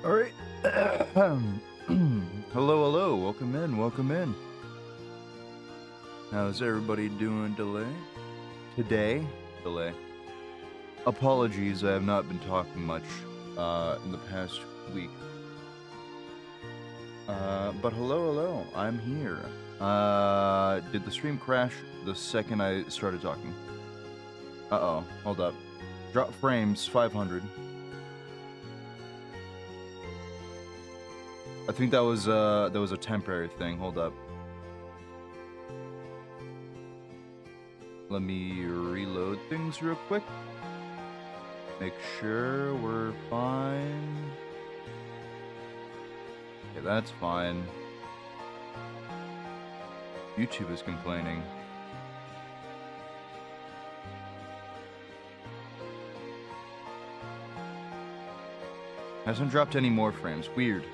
All right. Hello. Welcome in. How's everybody doing today? Delay. Apologies, I have not been talking much in the past week. But hello. I'm here. Did the stream crash the second I started talking? Uh-oh. Hold up. Drop frames 500. I think that was a temporary thing. Hold up. Let me reload things real quick. Make sure we're fine. Okay, that's fine. YouTube is complaining. Hasn't dropped any more frames. Weird.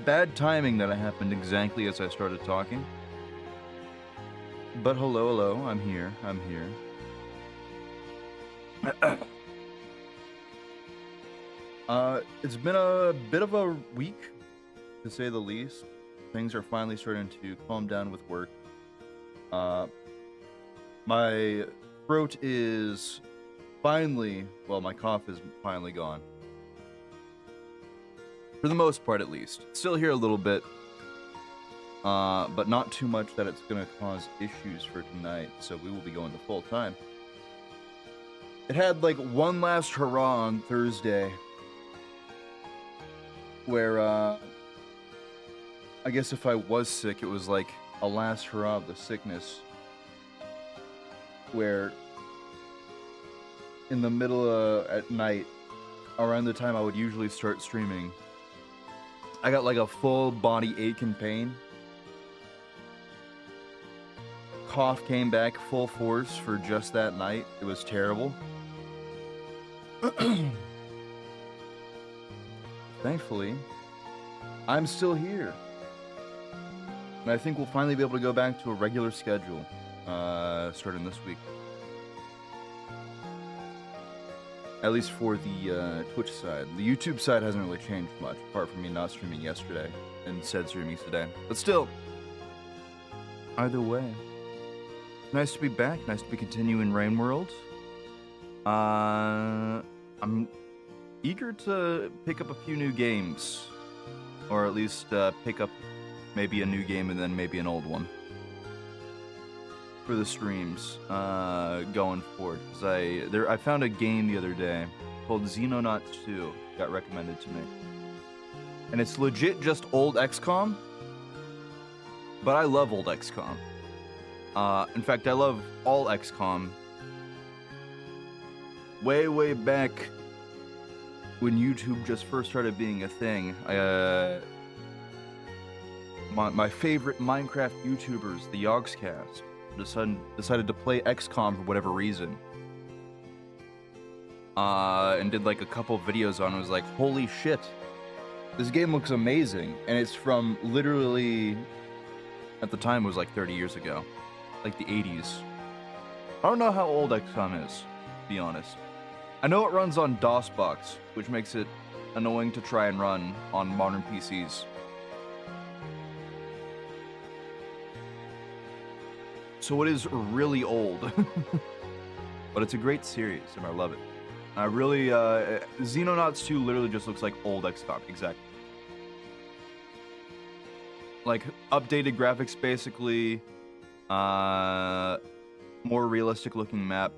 Bad timing that it happened exactly as I started talking. But hello, I'm here. It's been a bit of a week, to say the least. Things are finally starting to calm down with work. My throat is finally, well, my cough is finally gone. For the most part, at least. Still here a little bit, but not too much that it's gonna cause issues for tonight, so we will be going to full time. It had like one last hurrah on Thursday, where I guess if I was sick, it was like a last hurrah of the sickness, where in the middle at night, around the time I would usually start streaming, I got like a full body ache and pain. Cough came back full force for just that night. It was terrible. Thankfully, I'm still here. And I think we'll finally be able to go back to a regular schedule starting this week. At least for the Twitch side. The YouTube side hasn't really changed much, apart from me not streaming yesterday and instead streaming today. But still, either way, nice to be back. Nice to be continuing Rain World. I'm eager to pick up a few new games, or at least pick up maybe a new game and then maybe an old one for the streams going forward, because I found a game the other day called Xenonauts 2, got recommended to me, and it's legit just old XCOM, but I love old XCOM. In fact, I love all XCOM. Way back when YouTube just first started being a thing, my favorite Minecraft YouTubers, the Yogscast, decided to play XCOM for whatever reason, and did like a couple videos on it. Was like, holy shit, this game looks amazing, and it's from literally, at the time it was like 30 years ago, like the 80s. I don't know how old XCOM is, to be honest. I know it runs on DOSBox, which makes it annoying to try and run on modern PCs. So it is really old, but it's a great series, and I love it. I really, Xenonauts 2 literally just looks like old XCOM, exactly. Like, updated graphics, basically, more realistic looking map,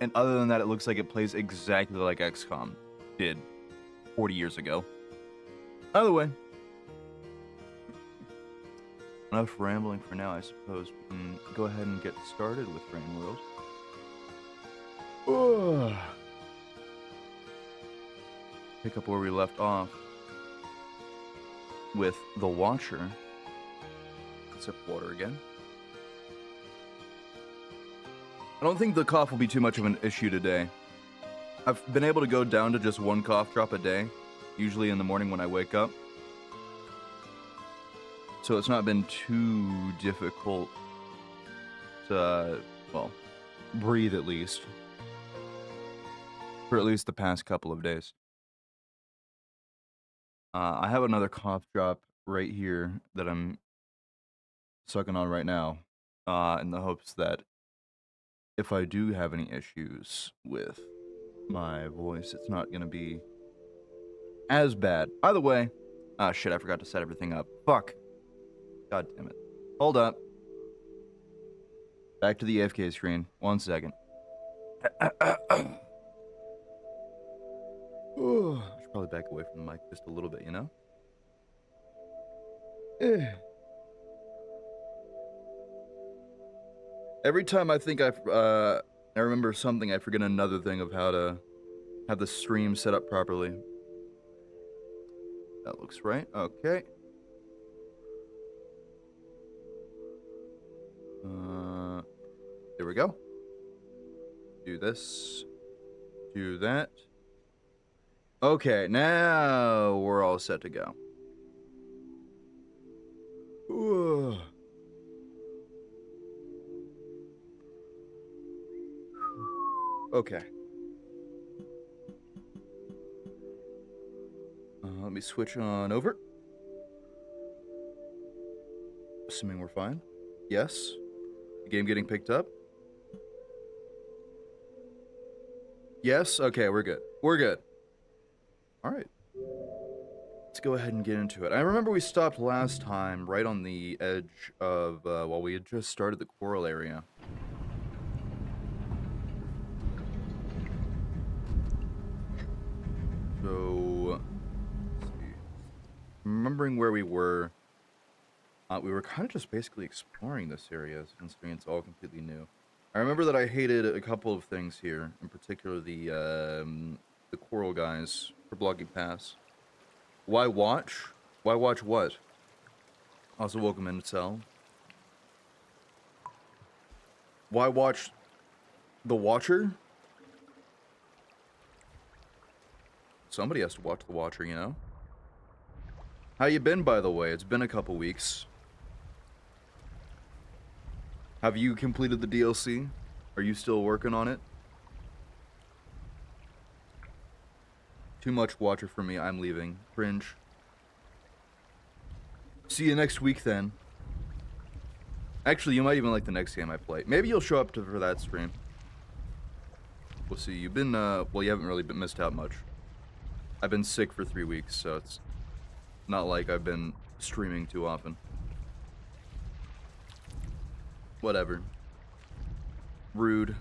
and other than that, it looks like it plays exactly like XCOM did 40 years ago. Either way, enough rambling for now, I suppose. We can go ahead and get started with Rain World. Pick up where we left off with the Watcher. Sip water again. I don't think the cough will be too much of an issue today. I've been able to go down to just one cough drop a day, usually in the morning when I wake up. So it's not been too difficult to, well, breathe at least. for at least the past couple of days. I have another cough drop right here that I'm sucking on right now, in the hopes that if I do have any issues with my voice, it's not gonna be as bad. By the way, shit, I forgot to set everything up. Fuck. God damn it. Hold up. Back to the AFK screen. 1 second. Ooh, I should probably back away from the mic just a little bit, you know? Every time I think I remember something, I forget another thing of how to have the stream set up properly. That looks right. Okay. There we go. Do this. Do that. Okay, now we're all set to go. Ooh. Okay. Let me switch on over. Assuming we're fine. Yes. The game getting picked up. Yes. Okay, we're good. We're good. All right. Let's go ahead and get into it. I remember we stopped last time right on the edge of, well, we had just started the coral area. So, let's see. Remembering where we were kind of just basically exploring this area since it's all completely new. I remember that I hated a couple of things here, in particular the coral guys for blocking paths. Why watch? Why watch what? Also, welcome in, Cell. Why watch the Watcher? Somebody has to watch the Watcher, you know? How you been, by the way? It's been a couple weeks. Have you completed the DLC? Are you still working on it? Too much Watcher for me. I'm leaving. Cringe. See you next week, then. Actually, you might even like the next game I play. Maybe you'll show up for that stream. We'll see. You've been, well, you haven't really been missed out much. I've been sick for 3 weeks, so it's not like I've been streaming too often. Whatever. Rude.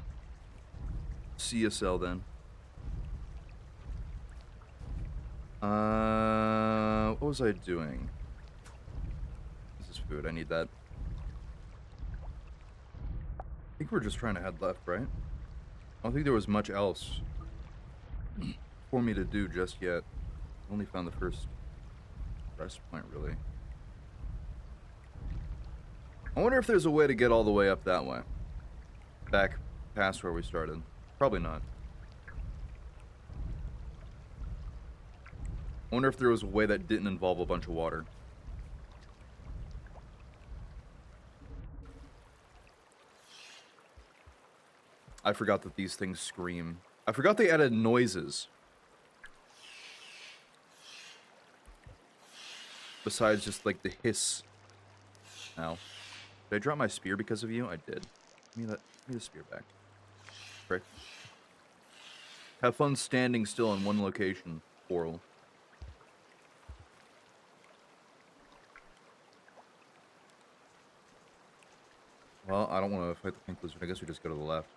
CSL then. What was I doing? This is food. I need that. I think we're just trying to head left, right? I don't think there was much else for me to do just yet. Only found the first rest point, really. I wonder if there's a way to get all the way up that way. Back past where we started. Probably not. I wonder if there was a way that didn't involve a bunch of water. I forgot that these things scream. I forgot they added noises. Besides just like the hiss. Ow. Did I drop my spear because of you? I did. Give me the spear back. Frick. Have fun standing still in one location, Coral. Well, I don't want to fight the pink lizard. I guess we just go to the left.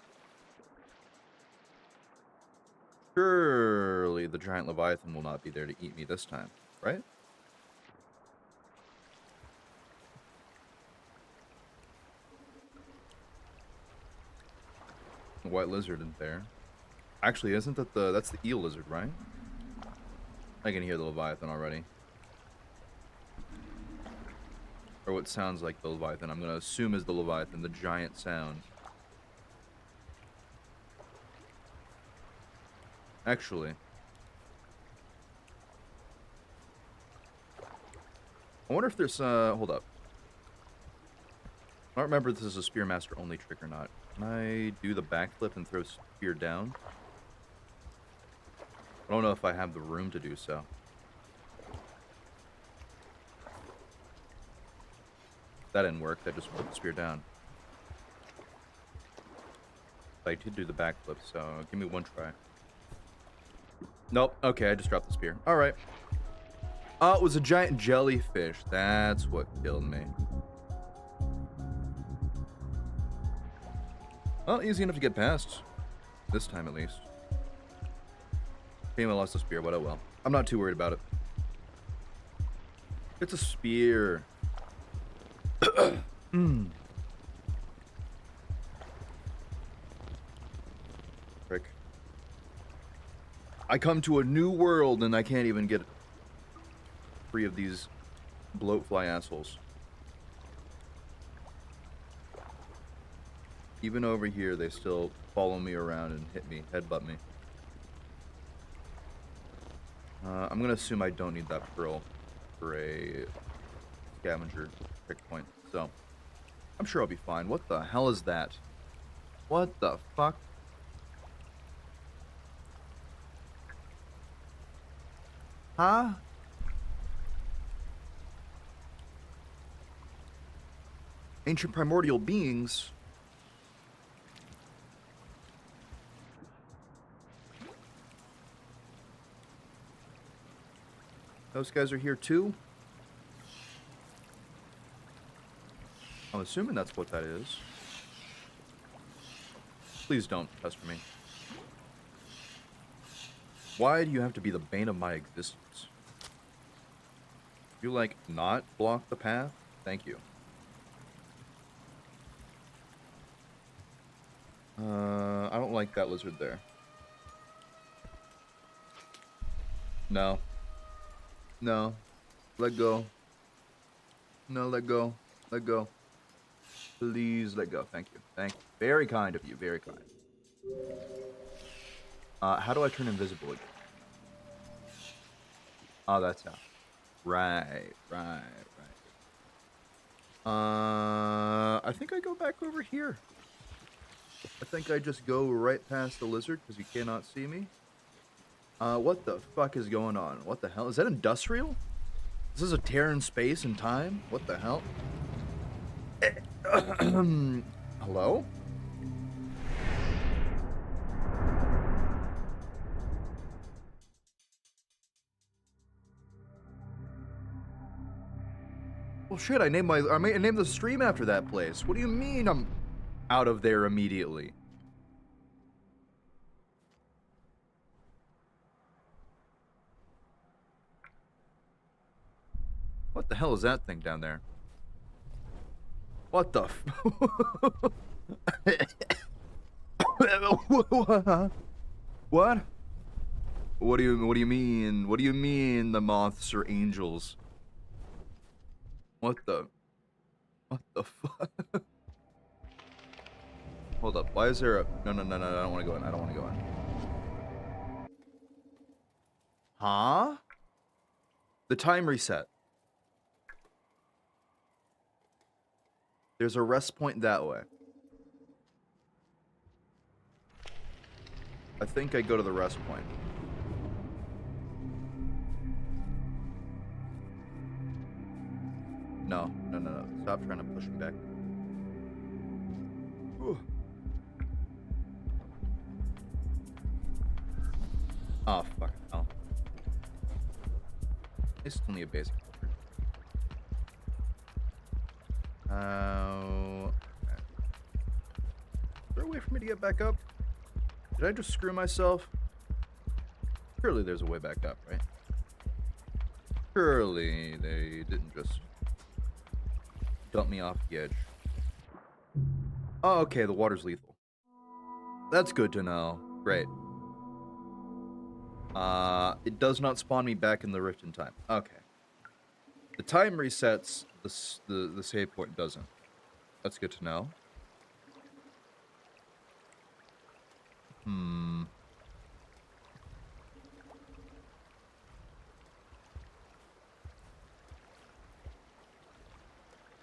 Surely the giant leviathan will not be there to eat me this time, right? The white lizard isn't there. Actually, isn't that that's the eel lizard, right? I can hear the leviathan already. Or what sounds like the leviathan. I'm gonna assume is the leviathan, the giant sound. Actually, I wonder if there's hold up. I don't remember if this is a Spearmaster only trick or not. Can I do the backflip and throw spear down? I don't know if I have the room to do so. That didn't work. That just put the spear down. I did do the backflip, so give me one try. Nope. Okay, I just dropped the spear. All right. Oh, it was a giant jellyfish. That's what killed me. Well, easy enough to get past. This time, at least. Shame I lost the spear, but oh well. I'm not too worried about it. It's a spear. Frick. I come to a new world and I can't even get free of these bloatfly assholes. Even over here, they still follow me around and hit me, headbutt me. I'm gonna assume I don't need that pearl for a scavenger checkpoint, so I'm sure I'll be fine. What the hell is that? What the fuck? Huh? Ancient primordial beings? Those guys are here too? I'm assuming that's what that is. Please don't pester me. Why do you have to be the bane of my existence? You, like, not block the path? Thank you. I don't like that lizard there. No. No. Let go. No, let go. Let go. Please let go. Thank you. Thank you. Very kind of you. Very kind. How do I turn invisible again? Oh, that's how. Right. I think I go back over here. I think I just go right past the lizard because he cannot see me. What the fuck is going on? What the hell? Is that industrial? Is this a tear in space and time? What the hell? Hello? Well, shit, I named the stream after that place. What do you mean I'm out of there immediately? What the hell is that thing down there? What the f- What? What do you mean? What do you mean the moths are angels? What the fuck? Hold up. Why is there a... No, I don't want to go in. I don't want to go in. Huh? The time reset. There's a rest point that way. I think I go to the rest point. No. Stop trying to push me back. Whew. Oh, fuck. Hell. It's only a basic filter. Okay. Is there a way for me to get back up? Did I just screw myself? Surely there's a way back up, right? Surely they didn't just dump me off the edge. Oh, okay, the water's lethal. That's good to know. Great. It does not spawn me back in the rift in time. Okay. The time resets, the save point doesn't. That's good to know.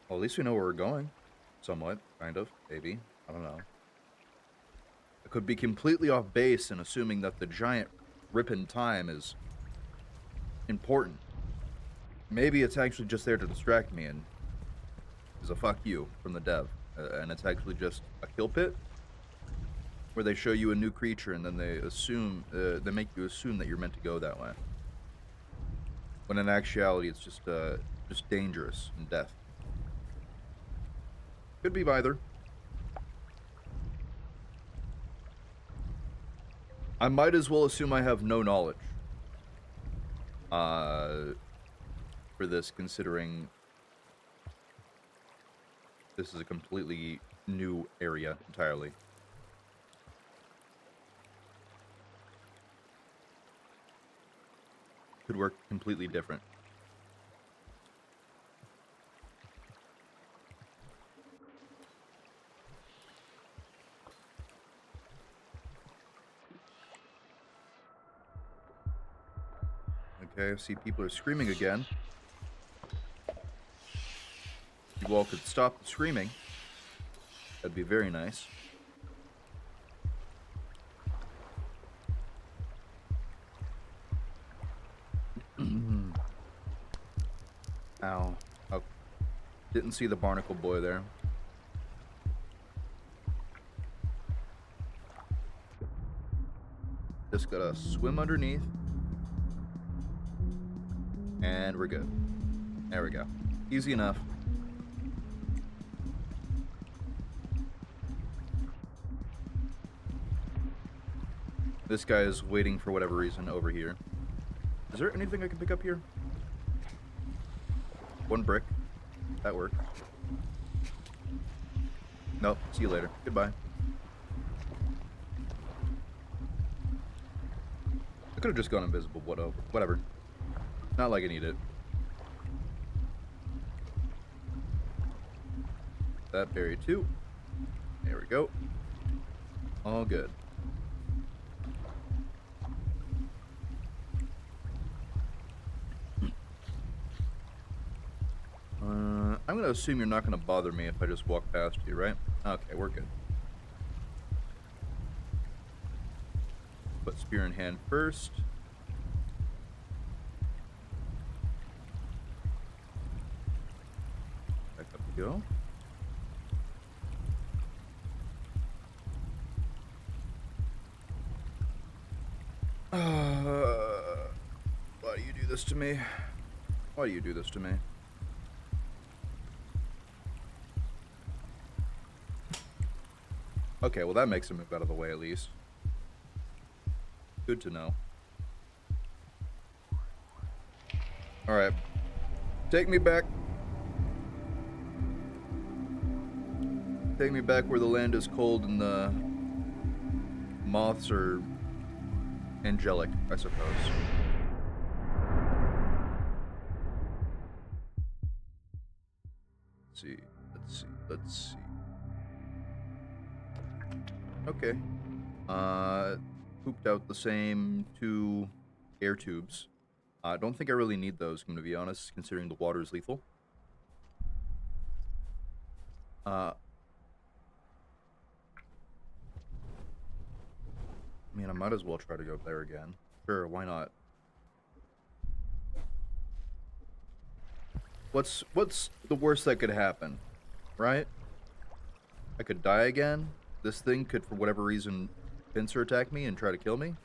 Well, at least we know where we're going. Somewhat, kind of, maybe. I don't know. I could be completely off base and assuming that the giant rip in time is important. Maybe it's actually just there to distract me and is a fuck you from the dev. And it's actually just a kill pit where they show you a new creature and then they make you assume that you're meant to go that way. When in actuality, it's just dangerous and death. Could be either. I might as well assume I have no knowledge for this, considering this is a completely new area entirely. Could work completely different. Okay, I see people are screaming again. If you all could stop the screaming, that'd be very nice. Ow. Oh. Didn't see the barnacle boy there. Just gotta swim underneath. And we're good. There we go. Easy enough. This guy is waiting for whatever reason over here. Is there anything I can pick up here? One brick. That works. Nope. See you later. Goodbye. I could have just gone invisible. Whatever. Not like I need it. That berry too. There we go. All good. I'm gonna assume you're not gonna bother me if I just walk past you, right? Okay, we're good. Put spear in hand first. Back up we go. Why do you do this to me? Why do you do this to me? Okay, well that makes him move out of the way at least. Good to know. Alright. Take me back. Take me back where the land is cold and the moths are angelic, I suppose. Let's see. Okay. Pooped out the same 2 air tubes. I don't think I really need those, I'm gonna be honest, considering the water is lethal. I mean, I might as well try to go there again. Sure, why not? What's the worst that could happen, right? I could die again. This thing could, for whatever reason, pincer attack me and try to kill me.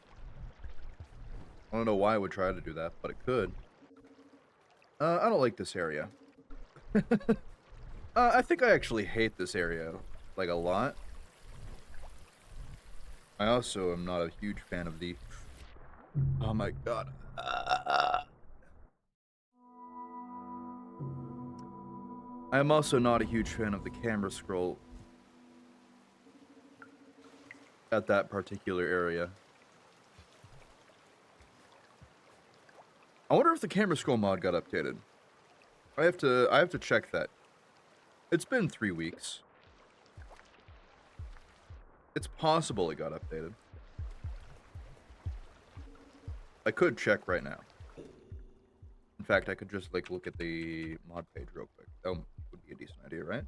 I don't know why I would try to do that, but it could. I don't like this area. I think I actually hate this area, like, a lot. I also am not a huge fan of the... Oh my god. I am also not a huge fan of the camera scroll at that particular area. I wonder if the camera scroll mod got updated. I have to check that. It's been 3 weeks. It's possible it got updated. I could check right now. In fact, I could just, like, look at the mod page real quick. That would be a decent idea, right?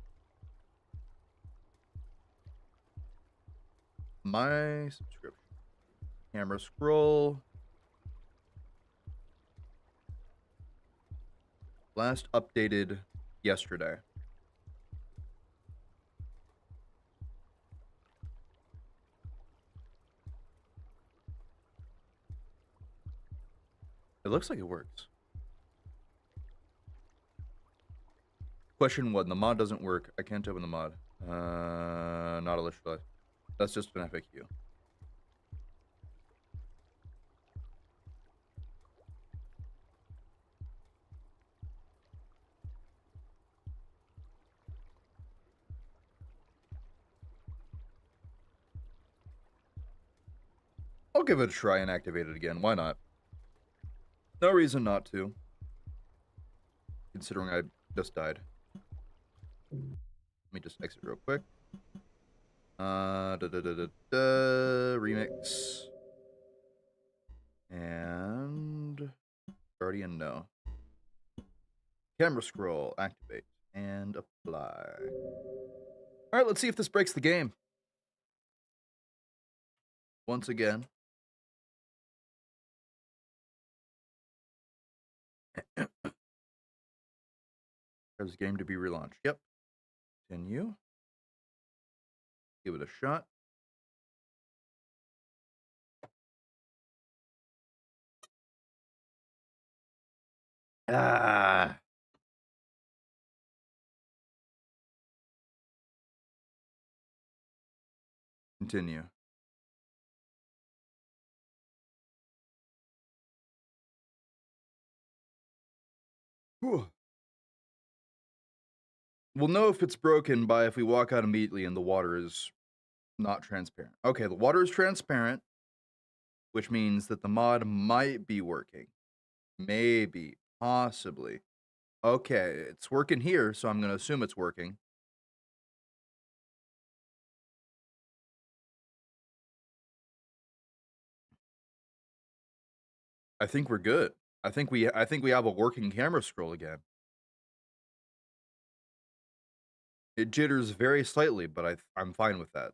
My subscription. Camera scroll. Last updated yesterday. It looks like it works. Question 1. The mod doesn't work. I can't open the mod. Not initialized. That's just an FAQ. I'll give it a try and activate it again. Why not? No reason not to. Considering I just died. Let me just exit real quick. Remix. And Guardian, no. Camera scroll, activate, and apply. Alright, let's see if this breaks the game. Once again. There's a game to be relaunched. Yep. Continue. Give it a shot. Ah. Continue. Whew. We'll know if it's broken by if we walk out immediately and the water is not transparent. Okay, the water is transparent, which means that the mod might be working. Maybe. Possibly. Okay, it's working here, so I'm going to assume it's working. I think we're good. I think we have a working camera scroll again. It jitters very slightly, but I'm fine with that.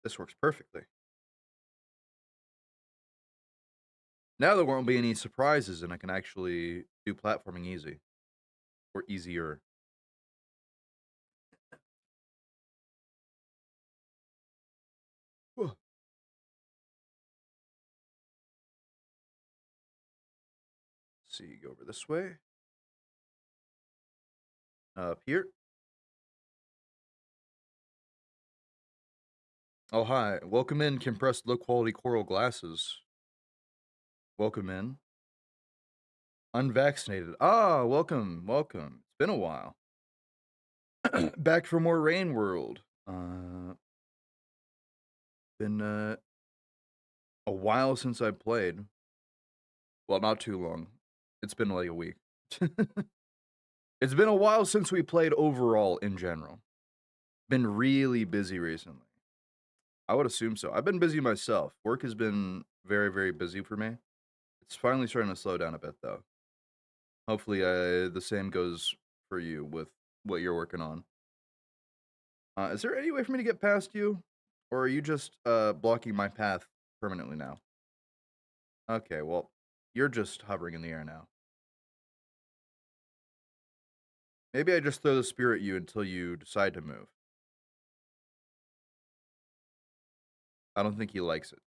This works perfectly. Now there won't be any surprises, and I can actually do platforming easy. Or easier. Whew. Let's see, go over this way. Up here. Oh, hi. Welcome in, compressed low-quality coral glasses. Welcome in. Unvaccinated. Ah, welcome, welcome. It's been a while. Back for more Rain World. Been a while since I played. Well, not too long. It's been like a week. It's been a while since we played overall in general. Been really busy recently. I would assume so. I've been busy myself. Work has been very, very busy for me. It's finally starting to slow down a bit, though. Hopefully, the same goes for you with what you're working on. Is there any way for me to get past you? Or are you just blocking my path permanently now? Okay, well, you're just hovering in the air now. Maybe I just throw the spear at you until you decide to move. I don't think he likes it.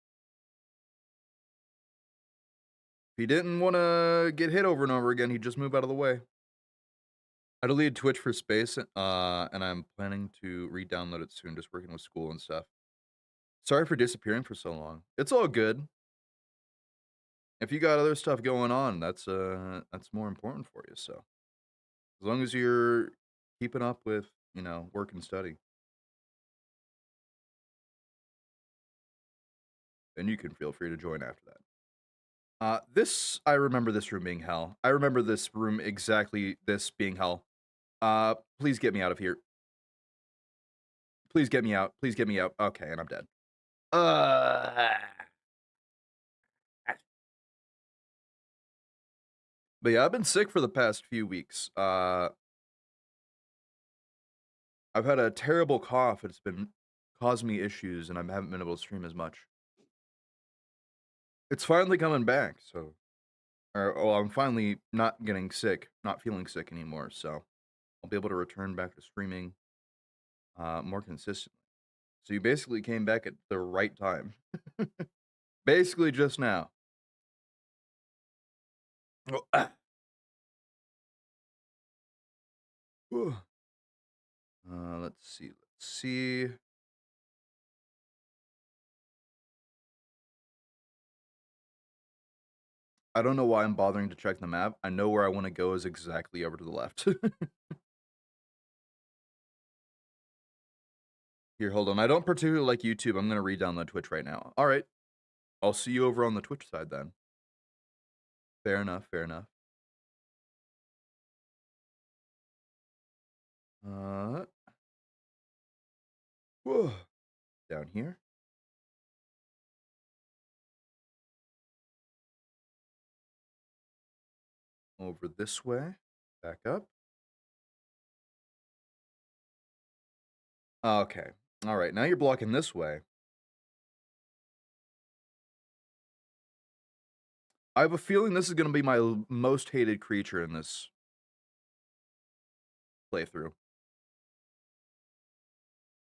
If he didn't want to get hit over and over again, he'd just move out of the way. I deleted Twitch for space, and I'm planning to re-download it soon, just working with school and stuff. Sorry for disappearing for so long. It's all good. If you got other stuff going on, that's more important for you, so. As long as you're keeping up with, work and study. Then you can feel free to join after that. I remember this room being hell. I remember this room exactly this being hell. Please get me out of here. Please get me out. Please get me out. Okay, and I'm dead. But yeah, I've been sick for the past few weeks. I've had a terrible cough. It's been causing me issues, and I haven't been able to stream as much. It's finally coming back, so I'm finally not getting sick, not feeling sick anymore, so I'll be able to return back to streaming more consistently. So you basically came back at the right time. Basically just now. Oh, Whew. Let's see. Let's see. I don't know why I'm bothering to check the map. I know where I want to go is exactly over to the left. Here, hold on. I don't particularly like YouTube. I'm going to re-download Twitch right now. All right. I'll see you over on the Twitch side then. Fair enough. Fair enough. Whoa. Down here. Over this way. Back up. Okay. All right. Now you're blocking this way. I have a feeling this is going to be my most hated creature in this playthrough.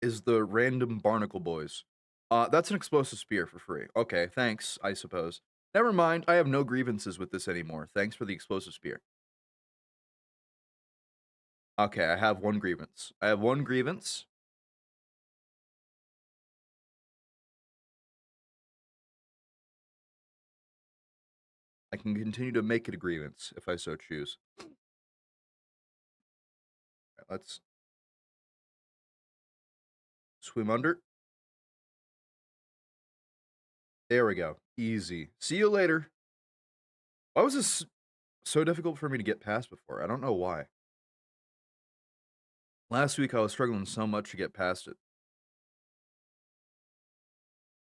Is the random barnacle boys. That's an explosive spear for free. Okay, thanks, I suppose. Never mind, I have no grievances with this anymore. Thanks for the explosive spear. Okay, I have one grievance. I can continue to make it a grievance if I so choose. Right, let's swim under. There we go. Easy. See you later. Why was this so difficult for me to get past before? I don't know why. Last week I was struggling so much to get past it.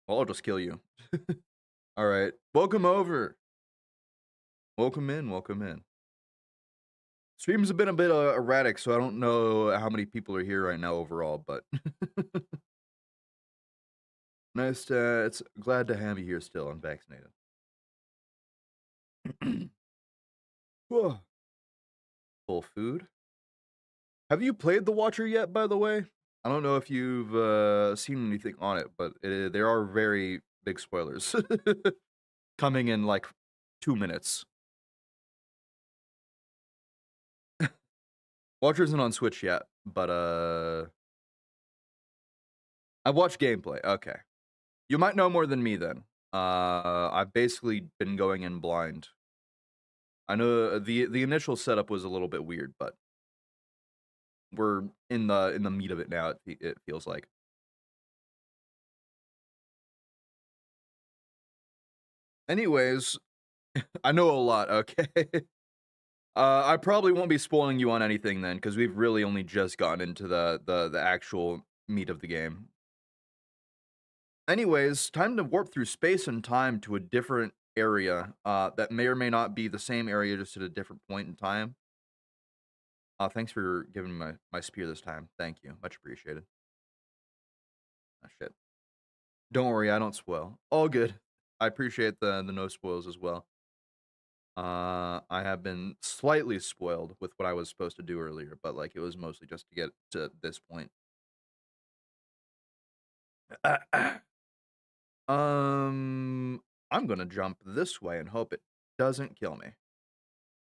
Well, I'll just kill you. All right. Welcome over. Welcome in. Welcome in. Streams have been a bit erratic, so I don't know how many people are here right now overall, but nice to, it's glad to have you here still. I'm vaccinated. Whoa. Full food. Have you played The Watcher yet, by the way? I don't know if you've seen anything on it, but there are very big spoilers coming in like 2 minutes. Watcher isn't on Switch yet, but I've watched gameplay. Okay. You might know more than me then. I've basically been going in blind. I know the initial setup was a little bit weird, but we're in the meat of it now. It feels like. Anyways, I know a lot. Okay. I probably won't be spoiling you on anything then, because we've really only just gotten into the actual meat of the game. Anyways, time to warp through space and time to a different area that may or may not be the same area, just at a different point in time. Thanks for giving me my spear this time. Thank you. Much appreciated. Oh, shit. Don't worry, I don't spoil. All good. I appreciate the no spoils as well. I have been slightly spoiled with what I was supposed to do earlier, but like it was mostly just to get to this point. I'm gonna jump this way and hope it doesn't kill me.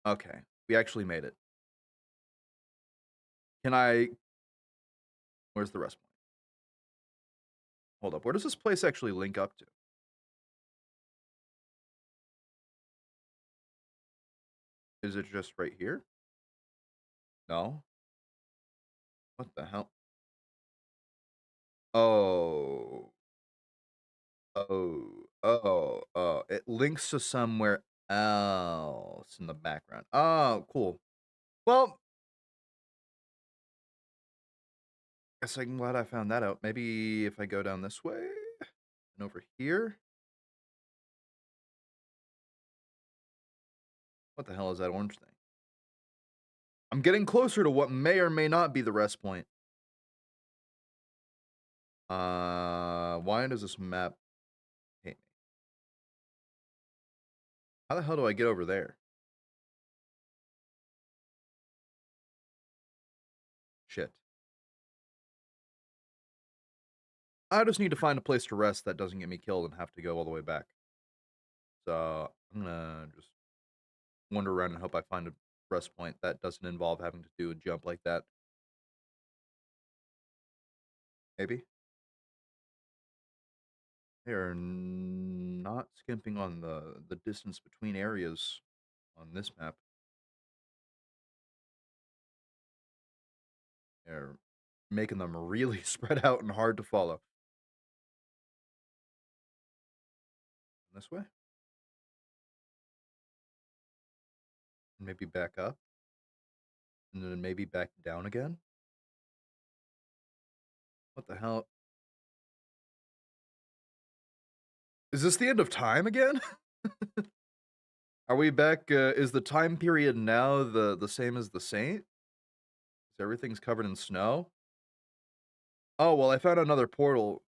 Okay, we actually made it. Can I? Where's the rest point? Hold up. Where does this place actually link up to? Is it just right here? No. What the hell? Oh. Oh. It links to somewhere else in the background. Oh, cool. Well, guess I'm glad I found that out. Maybe if I go down this way and over here. What the hell is that orange thing? I'm getting closer to what may or may not be the rest point. Why does this map hate me? How the hell do I get over there? Shit. I just need to find a place to rest that doesn't get me killed and have to go all the way back. So I'm gonna just wander around and hope I find a rest point that doesn't involve having to do a jump like that. Maybe. They're not skimping on the distance between areas on this map. They're making them really spread out and hard to follow. This way? Maybe back up? And then maybe back down again? What the hell? Is this the end of time again? Are we back? Is the time period now the same as the Saint? Is everything's covered in snow? Oh, well, I found another portal.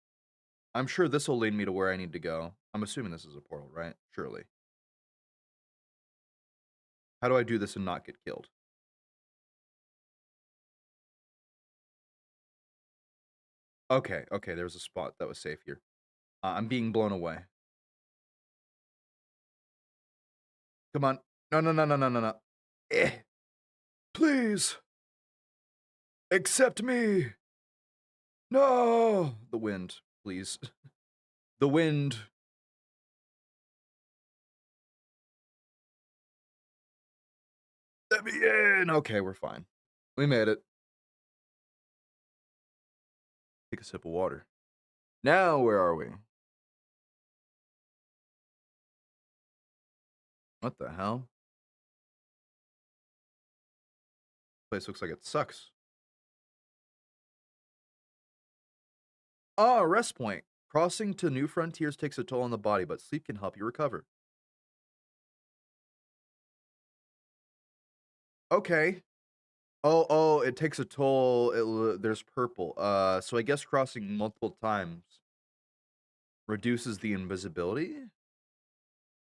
I'm sure this will lead me to where I need to go. I'm assuming this is a portal, right? Surely. How do I do this and not get killed? Okay, okay, there's a spot that was safe here. I'm being blown away. Come on. No, no, no, no, no, no, no. Eh. Please. Accept me. No. The wind, please. The wind. Let me in. Okay, we're fine. We made it. Take a sip of water. Now, where are we? What the hell? Place looks like it sucks. Ah, rest point. Crossing to new frontiers takes a toll on the body, but sleep can help you recover. Okay. Oh, it takes a toll. There's purple. So I guess crossing multiple times reduces the invisibility.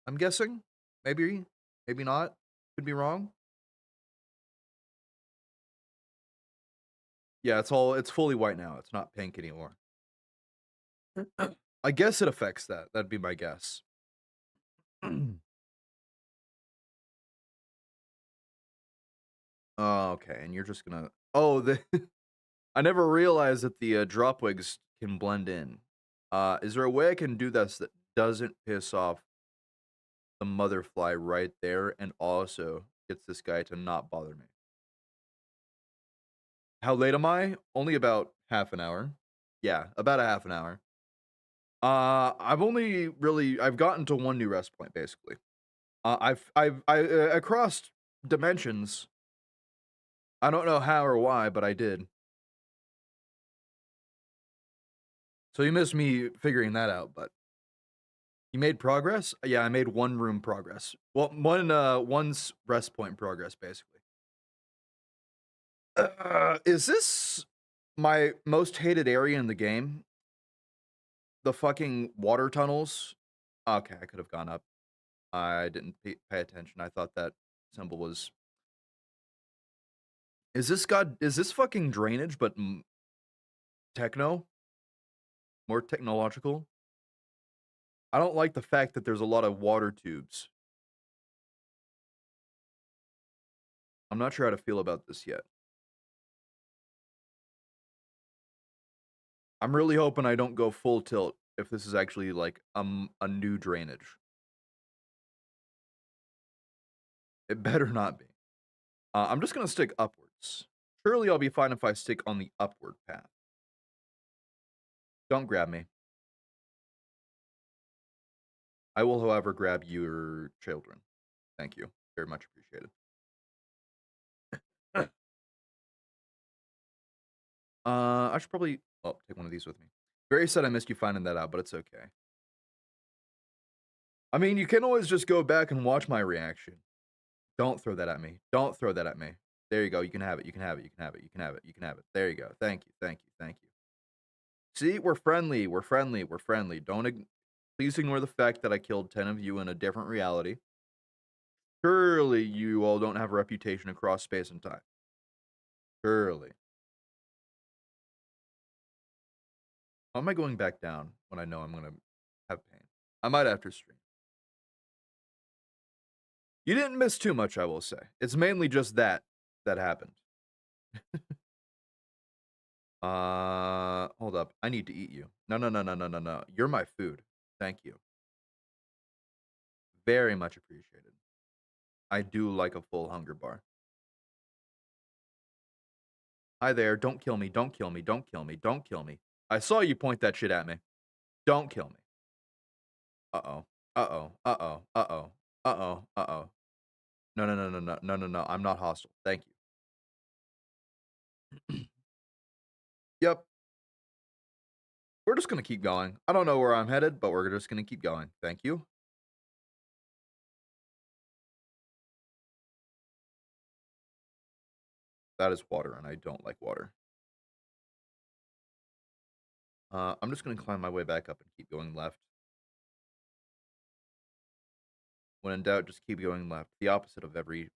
I'm guessing. Maybe, maybe not. Could be wrong. Yeah, it's fully white now. It's not pink anymore. I guess it affects that. That'd be my guess. Oh, okay, and you're just gonna. Oh, the I never realized that the drop wigs can blend in. Is there a way I can do this that doesn't piss off the mother fly right there and also gets this guy to not bother me? How late am I? Only about half an hour. Yeah, about a half an hour. I've gotten to one new rest point basically. I crossed dimensions. I don't know how or why, but I did. So you missed me figuring that out, but you made progress? Yeah, I made one room progress. Well, one's rest point progress basically. Is this my most hated area in the game? The fucking water tunnels? Okay, I could have gone up. I didn't pay attention. I thought that symbol was. Is this fucking drainage, but techno? More technological? I don't like the fact that there's a lot of water tubes. I'm not sure how to feel about this yet. I'm really hoping I don't go full tilt if this is actually like a new drainage. It better not be. I'm just gonna stick upwards. Surely I'll be fine if I stick on the upward path. Don't grab me. I will, however, grab your children. Thank you. Very much appreciated. I should probably take one of these with me. Very sad I missed you finding that out, but it's okay. I mean, you can always just go back and watch my reaction. Don't throw that at me. Don't throw that at me. There you go. You can have it. You can have it. You can have it. You can have it. You can have it. There you go. Thank you. Thank you. Thank you. See, we're friendly. We're friendly. We're friendly. Please ignore the fact that I killed 10 of you in a different reality. Surely you all don't have a reputation across space and time. Surely. How am I going back down when I know I'm gonna have pain? I might after stream. You didn't miss too much, I will say. It's mainly just that happened. Hold up. I need to eat you. No, no, no, no, no, no, no. You're my food. Thank you. Very much appreciated. I do like a full hunger bar. Hi there. Don't kill me. Don't kill me. Don't kill me. Don't kill me. I saw you point that shit at me. Don't kill me. Uh-oh. Uh-oh. Uh-oh. Uh-oh. Uh-oh. Uh-oh. No, no, no, no, no, no, no, no. I'm not hostile. Thank you. Yep. We're just gonna keep going. I don't know where I'm headed, but we're just gonna keep going. Thank you. That is water, and I don't like water. I'm just gonna climb my way back up and keep going left. When in doubt, just keep going left. The opposite of every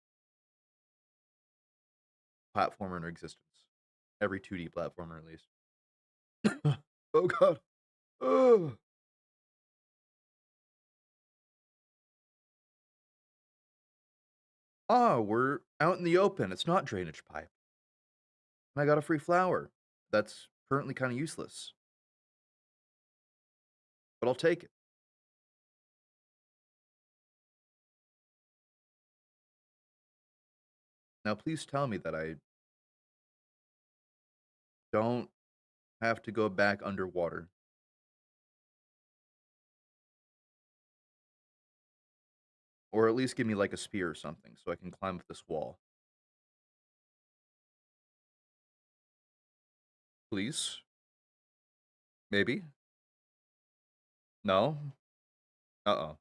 platformer in existence. Every 2D platformer, at least. Oh god. Oh. Ah, we're out in the open. It's not drainage pipe. And I got a free flower. That's currently kind of useless, but I'll take it. Now, please tell me that I don't have to go back underwater. Or at least give me like a spear or something so I can climb up this wall. Please? Maybe? No? Uh-oh.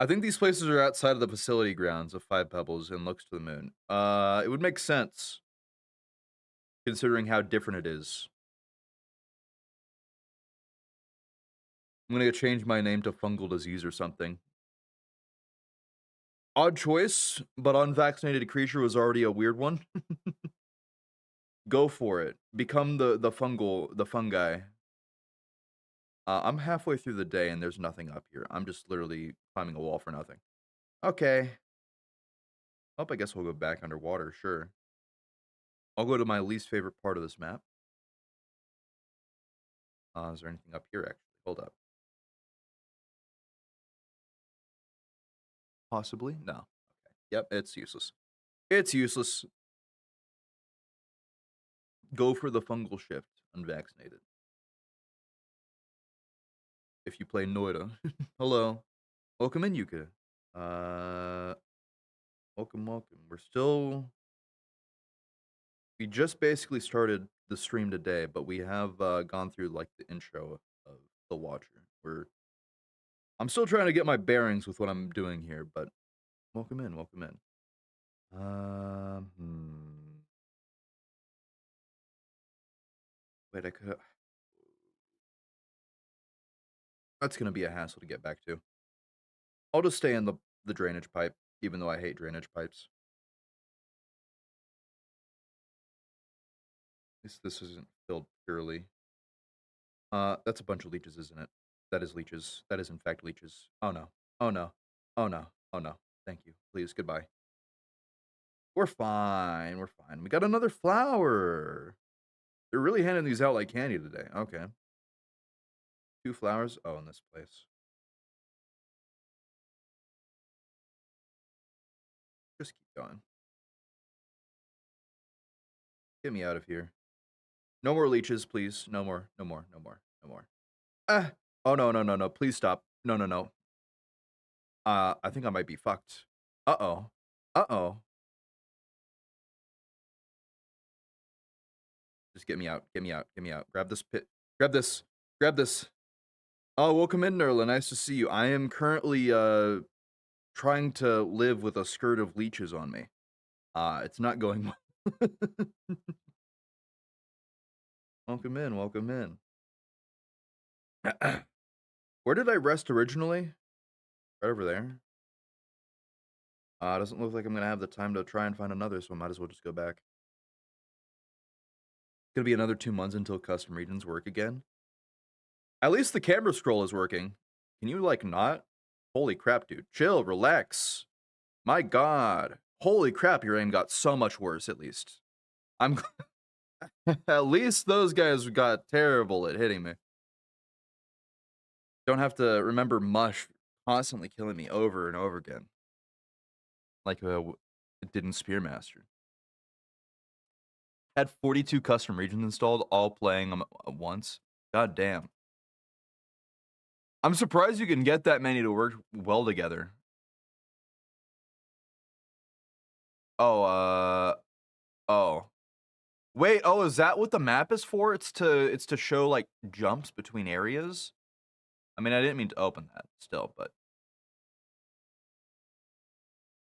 I think these places are outside of the facility grounds of Five Pebbles and looks to the moon. It would make sense, considering how different it is. I'm gonna change my name to Fungal Disease or something. Odd choice, but unvaccinated creature was already a weird one. Go for it. Become the fungi. I'm halfway through the day and there's nothing up here. I'm just literally climbing a wall for nothing. Okay. Oh, I guess we'll go back underwater, sure. I'll go to my least favorite part of this map. Is there anything up here, actually? Hold up. Possibly? No. Okay. Yep, it's useless. It's useless. Go for the fungal shift, unvaccinated. If you play Noida. Hello. Welcome in, Yuka. Welcome, welcome. We just basically started the stream today, but we have gone through like the intro of the Watcher. I'm still trying to get my bearings with what I'm doing here, but welcome in, welcome in. Wait, I could. That's gonna be a hassle to get back to. I'll just stay in the drainage pipe, even though I hate drainage pipes. At least this isn't filled purely. That's a bunch of leeches, isn't it? That is leeches. That is in fact leeches. Oh no. Oh no. Oh no. Oh no. Thank you. Please, goodbye. We're fine. We're fine. We got another flower. They're really handing these out like candy today. Okay. 2 flowers. Oh, in this place. Just keep going. Get me out of here. No more leeches, please. No more. No more. No more. No more. Ah. Oh no, no, no, no. Please stop. No, no, no. I think I might be fucked. Uh-oh. Uh-oh. Just get me out. Get me out. Get me out. Grab this pit. Grab this. Grab this. Oh, welcome in, Nerla. Nice to see you. I am currently trying to live with a skirt of leeches on me. It's not going well. Welcome in. Welcome in. Where did I rest originally? Right over there. Doesn't look like I'm gonna have the time to try and find another, so I might as well just go back. Gonna be another 2 months until custom regions work again. At least the camera scroll is working. Can you, like, not? Holy crap, dude. Chill, relax. My god. Holy crap, your aim got so much worse, at least. I'm... At least those guys got terrible at hitting me. Don't have to remember Mush constantly killing me over and over again. Like, it did in Spearmaster. Had 42 custom regions installed, all playing them at once. God damn. I'm surprised you can get that many to work well together. Oh, oh. Wait, oh, is that what the map is for? It's to show, like, jumps between areas? I mean, I didn't mean to open that still, but...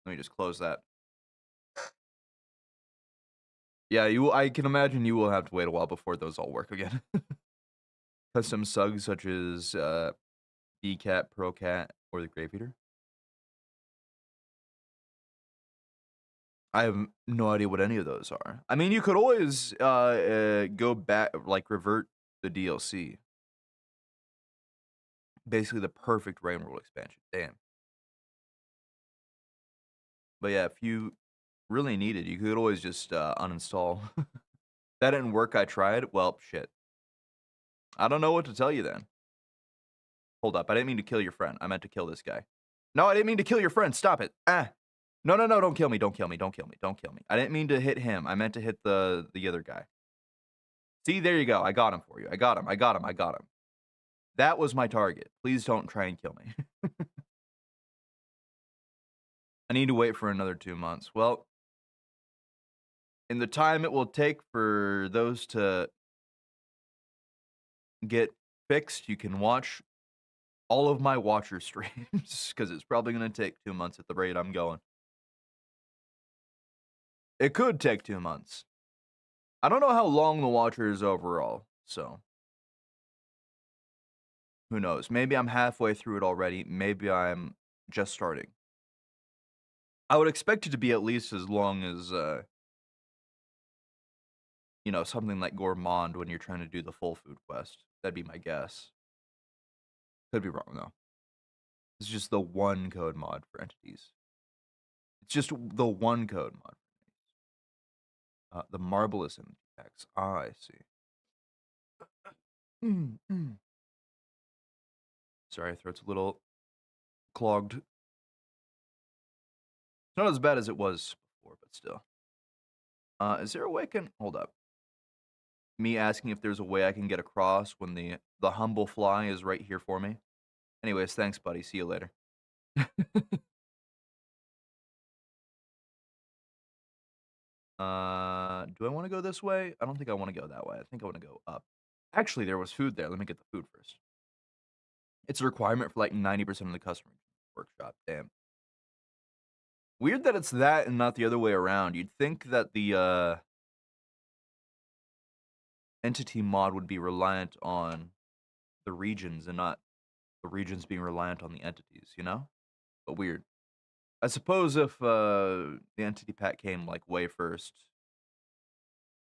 Let me just close that. Yeah, I can imagine you will have to wait a while before those all work again. Custom sugs such as DCat, ProCat, or the Grave Eater. I have no idea what any of those are. I mean, you could always go back, like, revert the DLC. Basically the perfect Rain World expansion. Damn. But yeah, if you really need it, you could always just uninstall. That didn't work, I tried. Well, shit. I don't know what to tell you then. Hold up, I didn't mean to kill your friend. I meant to kill this guy. No, I didn't mean to kill your friend. Stop it. Ah. No, no, no, don't kill me. Don't kill me. Don't kill me. Don't kill me. I didn't mean to hit him. I meant to hit the other guy. See, there you go. I got him for you. I got him. I got him. I got him. That was my target. Please don't try and kill me. I need to wait for another 2 months. Well, in the time it will take for those to get fixed, you can watch all of my watcher streams, because it's probably going to take 2 months at the rate I'm going. It could take 2 months. I don't know how long the watcher is overall, so who knows? Maybe I'm halfway through it already. Maybe I'm just starting. I would expect it to be at least as long as, you know, something like Gourmand when you're trying to do the full food quest. That'd be my guess. Could be wrong, though. It's just the one code mod for entities. It's just the one code mod. The Marvelous entity packs. Ah, I see. Sorry, throat's a little clogged. It's not as bad as it was before, but still. Is there a way I can... Hold up. Me asking if there's a way I can get across when the humble fly is right here for me. Anyways, thanks, buddy. See you later. Do I want to go this way? I don't think I want to go that way. I think I want to go up. Actually, there was food there. Let me get the food first. It's a requirement for like 90% of the customer workshop. Damn. Weird that it's that and not the other way around. You'd think that the entity mod would be reliant on the regions and not the regions being reliant on the entities, you know? But weird. I suppose if the entity pack came like way first,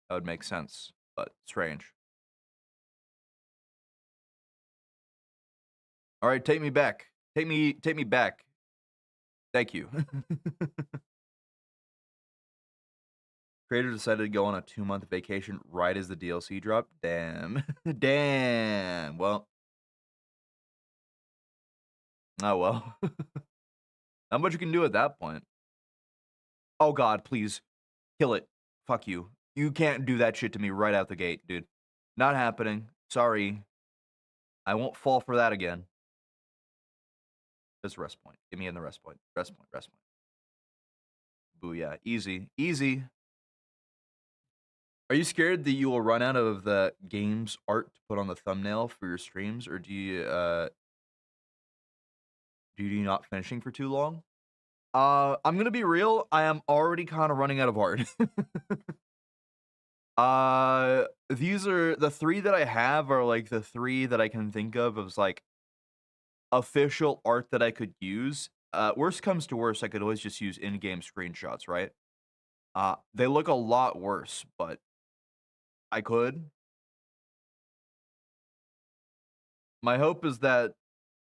that would make sense, but strange. All right, take me back. Take me back. Thank you. Creator decided to go on a 2-month vacation right as the DLC dropped. Damn. Damn. Well. Oh, well. Not much you can do at that point. Oh, God, please. Kill it. Fuck you. You can't do that shit to me right out the gate, dude. Not happening. Sorry. I won't fall for that again. There's rest point. Get me in the rest point. Rest point. Rest point. Booyah. Easy. Easy. Are you scared that you will run out of the game's art to put on the thumbnail for your streams, or do you not finishing for too long? I'm gonna be real. I am already kind of running out of art. These are the 3 that I have are like the 3 that I can think of as like official art that I could use. Worst comes to worst, I could always just use in-game screenshots, right? They look a lot worse, but I could. My hope is that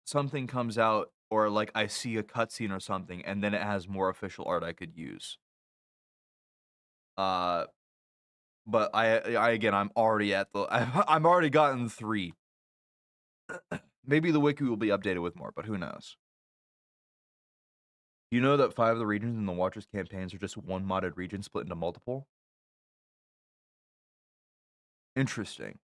something comes out or, like, I see a cutscene or something, and then it has more official art I could use. Uh, but again, I'm already at the I'm already gotten 3. Maybe the wiki will be updated with more, but who knows? You know that 5 of the regions in the Watcher's campaigns are just one modded region split into multiple? Interesting.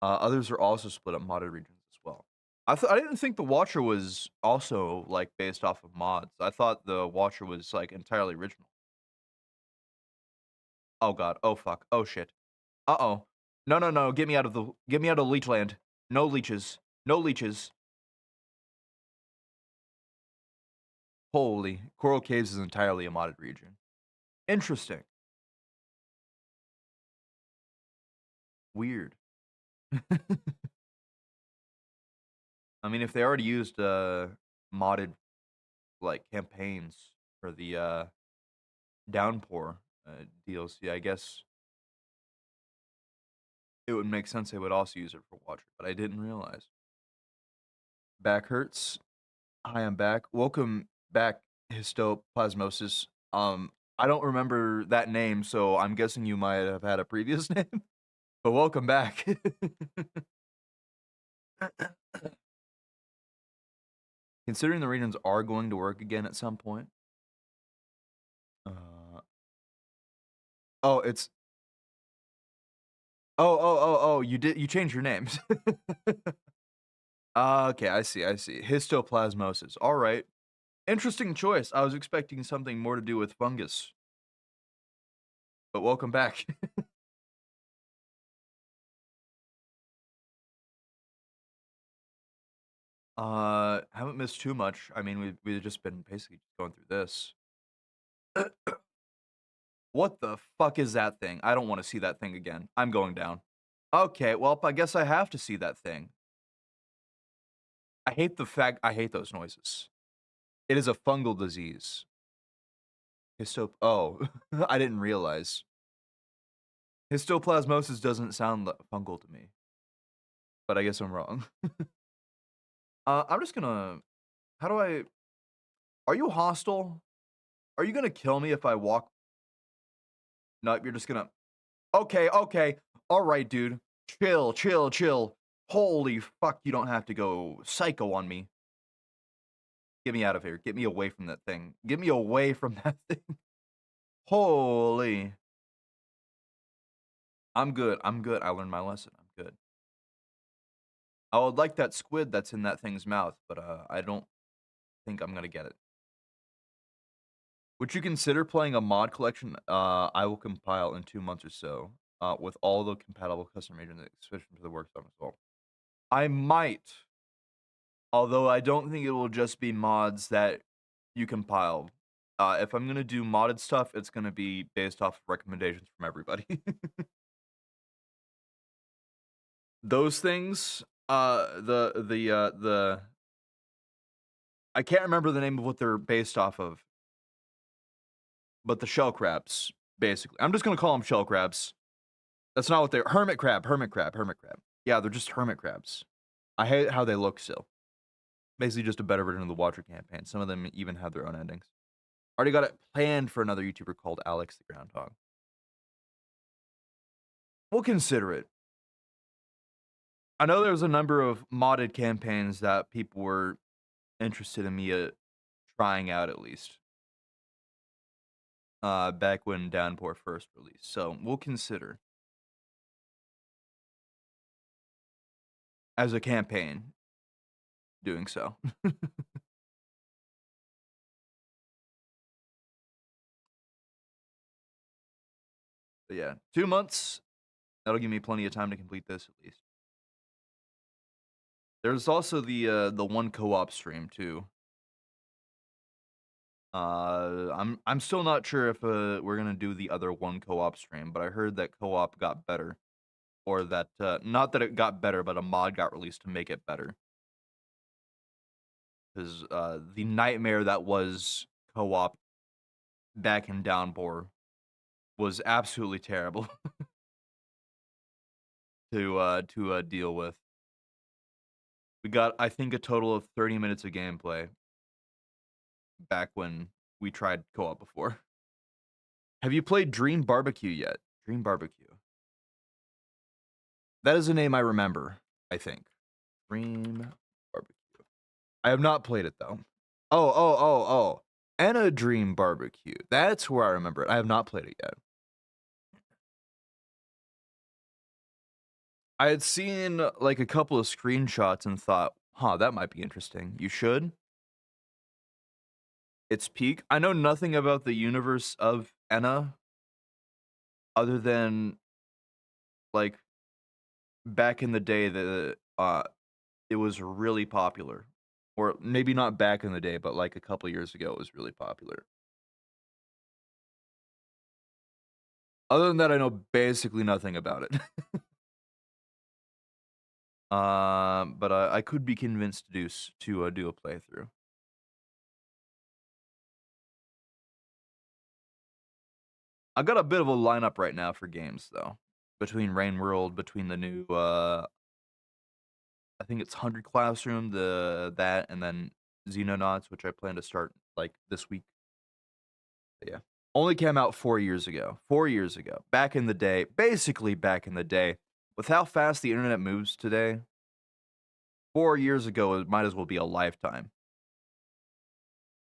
Others are also split up modded regions as well. I didn't think the Watcher was also, like, based off of mods. I thought the Watcher was, like, entirely original. Oh god. Oh fuck. Oh shit. Uh-oh. No, no, no. Get me out of leech land. No leeches. No leeches. Holy. Coral Caves is entirely a modded region. Interesting. Weird. I mean, if they already used, modded, like, campaigns for the, Downpour, DLC, I guess it would make sense they would also use it for Watcher, but I didn't realize. Back hurts. Hi, I'm back. Welcome back, Histoplasmosis. I don't remember that name, so I'm guessing you might have had a previous name, but welcome back. Considering the regions are going to work again at some point. Uh, oh, it's you changed your names. Okay, I see, I see. Histoplasmosis. All right. Interesting choice. I was expecting something more to do with fungus, but welcome back. Haven't missed too much. I mean, we've just been basically going through this. What the fuck is that thing? I don't want to see that thing again. I'm going down. Okay, well, I guess I have to see that thing. I hate those noises. It is a fungal disease. Oh, I didn't realize. Histoplasmosis doesn't sound fungal to me, but I guess I'm wrong. I'm just gonna. How do I? Are you hostile? Are you gonna kill me if I walk? No, you're just gonna. Okay, okay. All right, dude. Chill, chill, chill. Holy fuck, you don't have to go psycho on me. Get me out of here. Get me away from that thing. Get me away from that thing. Holy. I'm good. I'm good. I learned my lesson. I'm good. I would like that squid that's in that thing's mouth, but I don't think I'm gonna get it. Would you consider playing a mod collection I will compile in 2 months or so, with all the compatible custom regions, especially for the workshop as well? I might, although I don't think it will just be mods that you compile. If I'm gonna do modded stuff, it's gonna be based off of recommendations from everybody. Those things, the I can't remember the name of what they're based off of, but the shell crabs, basically. I'm just gonna call them shell crabs. That's not what they're hermit crab, hermit crab, hermit crab. Yeah, they're just hermit crabs. I hate how they look still. Basically just a better version of the Watcher campaign. Some of them even have their own endings. Already got it planned for another YouTuber called Alex the Groundhog. We'll consider it. I know there's a number of modded campaigns that people were interested in me trying out at least. Back when Downpour first released. So we'll consider as a campaign doing so. But yeah, 2 months. That'll give me plenty of time to complete this at least. There's also the one co-op stream too. I'm still not sure if we're gonna do the other one co-op stream, but I heard that co-op got better, or that not that it got better, but a mod got released to make it better. because the nightmare that was co-op back in Downpour was absolutely terrible to deal with. We got, I think, a total of 30 minutes of gameplay back when we tried co-op before. Have you played Dream Barbecue yet? Dream Barbecue. That is a name I remember, I think. Dream Barbecue. I have not played it though. Oh. And a Dream Barbecue. That's where I remember it. I have not played it yet. I had seen like a couple of screenshots and thought, huh, that might be interesting. You should. It's peak. I know nothing about the universe of Enna other than like back in the day that it was really popular. Or maybe not back in the day, but like a couple years ago it was really popular. Other than that, I know basically nothing about it. But I could be convinced to do a playthrough. I got a bit of a lineup right now for games though. Between Rain World, between the new I think it's 100 Classroom, that and then Xenonauts, which I plan to start like this week. But yeah. Only came out 4 years ago. 4 years ago. Back in the day, basically back in the day. With how fast the internet moves today, 4 years ago it might as well be a lifetime.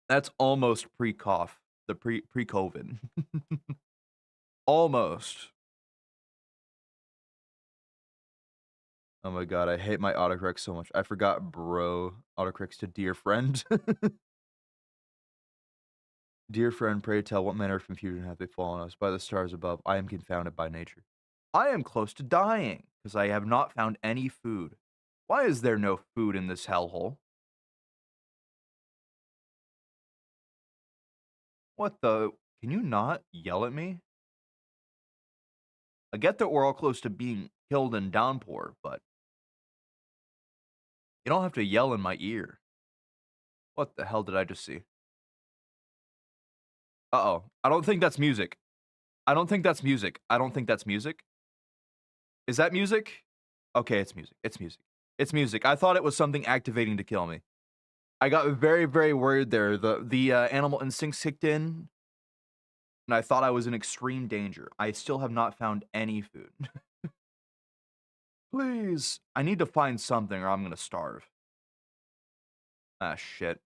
That's almost pre-cough, the pre-COVID. Almost. Oh my god, I hate my autocorrect so much. I forgot bro autocorrects to dear friend. Dear friend, pray tell what manner of confusion hath befallen us by the stars above. I am confounded by nature. I am close to dying because I have not found any food. Why is there no food in this hellhole? What the? Can you not yell at me? I get that we're all close to being killed in downpour, but you don't have to yell in my ear. What the hell did I just see? Uh-oh. I don't think that's music. I don't think that's music. I don't think that's music. Is that music? Okay, it's music. It's music. It's music. I thought it was something activating to kill me. I got very, very worried there. The animal instincts kicked in, and I thought I was in extreme danger. I still have not found any food. Please. I need to find something or I'm gonna starve. Ah, shit.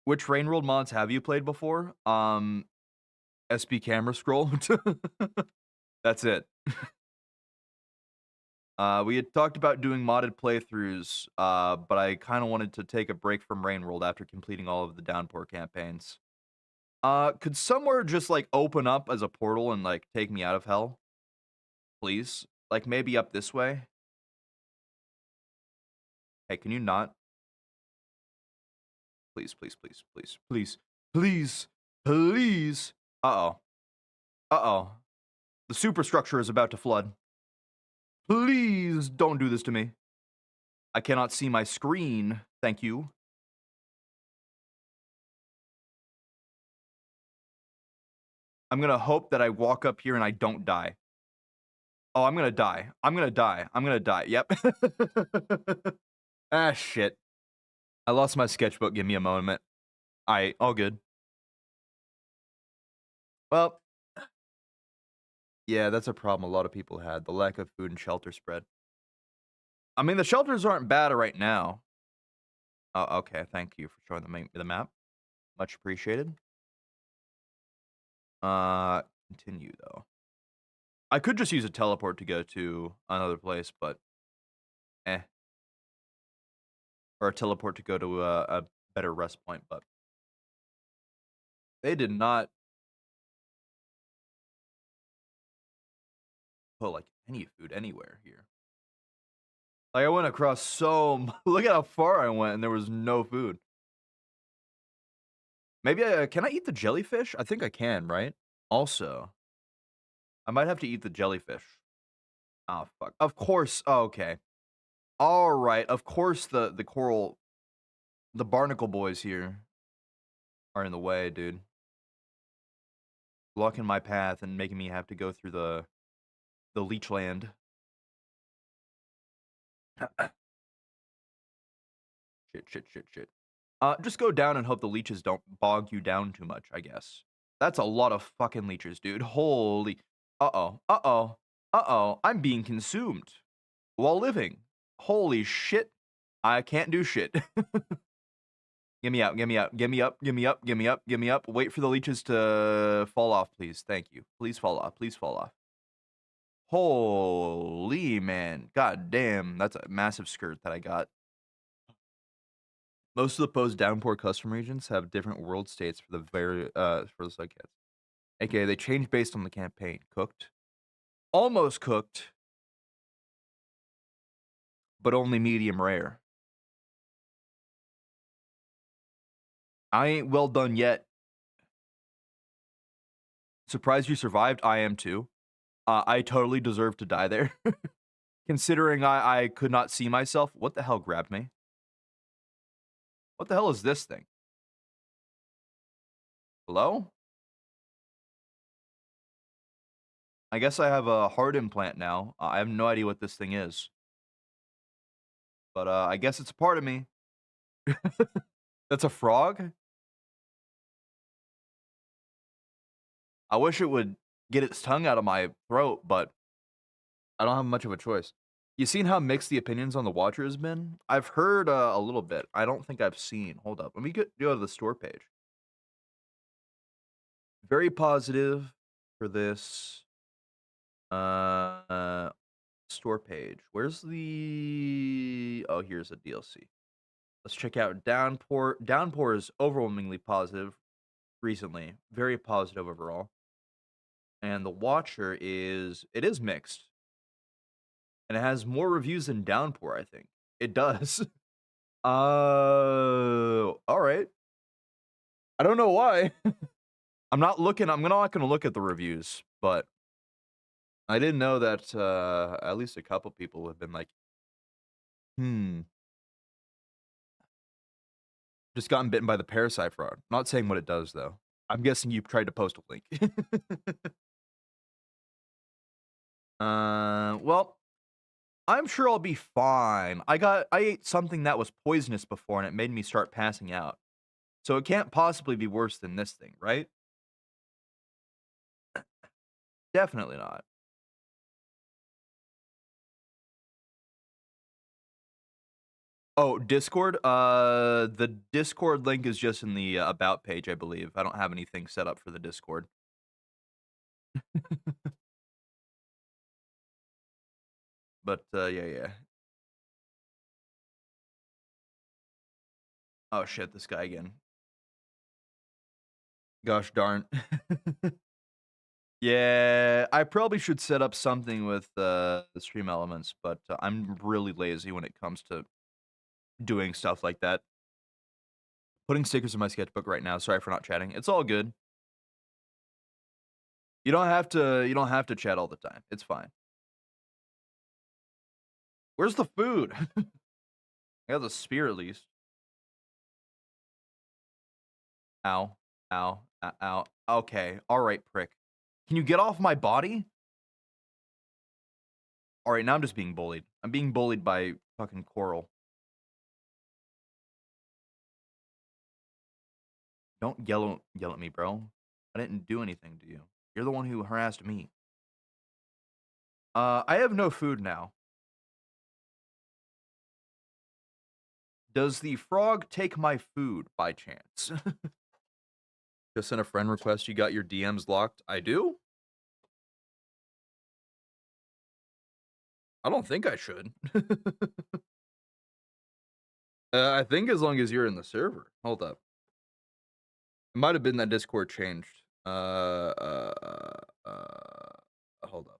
Which Rain World mods have you played before? SB Camera Scroll. That's it. We had talked about doing modded playthroughs, but I kind of wanted to take a break from Rain World after completing all of the Downpour campaigns. Could somewhere just like open up as a portal and like take me out of hell? Please? Like maybe up this way? Hey, can you not? Please, please, please, please, please, please, please. Uh-oh. Uh-oh. The superstructure is about to flood. Please don't do this to me. I cannot see my screen. Thank you. I'm gonna hope that I walk up here and I don't die. Oh, I'm gonna die. I'm gonna die. I'm gonna die. Yep. Ah, shit. I lost my sketchbook. Give me a moment. Alright, all good. Well, yeah, that's a problem a lot of people had. The lack of food and shelter spread. I mean, the shelters aren't bad right now. Oh, okay. Thank you for showing the map. Much appreciated. Continue though. I could just use a teleport to go to another place, but eh. Or a teleport to go to a better rest point, but they did not put like any food anywhere here. Like I went across look at how far I went and there was no food. Maybe can I eat the jellyfish? I think I can, right? Also, I might have to eat the jellyfish. Oh fuck. Of course. Oh, okay. All right. Of course the coral The barnacle boys here are in the way, dude. Blocking my path and making me have to go through the leech land. Shit. Just go down and hope the leeches don't bog you down too much, I guess. That's a lot of fucking leeches, dude. Holy. Uh-oh. I'm being consumed while living. Holy shit. I can't do shit. Get me out. Get me up. Wait for the leeches to fall off, please. Thank you. Please fall off. Holy man. God damn. That's a massive skirt that I got. Most of the post downpour custom regions have different world states for the subcats. AKA they change based on the campaign. Cooked. Almost cooked. But only medium rare. I ain't well done yet. Surprised you survived? I am too. I totally deserve to die there. Considering I could not see myself. What the hell grabbed me? What the hell is this thing? Hello? I guess I have a heart implant now. I have no idea what this thing is. But I guess it's a part of me. That's a frog? I wish it would get its tongue out of my throat, but I don't have much of a choice. You seen how mixed the opinions on The Watcher has been? I've heard a little bit. I don't think I've seen. Hold up. Let me go to the store page. Very positive for this store page. Where's the... Oh, here's a DLC. Let's check out Downpour. Downpour is overwhelmingly positive recently. Very positive overall. And The Watcher is... It is mixed. And it has more reviews than Downpour, I think. It does. All right. I don't know why. I'm not gonna look at the reviews, but I didn't know that at least a couple people have been like, just gotten bitten by the parasite frog. Not saying what it does though. I'm guessing you tried to post a link. Well, I'm sure I'll be fine. I ate something that was poisonous before and it made me start passing out. So it can't possibly be worse than this thing, right? Definitely not. Oh, Discord? The Discord link is just in the about page, I believe. I don't have anything set up for the Discord. But yeah. Oh shit, this guy again. Gosh darn. Yeah, I probably should set up something with the stream elements, but I'm really lazy when it comes to doing stuff like that. Putting stickers in my sketchbook right now. Sorry for not chatting. It's all good. You don't have to chat all the time. It's fine. Where's the food? I got the spear at least. Ow. Ow. Okay. All right, prick. Can you get off my body? All right, now I'm just being bullied. I'm being bullied by fucking Coral. Don't yell at me, bro. I didn't do anything to you. You're the one who harassed me. I have no food now. Does the frog take my food by chance? Just sent a friend request. You got your DMs locked. I do? I don't think I should. I think as long as you're in the server. Hold up. It might have been that Discord changed. Hold up.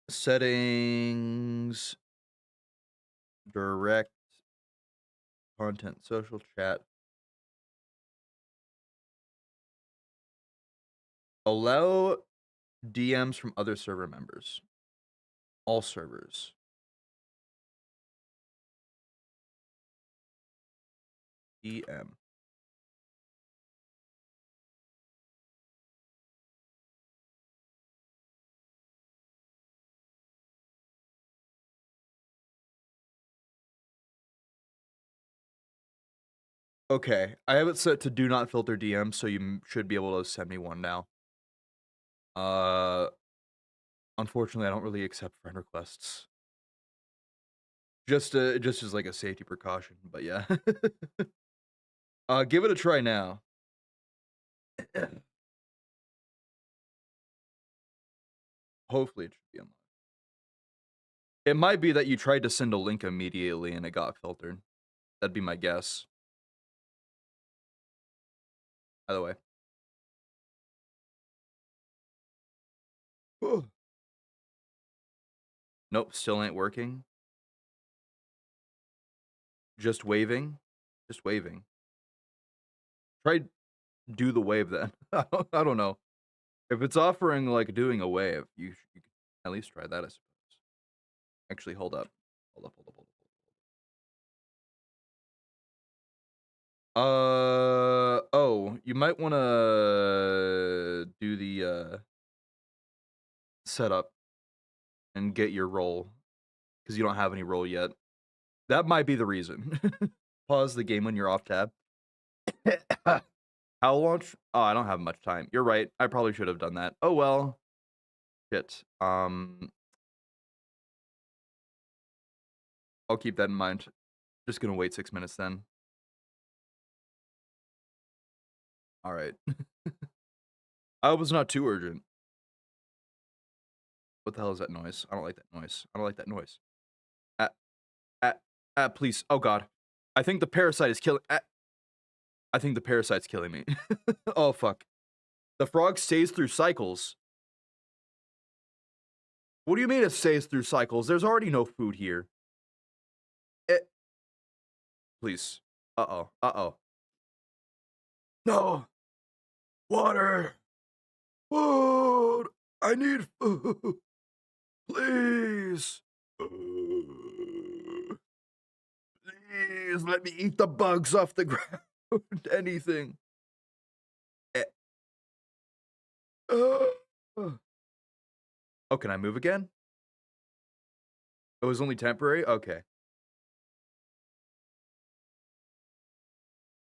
Settings. Direct content, social chat. Allow DMs from other server members. All servers. DM. Okay, I have it set to do not filter DM, so you should be able to send me one now. Unfortunately, I don't really accept friend requests. Just as like a safety precaution, but yeah. Give it a try now. Hopefully it should be unlocked. It might be that you tried to send a link immediately and it got filtered. That'd be my guess. By the way. Nope, still ain't working. Just waving. Just waving. Try do the wave then. I don't know. If it's offering like doing a wave, you can at least try that, I suppose. Actually, hold up. Hold up, hold up, hold up. Oh, you might want to do the setup and get your role because you don't have any role yet. That might be the reason. Pause the game when you're off tab. How launch? Oh, I don't have much time. You're right. I probably should have done that. Oh well. Shit. I'll keep that in mind. Just gonna wait 6 minutes then. All right. I hope it's not too urgent. What the hell is that noise? I don't like that noise. I don't like that noise. Please. Oh god. I think the parasite is killing. I think the parasite's killing me. Oh fuck. The frog stays through cycles. What do you mean it stays through cycles? There's already no food here. Please. Uh-oh. Uh-oh. No. Water. Food. I need food. Please. Please let me eat the bugs off the ground. Anything. Oh, can I move again? It was only temporary? Okay.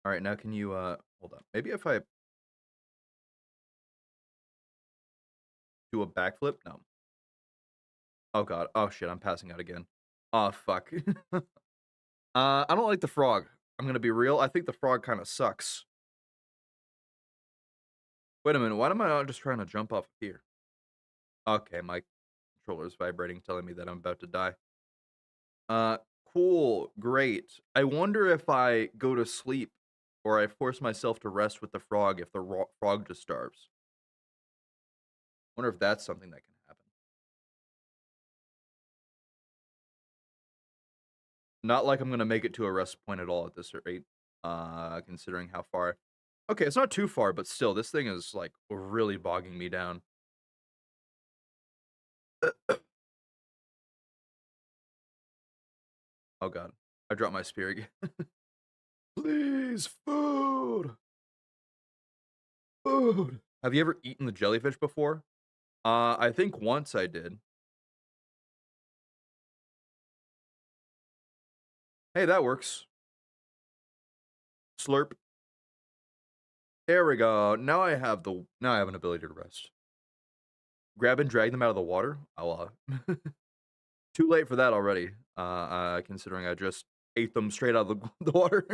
All right, now can you, hold on. Maybe if I do a backflip? No. Oh, God. Oh, shit, I'm passing out again. Oh, fuck. I don't like the frog. I'm gonna be real. I think the frog kind of sucks. Wait a minute. Why am I not just trying to jump off here? Okay, my controller's vibrating, telling me that I'm about to die. Cool. Great. I wonder if I go to sleep or I force myself to rest with the frog if the frog just starves. Wonder if that's something that can happen. Not like I'm gonna make it to a rest point at all at this rate, considering how far. Okay, it's not too far, but still, this thing is like really bogging me down. Oh god, I dropped my spear again. Please, food, food. Have you ever eaten the jellyfish before? I think once I did. Hey, that works. Slurp. There we go. Now I have an ability to rest. Grab and drag them out of the water. Oh, too late for that already. Considering I just ate them straight out of the water.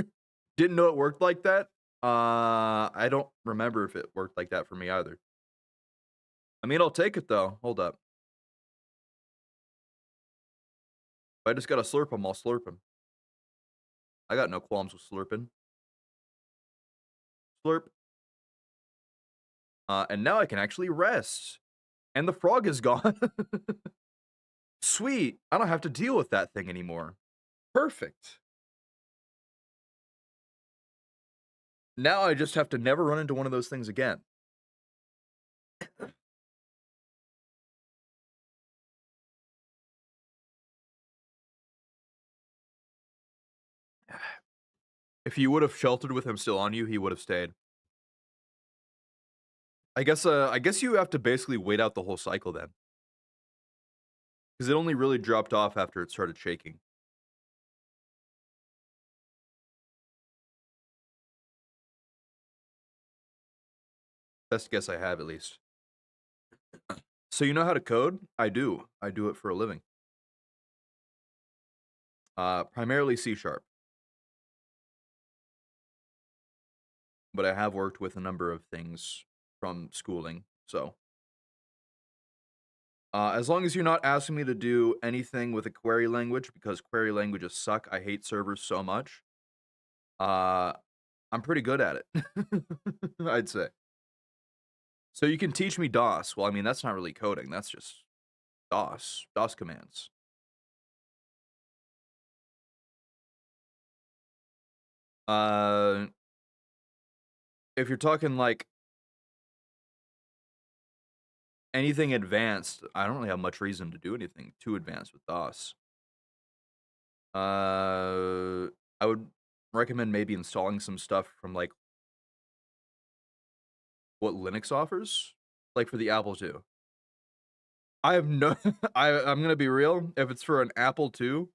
Didn't know it worked like that. I don't remember if it worked like that for me either. I mean, I'll take it though. Hold up. If I just gotta slurp them, I'll slurp them. I got no qualms with slurping. Slurp. And now I can actually rest. And the frog is gone. Sweet. I don't have to deal with that thing anymore. Perfect. Now I just have to never run into one of those things again. If you would have sheltered with him still on you, he would have stayed. I guess you have to basically wait out the whole cycle then, because it only really dropped off after it started shaking. Best guess I have, at least. So you know how to code? I do. I do it for a living. Primarily C sharp, but I have worked with a number of things from schooling. So, as long as you're not asking me to do anything with a query language, because query languages suck. I hate servers so much. Uh, I'm pretty good at it. I'd say. So you can teach me DOS. Well, I mean, that's not really coding. That's just DOS commands. Uh, if you're talking like anything advanced, I don't really have much reason to do anything too advanced with DOS. I would recommend maybe installing some stuff from like what Linux offers, like for the Apple II. I have no. I'm gonna be real. If it's for an Apple II,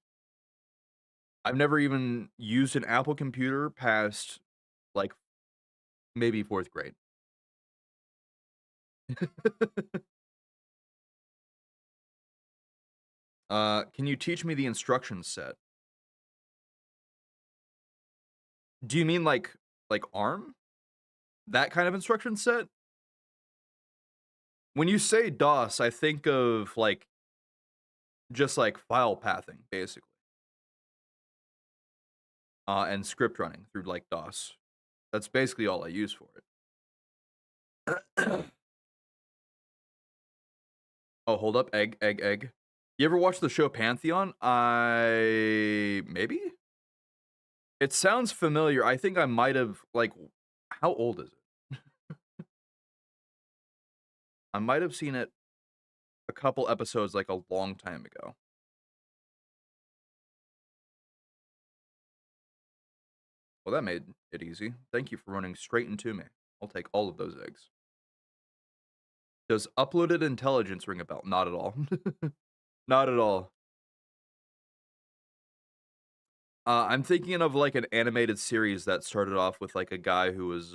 I've never even used an Apple computer past like maybe fourth grade. Can you teach me the instruction set? Do you mean like ARM? That kind of instruction set? When you say DOS, I think of like just like file pathing, basically. And script running through like DOS. That's basically all I use for it. Oh, hold up. Egg. You ever watch the show Pantheon? Maybe? It sounds familiar. I think I might have, like, how old is it? I might have seen it a couple episodes, like, a long time ago. Well, that made it easy. Thank you for running straight into me. I'll take all of those eggs. Does uploaded intelligence ring a bell? Not at all. Not at all. I'm thinking of like an animated series that started off with like a guy who was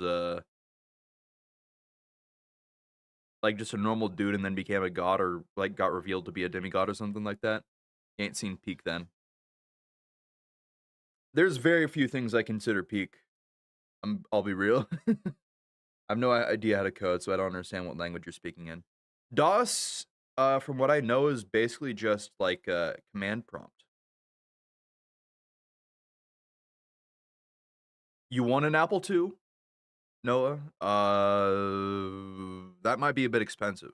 like just a normal dude and then became a god or like got revealed to be a demigod or something like that. Ain't seen peak then. There's very few things I consider peak. I'll be real. I have no idea how to code, so I don't understand what language you're speaking in. DOS, from what I know, is basically just like a command prompt. You want an Apple II, Noah? That might be a bit expensive.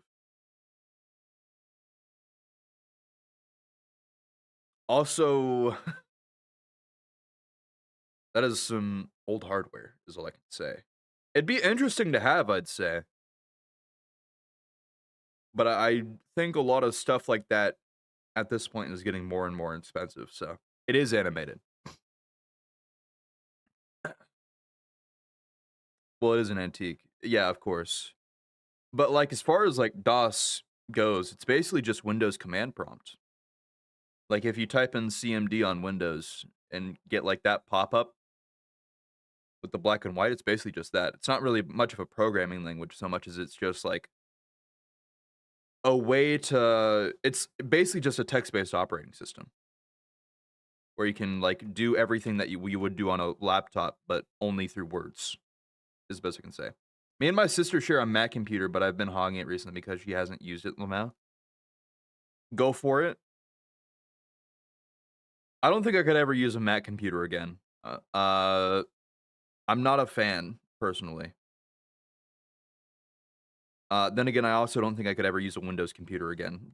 Also, that is some old hardware, is all I can say. It'd be interesting to have, I'd say. But I think a lot of stuff like that at this point is getting more and more expensive, so it is animated. Well, it is an antique. Yeah, of course. But like as far as like DOS goes, it's basically just Windows command prompt. Like if you type in CMD on Windows and get like that pop-up with the black and white, it's basically just that. It's not really much of a programming language so much as it's just like a way to it's basically just a text-based operating system where you can like do everything that you would do on a laptop but only through words is the best I can say. Me and my sister share a Mac computer, but I've been hogging it recently because she hasn't used it, Lamau. Go for it. I don't think I could ever use a Mac computer again. I'm not a fan, personally. Then again, I also don't think I could ever use a Windows computer again.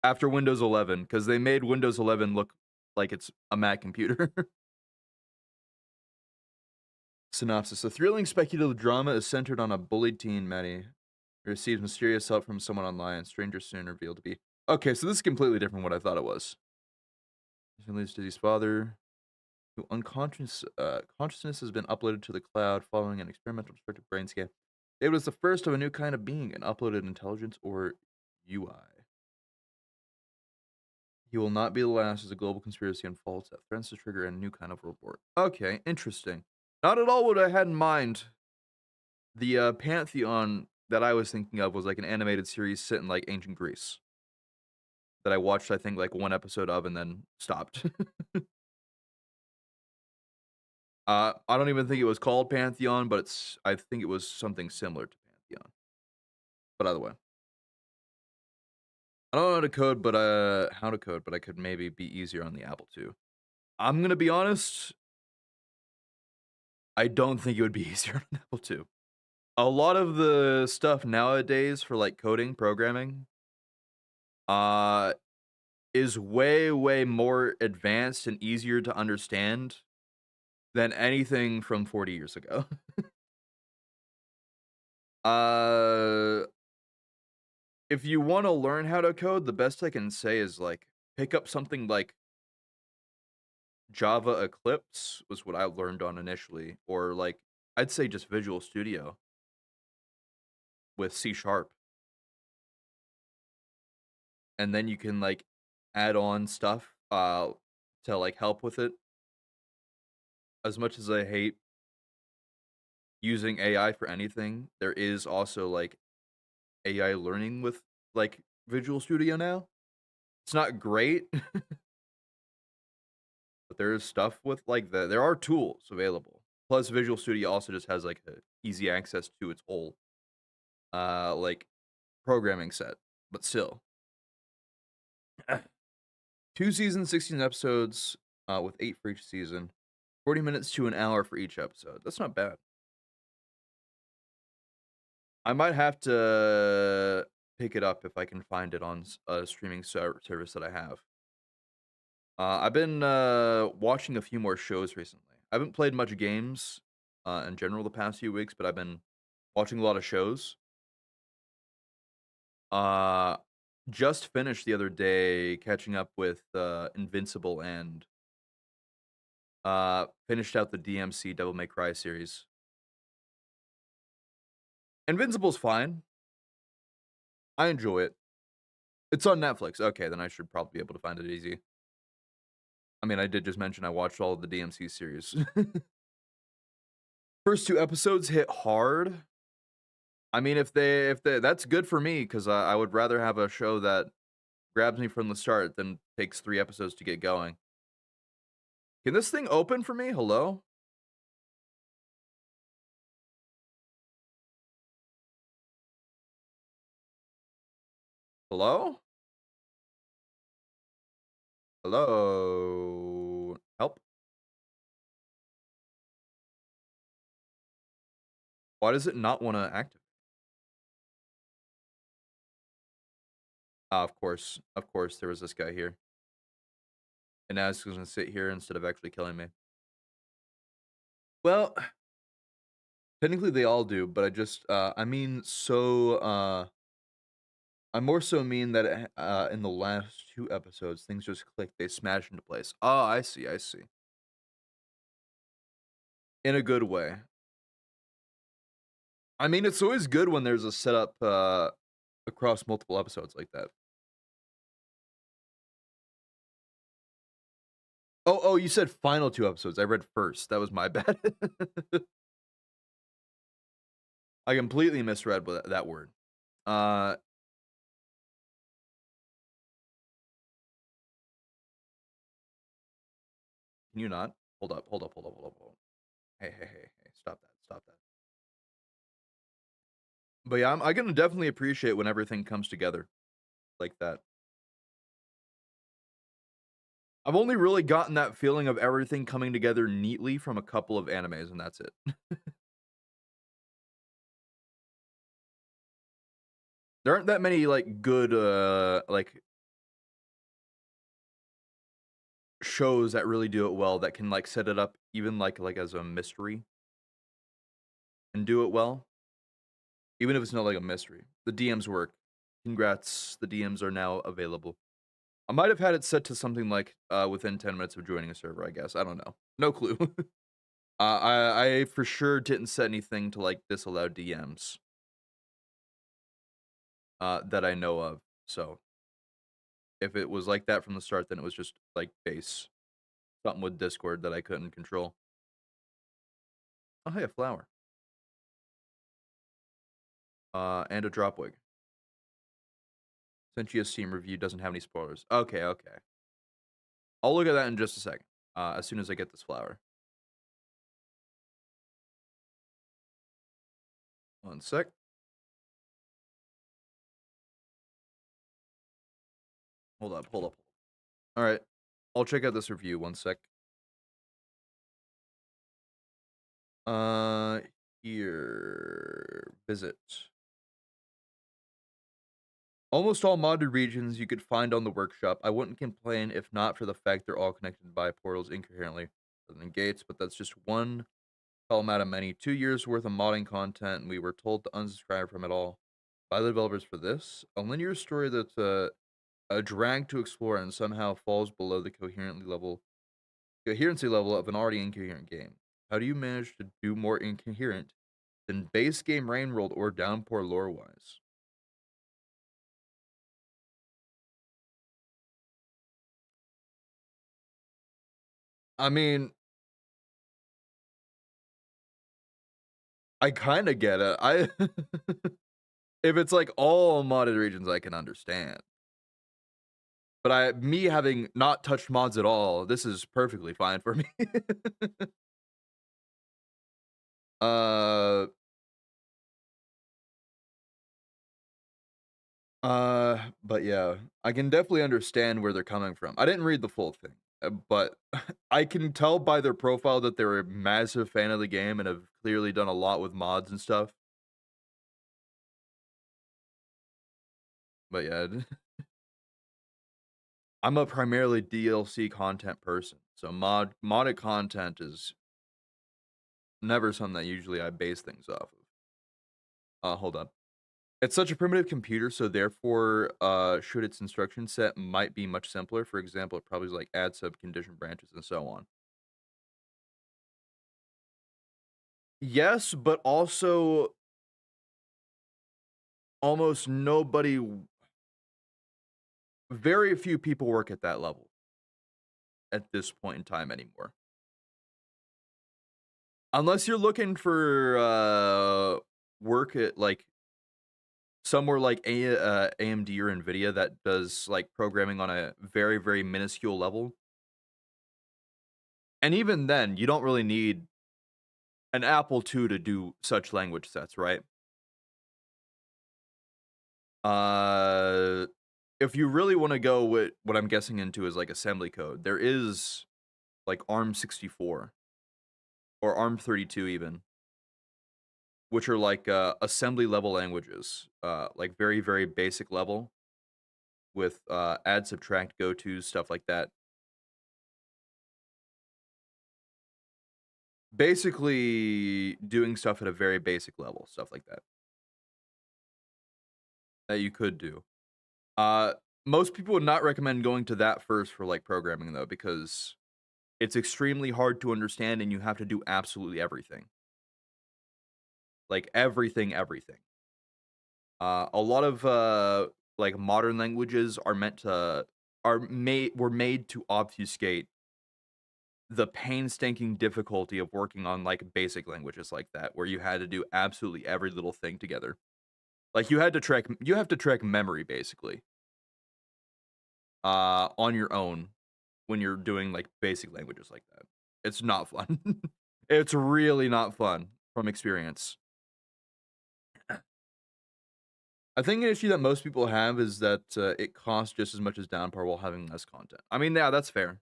After Windows 11, because they made Windows 11 look like it's a Mac computer. Synopsis. A thrilling speculative drama is centered on a bullied teen, Maddie, who receives mysterious help from someone online. Strangers soon revealed to be... Okay, so this is completely different from what I thought it was. He leads to his father. who consciousness has been uploaded to the cloud following an experimental destructive brain scan. It was the first of a new kind of being, an uploaded intelligence or UI. He will not be the last as a global conspiracy unfolds that threatens to trigger a new kind of world war. Okay, interesting. Not at all what I had in mind. The Pantheon that I was thinking of was like an animated series set in like ancient Greece that I watched, I think, like one episode of and then stopped. I don't even think it was called Pantheon, but I think it was something similar to Pantheon. But either way, I don't know how to code, but I could maybe be easier on the Apple II. I'm gonna be honest, I don't think it would be easier on an Apple II. A lot of the stuff nowadays for like coding, programming, uh, is way, way more advanced and easier to understand than anything from 40 years ago. uh, if you want to learn how to code, the best I can say is like pick up something like Java Eclipse was what I learned on initially, or like I'd say just Visual Studio with C Sharp, and then you can like add on stuff to like help with it. As much as I hate using AI for anything, there is also like AI learning with like Visual Studio now. It's not great, but there is stuff with like there are tools available. Plus Visual Studio also just has like easy access to its whole like programming set, but still. 2 seasons, 16 episodes, with 8 for each season, 40 minutes to an hour for each episode. That's not bad. I might have to pick it up if I can find it on a streaming service that I have. I've been watching a few more shows recently. I haven't played much games in general the past few weeks, but I've been watching a lot of shows. Uh, just finished the other day catching up with Invincible and finished out the DMC Devil May Cry series. Invincible's fine. I enjoy it. It's on Netflix. Okay, then I should probably be able to find it easy. I mean, I did just mention I watched all of the DMC series. First 2 episodes hit hard. I mean, if they that's good for me because I would rather have a show that grabs me from the start than takes 3 episodes to get going. Can this thing open for me? Hello? Hello? Hello? Help? Why does it not want to activate? Of course, there was this guy here. And now it's going to sit here instead of actually killing me. Well, technically they all do, but I mean, I more so mean that in the last 2 episodes, things just clicked. They smashed into place. Oh, I see, I see. In a good way. I mean, it's always good when there's a setup across multiple episodes like that. Oh, you said final 2 episodes. I read first. That was my bad. I completely misread that word. Uh, can you not? Hold up. Hey, stop that. But yeah, I can definitely appreciate when everything comes together like that. I've only really gotten that feeling of everything coming together neatly from a couple of animes, and that's it. There aren't that many like good like shows that really do it well that can like set it up even like as a mystery and do it well. Even if it's not like a mystery. The DMs work. Congrats, the DMs are now available. I might have had it set to something like, within 10 minutes of joining a server, I guess. I don't know. No clue. I for sure didn't set anything to, like, disallow DMs, that I know of. So, if it was like that from the start, then it was just, like, base. Something with Discord that I couldn't control. Oh, hey, a flower. And a drop wig. Sent you a Steam review, doesn't have any spoilers. Okay, okay. I'll look at that in just a second, as soon as I get this flower. One sec. Hold up, hold up. Alright. I'll check out this review, one sec. Uh, Here. Visit. Almost all modded regions you could find on the workshop. I wouldn't complain if not for the fact they're all connected by portals incoherently rather than gates, but that's just one column out of many. 2 years worth of modding content, and we were told to unsubscribe from it all by the developers for this. A linear story that's a drag to explore and somehow falls below the coherency level of an already incoherent game. How do you manage to do more incoherent than base game Rain World or Downpour lore-wise? I mean, I kinda get it. I if it's, like, all modded regions, I can understand. But me having not touched mods at all, this is perfectly fine for me. Uh, but yeah, I can definitely understand where they're coming from. I didn't read the full thing, but I can tell by their profile that they're a massive fan of the game and have clearly done a lot with mods and stuff. But yeah, I'm a primarily DLC content person, so modded content is never something that usually I base things off of. Hold up. It's such a primitive computer, so therefore, should its instruction set might be much simpler. For example, it probably is like add sub condition branches and so on. Yes, but also almost nobody, very few people work at that level at this point in time anymore. Unless you're looking for work at like somewhere like AMD or Nvidia that does like programming on a very, very minuscule level. And even then, you don't really need an Apple II to do such language sets, right? Uh, if you really want to go with what I'm guessing into is like assembly code, there is like ARM 64 or ARM 32 even, which are like assembly level languages, like very, very basic level with add, subtract, go to, stuff like that. Basically doing stuff at a very basic level, stuff like that, that you could do. Uh, Most people would not recommend going to that first for like programming though, because it's extremely hard to understand and you have to do absolutely everything. Like everything, everything. A lot of like modern languages are meant to were made to obfuscate the painstaking difficulty of working on like basic languages like that, where you had to do absolutely every little thing together. Like you have to track memory basically on your own when you're doing like basic languages like that. It's not fun. It's really not fun from experience. I think an issue that most people have is that it costs just as much as Downpour while having less content. I mean, yeah, that's fair.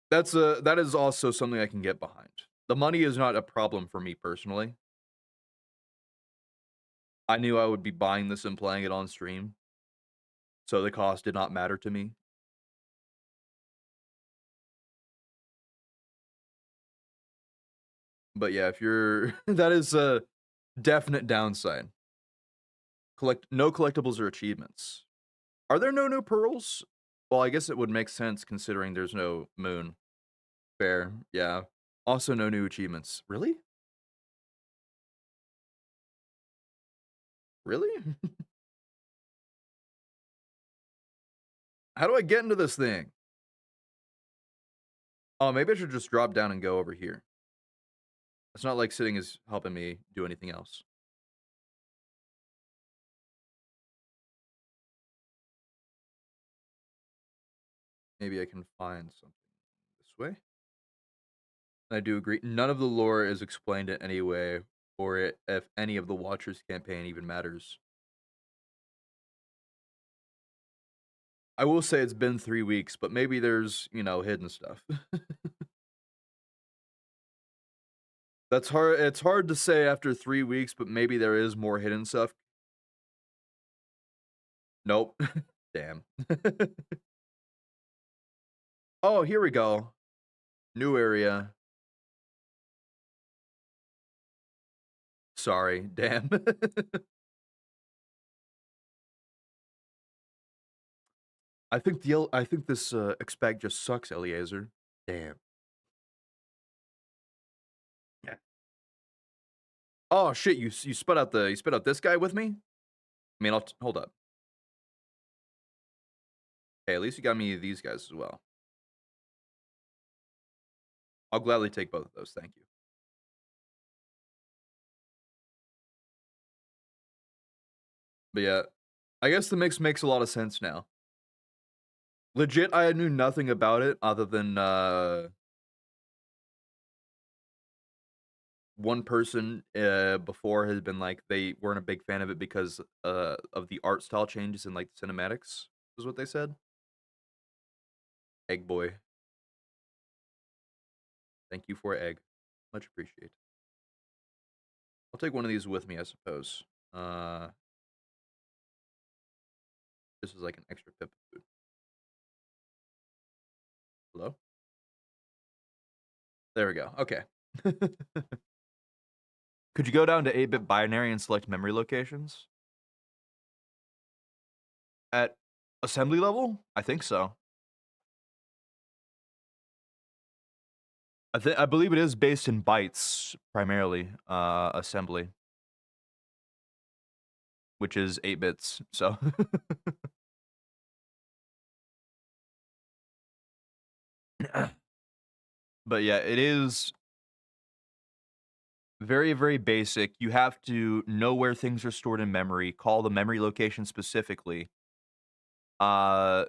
That is also something I can get behind. The money is not a problem for me personally. I knew I would be buying this and playing it on stream, so the cost did not matter to me. But yeah, if you're that is a definite downside. Collect no collectibles or achievements. Are there no new pearls? Well, I guess it would make sense considering there's no moon. Fair, yeah. Also, no new achievements. Really? Really? How do I get into this thing? Oh, maybe I should just drop down and go over here. It's not like sitting is helping me do anything else. Maybe I can find something this way. I do agree. None of the lore is explained in any way, or if any of the Watcher's campaign even matters. I will say it's been 3 weeks, but maybe there's, hidden stuff. That's hard. It's hard to say after 3 weeks, but maybe there is more hidden stuff. Nope. Damn. Oh, here we go. New area. Sorry. Damn. I think this expect just sucks, Eliezer. Damn. Yeah. Oh shit! You spit out this guy with me. I mean, hold up. Hey, at least you got me these guys as well. I'll gladly take both of those. Thank you. But yeah, I guess the mix makes a lot of sense now. Legit, I knew nothing about it other than one person before had been like they weren't a big fan of it because of the art style changes in like the cinematics. Was what they said. Egg boy, thank you for egg, much appreciated. I'll take one of these with me, I suppose. Uh, this is like an extra pip of food. Hello. There we go. Okay. Could you go down to 8-bit binary and select memory locations? At assembly level? I think so. I believe it is based in bytes primarily, assembly, which is 8 bits. So, but yeah, it is very, very basic. You have to know where things are stored in memory, call the memory location specifically. Uh,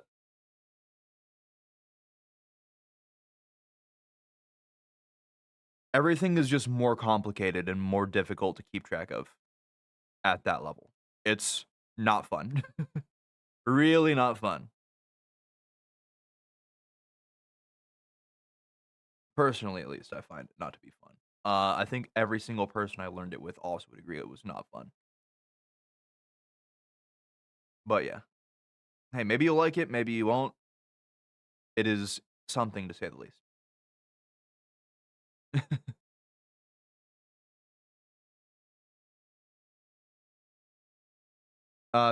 Everything is just more complicated and more difficult to keep track of at that level. It's not fun. Really not fun. Personally, at least, I find it not to be fun. I think every single person I learned it with also would agree it was not fun. But yeah. Hey, maybe you'll like it, maybe you won't. It is something to say the least.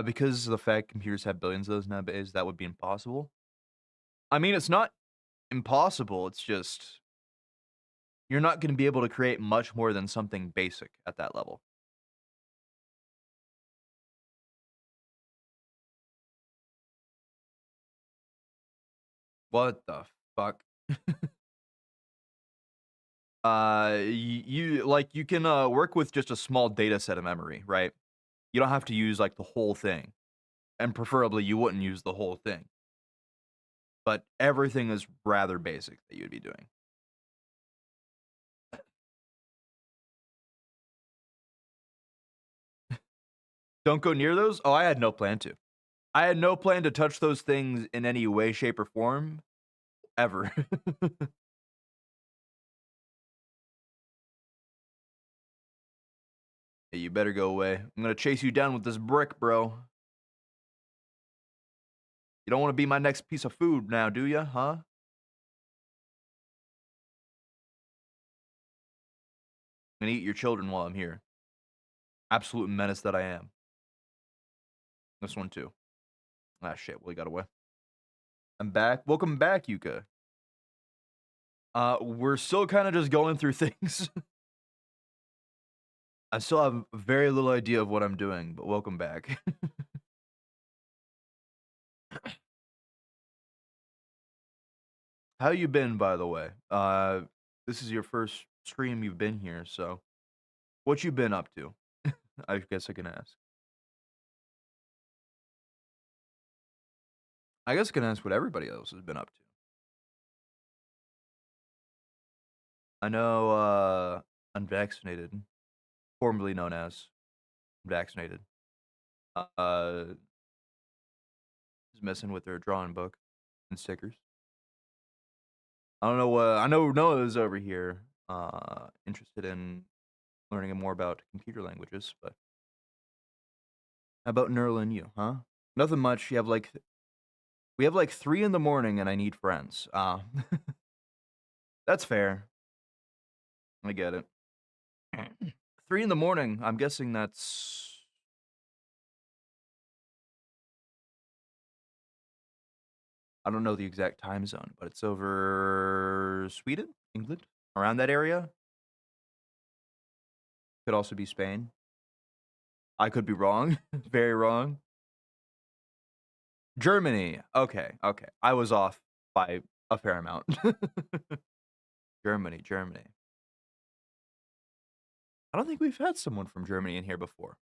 Because of the fact computers have billions of those nowadays, that would be impossible. I mean, it's not impossible, it's just you're not gonna be able to create much more than something basic at that level. What the fuck? You can, work with just a small data set of memory, right? You don't have to use, like, the whole thing, and preferably, you wouldn't use the whole thing, but everything is rather basic that you'd be doing. Don't go near those? Oh, I had no plan to. I had no plan to touch those things in any way, shape, or form, ever. Hey, you better go away. I'm gonna chase you down with this brick, bro. You don't wanna be my next piece of food now, do ya, huh? I'm gonna eat your children while I'm here. Absolute menace that I am. This one too. Ah, shit. Well, he got away. I'm back. Welcome back, Yuka. We're still kind of just going through things. I still have very little idea of what I'm doing, but welcome back. How you been, by the way? This is your first stream you've been here, so what you been up to? I guess I can ask. I guess I can ask what everybody else has been up to. I know, unvaccinated, formerly known as vaccinated, is messing with their drawing book and stickers. I don't know what I know. Noah's over here, interested in learning more about computer languages, but how about Nerl and you, huh? Nothing much. We have like 3 in the morning, and I need friends. That's fair. I get it. 3 in the morning. I'm guessing that's. I don't know the exact time zone, but it's over Sweden, England, around that area. Could also be Spain. I could be wrong. Very wrong. Germany. Okay, okay. I was off by a fair amount. Germany, Germany. I don't think we've had someone from Germany in here before.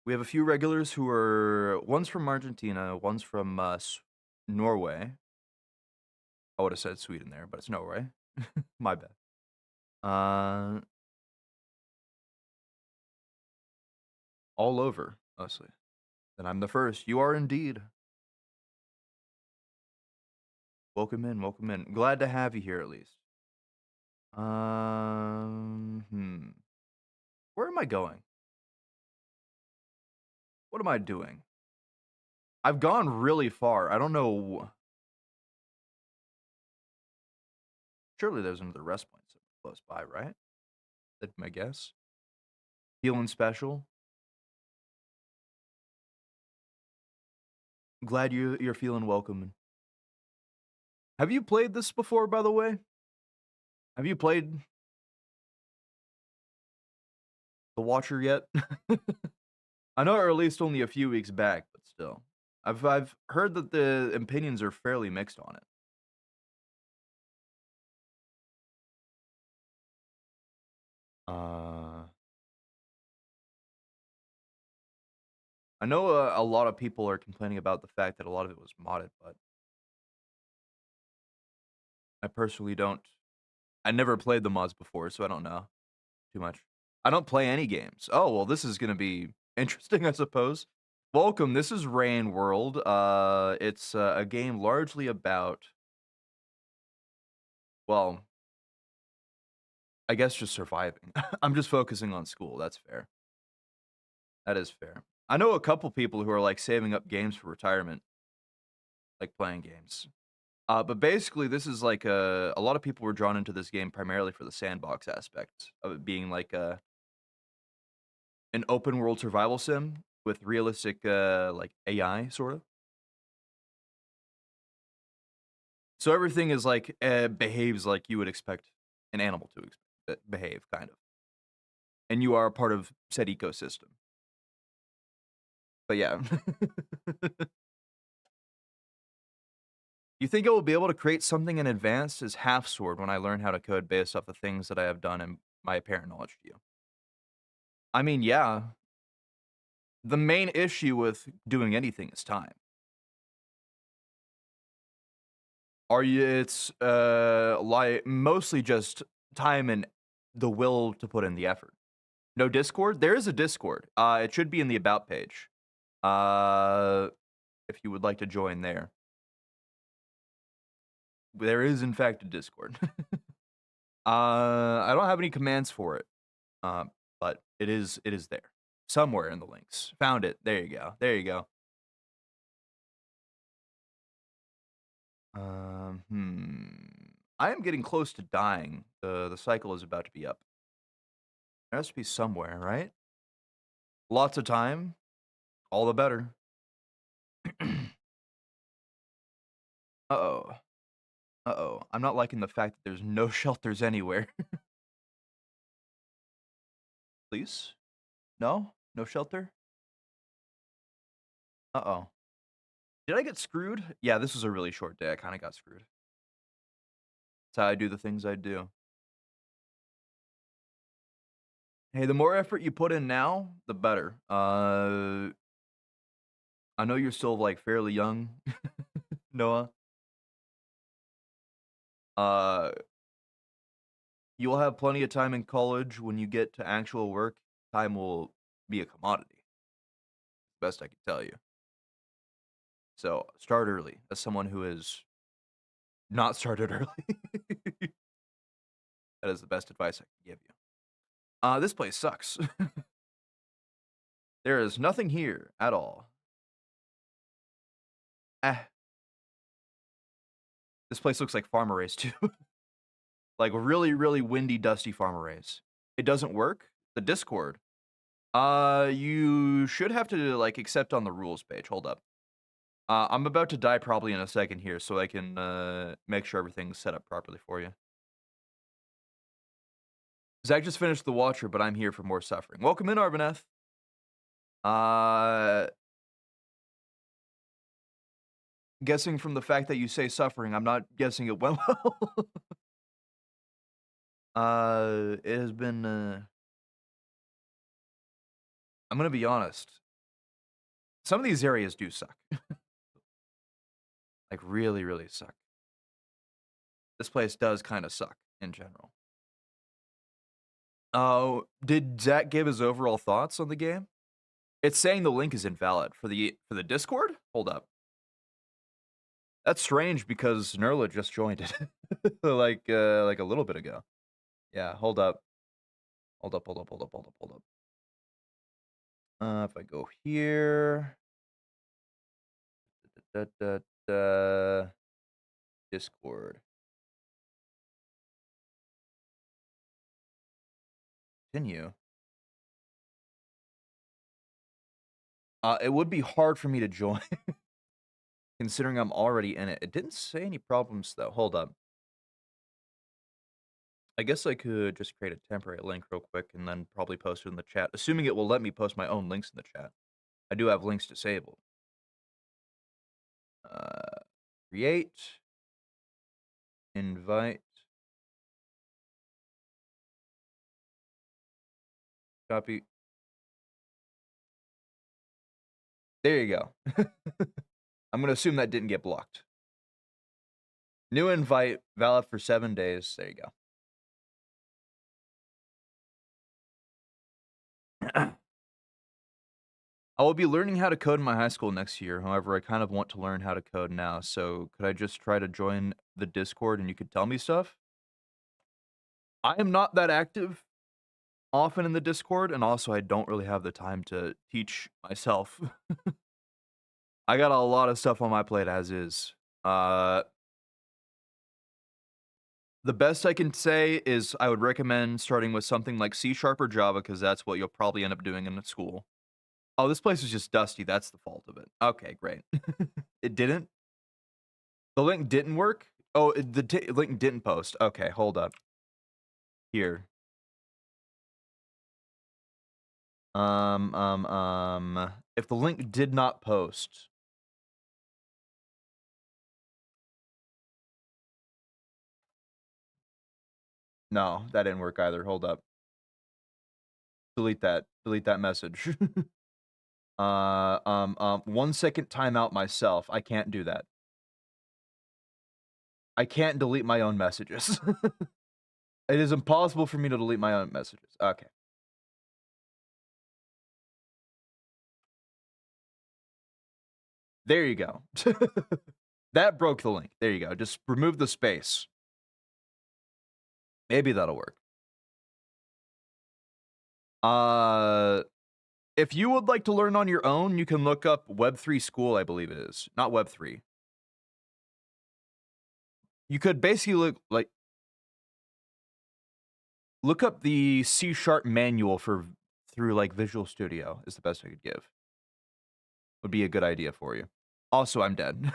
We have a few regulars who are one's from Argentina, one's from Norway. I would have said Sweden there, but it's Norway. My bad. All over, mostly. Then I'm the first. You are indeed. Welcome in, welcome in. Glad to have you here at least. Where am I going? What am I doing? I've gone really far. I don't know. Surely there's another rest point close by, right? That'd be my guess. Feeling special. Glad you're feeling welcome. Have you played this before, by the way? Have you played The Watcher yet? I know it released only a few weeks back, but still. I've heard that the opinions are fairly mixed on it. I know a lot of people are complaining about the fact that a lot of it was modded, but I personally don't. I never played the mods before, so I don't know too much. I don't play any games. Oh, well, this is going to be interesting, I suppose. Welcome. This is Rain World. It's a game largely about, well, I guess just surviving. I'm just focusing on school. That's fair. That is fair. I know a couple people who are like saving up games for retirement, like playing games. But basically, this is like a lot of people were drawn into this game primarily for the sandbox aspect of it being like an open world survival sim with realistic like AI sort of. So everything is like behaves like you would expect an animal to behave, kind of, and you are a part of said ecosystem. But yeah, you think I will be able to create something in advance as half sword when I learn how to code based off the things that I have done and my apparent knowledge to you? I mean, yeah. The main issue with doing anything is time. It's like mostly just time and the will to put in the effort. No Discord? There is a Discord. It should be in the about page. If you would like to join there. There is in fact a Discord. I don't have any commands for it. But it is there. Somewhere in the links. Found it. There you go. There you go. I am getting close to dying. The cycle is about to be up. There has to be somewhere, right? Lots of time, all the better. Uh-oh. Uh-oh. I'm not liking the fact that there's no shelters anywhere. Please? No? No shelter? Uh-oh. Did I get screwed? Yeah, this was a really short day. I kinda got screwed. That's how I do the things I do. Hey, the more effort you put in now, the better. I know you're still, like, fairly young, Noah. Uh, you'll have plenty of time in college. When you get to actual work, time will be a commodity, best I can tell you. So, start early. As someone who has not started early, that is the best advice I can give you. This place sucks. There is nothing here at all. Ah, this place looks like Farm Arrays too. Like really, really windy, dusty Farm Arrays. It doesn't work. The Discord. You should have to like accept on the rules page. Hold up. I'm about to die probably in a second here, so I can make sure everything's set up properly for you. Zach just finished The Watcher, but I'm here for more suffering. Welcome in, Arbaneth. Guessing from the fact that you say suffering, I'm not guessing it went well. It has been, I'm gonna be honest. Some of these areas do suck. Like, really, really suck. This place does kinda suck in general. Oh, did Zach give his overall thoughts on the game? It's saying the link is invalid for the Discord? Hold up. That's strange because Nerla just joined it. Like a little bit ago. Yeah, hold up. Hold up, hold up, hold up, hold up, hold up. If I go here. Da, da, da, Discord. Continue. It would be hard for me to join, considering I'm already in it. It didn't say any problems though. Hold up. I guess I could just create a temporary link real quick and then probably post it in the chat, assuming it will let me post my own links in the chat. I do have links disabled. Create. Invite. Copy. There you go. I'm going to assume that didn't get blocked. New invite, valid for 7 days. There you go. I will be learning how to code in my high school next year. However, I kind of want to learn how to code now. So could I just try to join the Discord and you could tell me stuff? I am not that active often in the Discord, and also I don't really have the time to teach myself. I got a lot of stuff on my plate as is. The best I can say is I would recommend starting with something like C# or Java, because that's what you'll probably end up doing in school. Oh, this place is just dusty. That's the fault of it. Okay, great. It didn't? The link didn't work? Oh, the link didn't post. Okay, hold up. Here. If the link did not post. No, that didn't work either. Hold up. Delete that. Delete that message. 1 second timeout myself. I can't do that. I can't delete my own messages. It is impossible for me to delete my own messages. Okay. There you go. That broke the link. There you go. Just remove the space. Maybe that'll work. If you would like to learn on your own, you can look up Web3 School, I believe it is. Not Web3. You could basically look up the C# manual for through like Visual Studio is the best I could give. Would be a good idea for you. Also, I'm dead.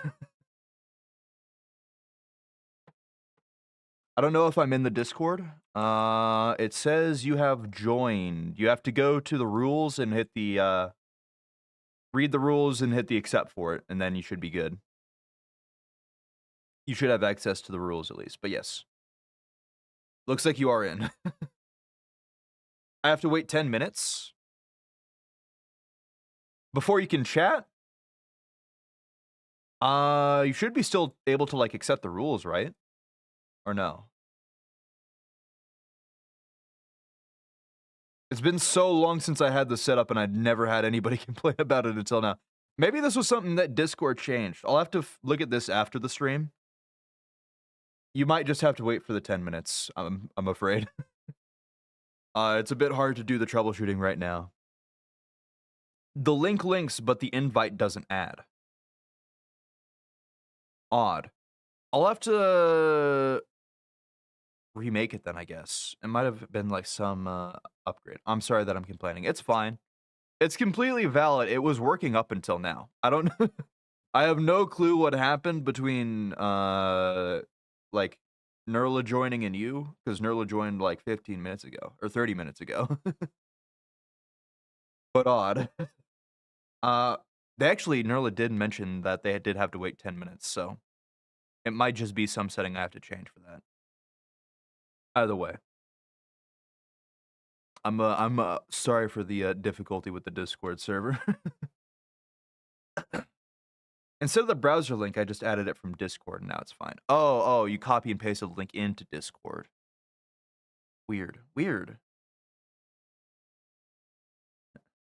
I don't know if I'm in the Discord. It says you have joined. You have to go to the rules and hit the read the rules and hit the accept for it, and then you should be good. You should have access to the rules at least. But yes. Looks like you are in. I have to wait 10 minutes before you can chat. You should be still able to like accept the rules, right? Or no? It's been so long since I had this set up and I'd never had anybody complain about it until now. Maybe this was something that Discord changed. I'll have to look at this after the stream. You might just have to wait for the 10 minutes, I'm afraid. It's a bit hard to do the troubleshooting right now. The link links, but the invite doesn't add. Odd. I'll have to remake it then, I guess. It might have been like some upgrade. I'm sorry that I'm complaining. It's fine. It's completely valid. It was working up until now. I don't I have no clue what happened between like Nerla joining and you, because Nerla joined like 15 minutes ago or 30 minutes ago. But odd. They actually Nerla did mention that they did have to wait 10 minutes, so it might just be some setting I have to change for that. Either way. I'm sorry for the difficulty with the Discord server. Instead of the browser link, I just added it from Discord, and now it's fine. Oh, you copy and paste the link into Discord. Weird.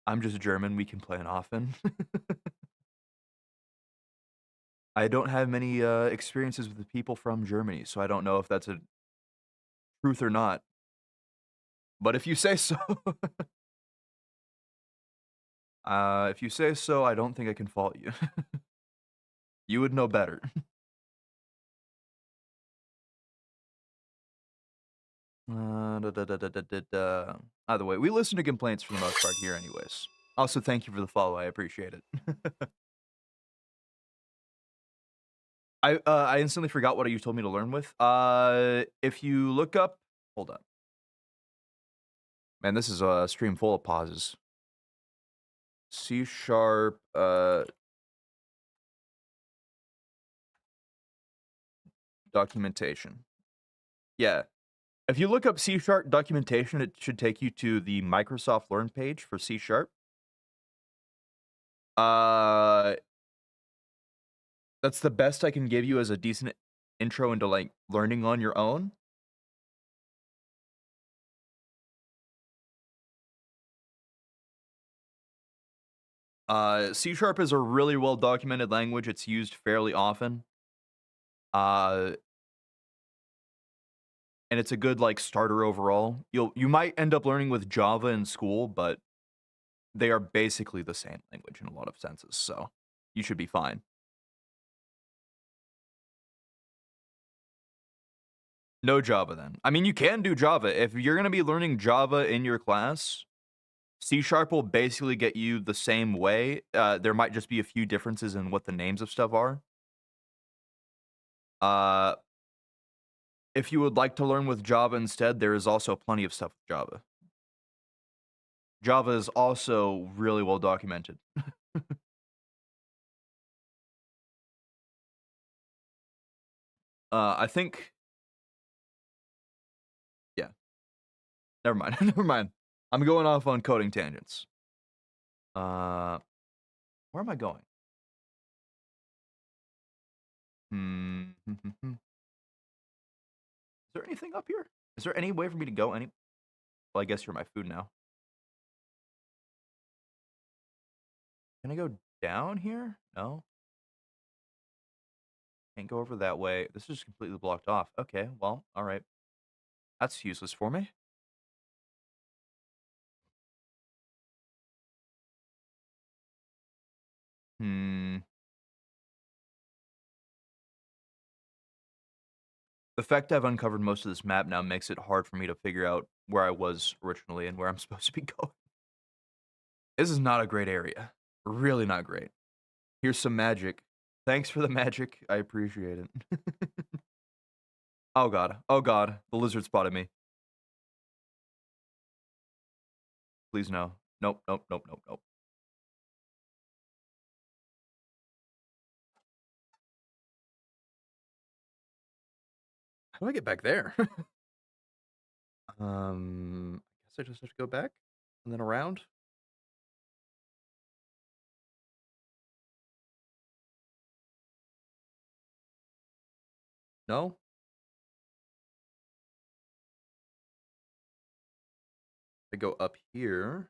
I'm just German. We complain often. I don't have many experiences with the people from Germany, so I don't know if that's a truth or not. But if you say so, if you say so, I don't think I can fault you. You would know better. Either way, we listen to complaints for the most part here anyways. Also, thank you for the follow. I appreciate it. I instantly forgot what you told me to learn with. If you look up... Hold on. Man, this is a stream full of pauses. C#... documentation. Yeah. If you look up C# documentation, it should take you to the Microsoft Learn page for C#. That's the best I can give you as a decent intro into like learning on your own. C# is a really well documented language. It's used fairly often. And it's a good like starter overall. You might end up learning with Java in school, but they are basically the same language in a lot of senses, so you should be fine. No Java then. I mean, you can do Java. If you're going to be learning Java in your class, C# will basically get you the same way. There might just be a few differences in what the names of stuff are. If you would like to learn with Java instead, there is also plenty of stuff with Java. Java is also really well documented. I think... Yeah. Never mind. Never mind. I'm going off on coding tangents. Where am I going? Is there anything up here? Is there any way for me to go any... Well, I guess you're my food now. Can I go down here? No. Can't go over that way. This is completely blocked off. Okay, well, all right. That's useless for me. The fact I've uncovered most of this map now makes it hard for me to figure out where I was originally and where I'm supposed to be going. This is not a great area. Really not great. Here's some magic. Thanks for the magic. I appreciate it. Oh god. Oh god. The lizard spotted me. Please no. Nope, nope, nope, nope, nope. How do I get back there? I guess I just have to go back and then around. No? I go up here.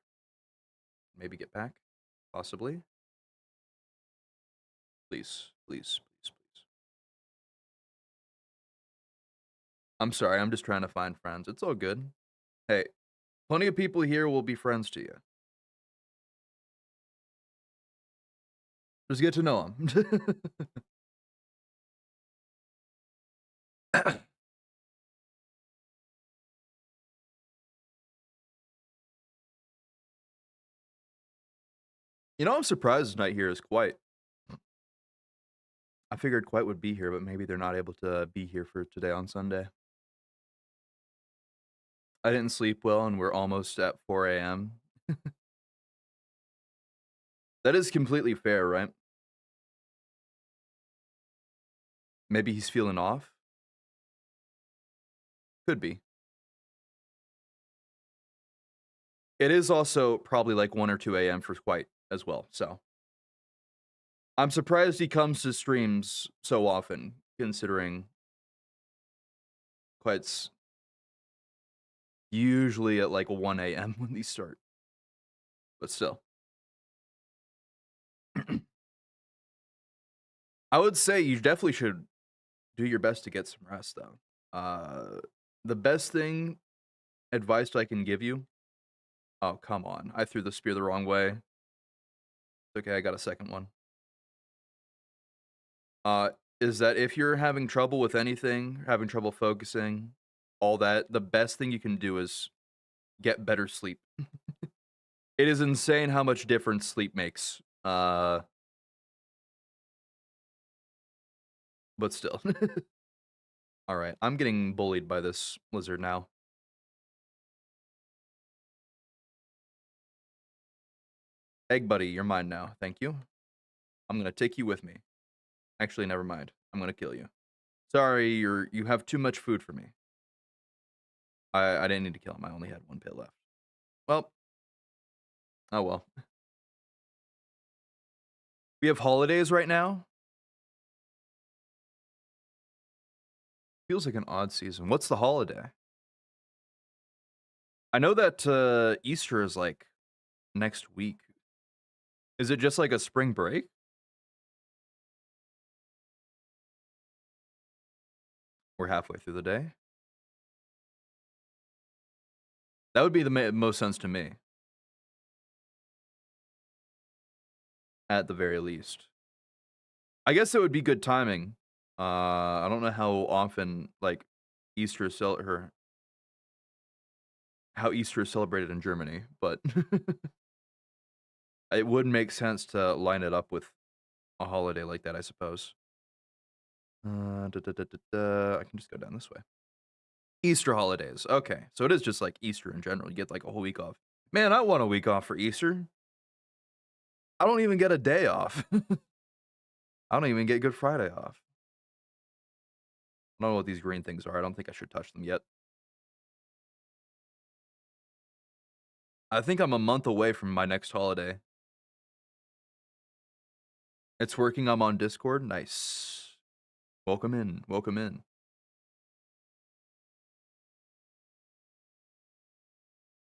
Maybe get back. Possibly. Please, please, please, please. I'm sorry, I'm just trying to find friends. It's all good. Hey, plenty of people here will be friends to you. Just get to know them. You know, I'm surprised Night here is Quite. I figured Quite would be here, but maybe they're not able to be here for today on Sunday. I didn't sleep well, and we're almost at 4 a.m. That is completely fair, right? Maybe he's feeling off? Could be. It is also probably like 1 or 2 a.m. for Quite as well, so. I'm surprised he comes to streams so often, considering Quite's usually at like 1 a.m. when these start. But still. I would say you definitely should do your best to get some rest, though. The best advice I can give you. Oh, come on. I threw the spear the wrong way. Okay, I got a second one. Is that if you're having trouble with anything, having trouble focusing, all that, the best thing you can do is get better sleep. It is insane how much difference sleep makes. But still. Alright, I'm getting bullied by this lizard now. Egg buddy, you're mine now. Thank you. I'm gonna take you with me. Actually, never mind. I'm gonna kill you. Sorry, you have too much food for me. I didn't need to kill him. I only had one pit left. Well. Oh well. We have holidays right now. Feels like an odd season. What's the holiday? I know that Easter is like next week. Is it just like a spring break? We're halfway through the day. That would be the most sense to me. At the very least. I guess it would be good timing. I don't know how often like Easter is how Easter is celebrated in Germany, but it would make sense to line it up with a holiday like that, I suppose. I can just go down this way. Easter holidays. Okay, so it is just like Easter in general. You get like a whole week off. Man, I want a week off for Easter. I don't even get a day off. I don't even get Good Friday off. I don't know what these green things are. I don't think I should touch them yet. I think I'm a month away from my next holiday. It's working. I'm on Discord. Nice. Welcome in. Welcome in.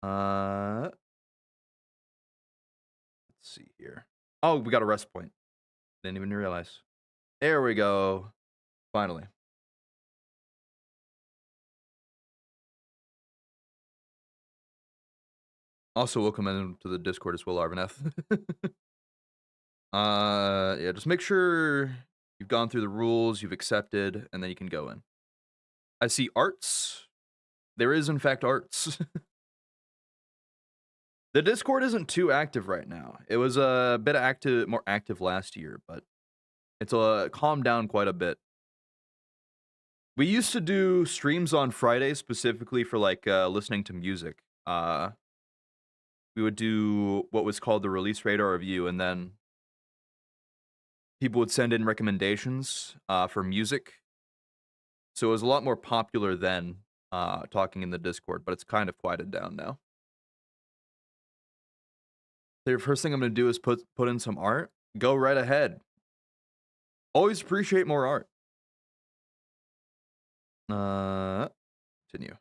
Let's see here. Oh, we got a rest point. Didn't even realize. There we go. Finally. Also, welcome into the Discord as well, Arvineth. Yeah, just make sure you've gone through the rules, you've accepted, and then you can go in. I see arts. There is, in fact, arts. The Discord isn't too active right now. It was a bit active, more active last year, but it's calmed down quite a bit. We used to do streams on Fridays specifically for like listening to music. We would do what was called the release radar review, and then people would send in recommendations for music. So it was a lot more popular then, talking in the Discord, but it's kind of quieted down now. The first thing I'm gonna do is put in some art. Go right ahead. Always appreciate more art. Continue.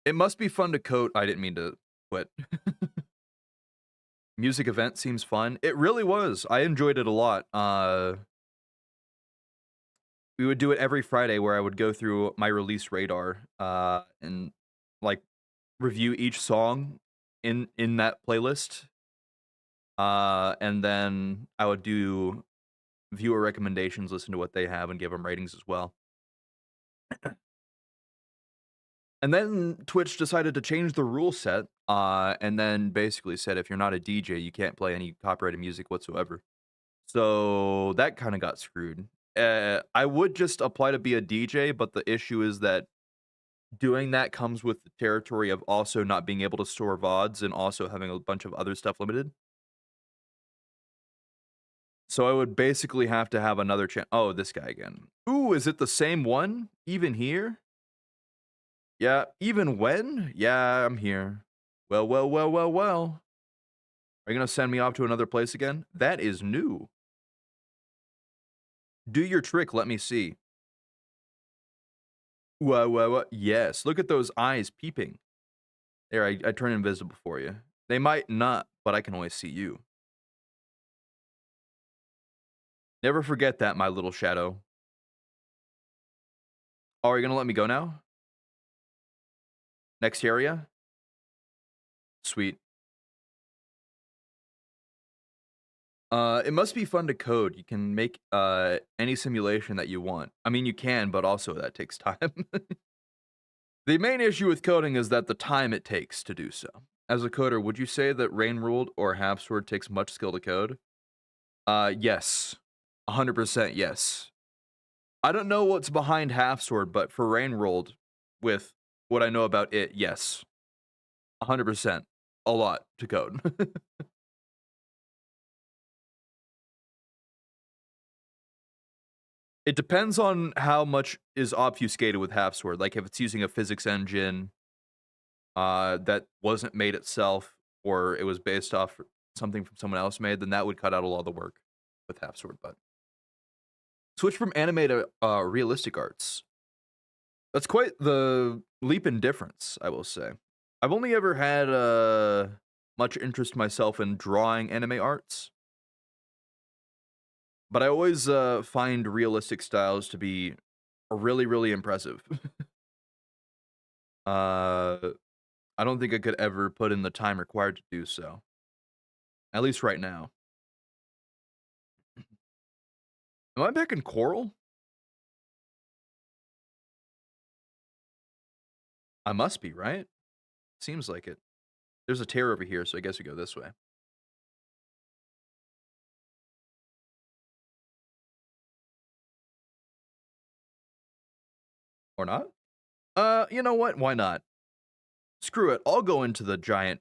It must be fun to code. I didn't mean to quit. Music event seems fun. It really was. I enjoyed it a lot. We would do it every Friday where I would go through my release radar and like review each song in that playlist. And then I would do viewer recommendations, listen to what they have, and give them ratings as well. And then Twitch decided to change the rule set, and then basically said if you're not a DJ, you can't play any copyrighted music whatsoever. So that kind of got screwed. I would just apply to be a DJ, but the issue is that doing that comes with the territory of also not being able to store VODs and also having a bunch of other stuff limited. So I would basically have to have another channel. Oh, this guy again. Ooh, is it the same one? Even here? Yeah, even when? Yeah, I'm here. Well, well, well, well, well. Are you gonna send me off to another place again? That is new. Do your trick, let me see. What? Yes, look at those eyes peeping. There, I turn invisible for you. They might not, but I can always see you. Never forget that, my little shadow. Oh, are you gonna let me go now? Next area? Sweet. It must be fun to code. You can make any simulation that you want. I mean, you can, but also that takes time. The main issue with coding is that the time it takes to do so. As a coder, would you say that Rain Ruled or Half Sword takes much skill to code? Yes. 100% yes. I don't know what's behind Half Sword, but for Rain Rolled, with what I know about it, yes. 100%. A lot to code. It depends on how much is obfuscated with Half Sword. Like if it's using a physics engine that wasn't made itself, or it was based off something from someone else made, then that would cut out a lot of the work with Half Sword. But switch from anime to realistic arts. That's quite the leap in difference, I will say. I've only ever had much interest myself in drawing anime arts, but I always find realistic styles to be really, really impressive. I don't think I could ever put in the time required to do so. At least right now. Am I back in Coral? I must be, right? Seems like it. There's a tear over here, so I guess we go this way. Or not? You know what? Why not? Screw it. I'll go into the giant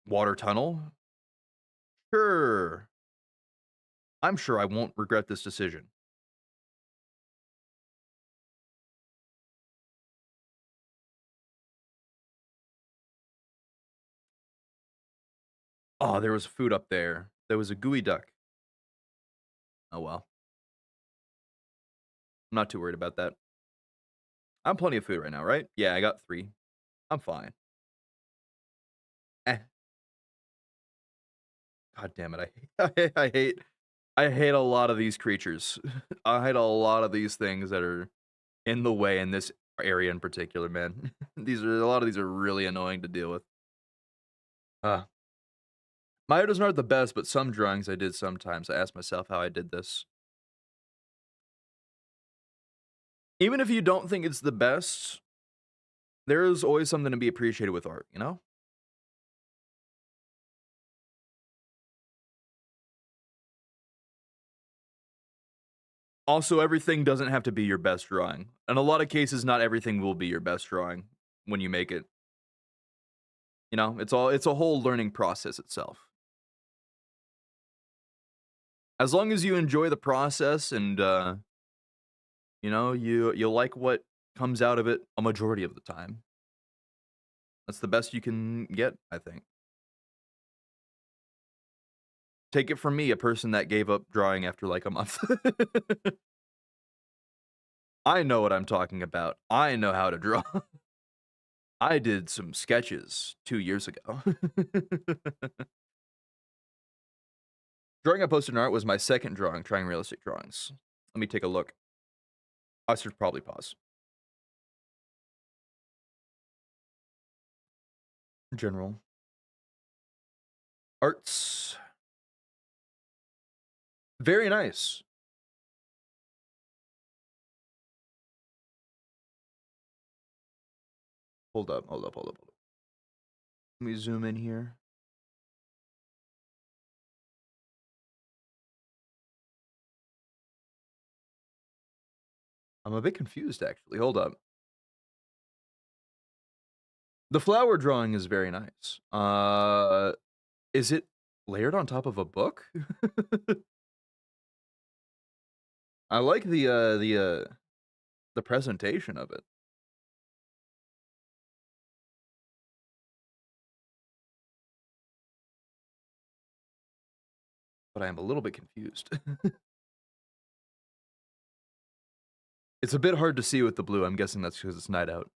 water tunnel. Sure. I'm sure I won't regret this decision. Oh, there was food up there. There was a gooey duck. Oh well. I'm not too worried about that. I'm plenty of food right now, right? Yeah, I got 3. I'm fine. Eh. God damn it! I hate a lot of these creatures. I hate a lot of these things that are in the way in this area in particular, man. A lot of these are really annoying to deal with. My art is not the best, but some drawings I did sometimes. I ask myself how I did this. Even if you don't think it's the best, there is always something to be appreciated with art, you know? Also, everything doesn't have to be your best drawing. In a lot of cases, not everything will be your best drawing when you make it. You know, it's a whole learning process itself. As long as you enjoy the process and you know, you like what comes out of it a majority of the time. That's the best you can get, I think. Take it from me, a person that gave up drawing after like a month. I know what I'm talking about. I know how to draw. I did some sketches 2 years ago. Drawing I posted in art was my second drawing, trying realistic drawings. Let me take a look. I should probably pause. General. Arts. Very nice. Hold up. Let me zoom in here. I'm a bit confused, actually. Hold up. The flower drawing is very nice. Is it layered on top of a book? I like the presentation of it. But I am a little bit confused. It's a bit hard to see with the blue. I'm guessing that's because it's night out.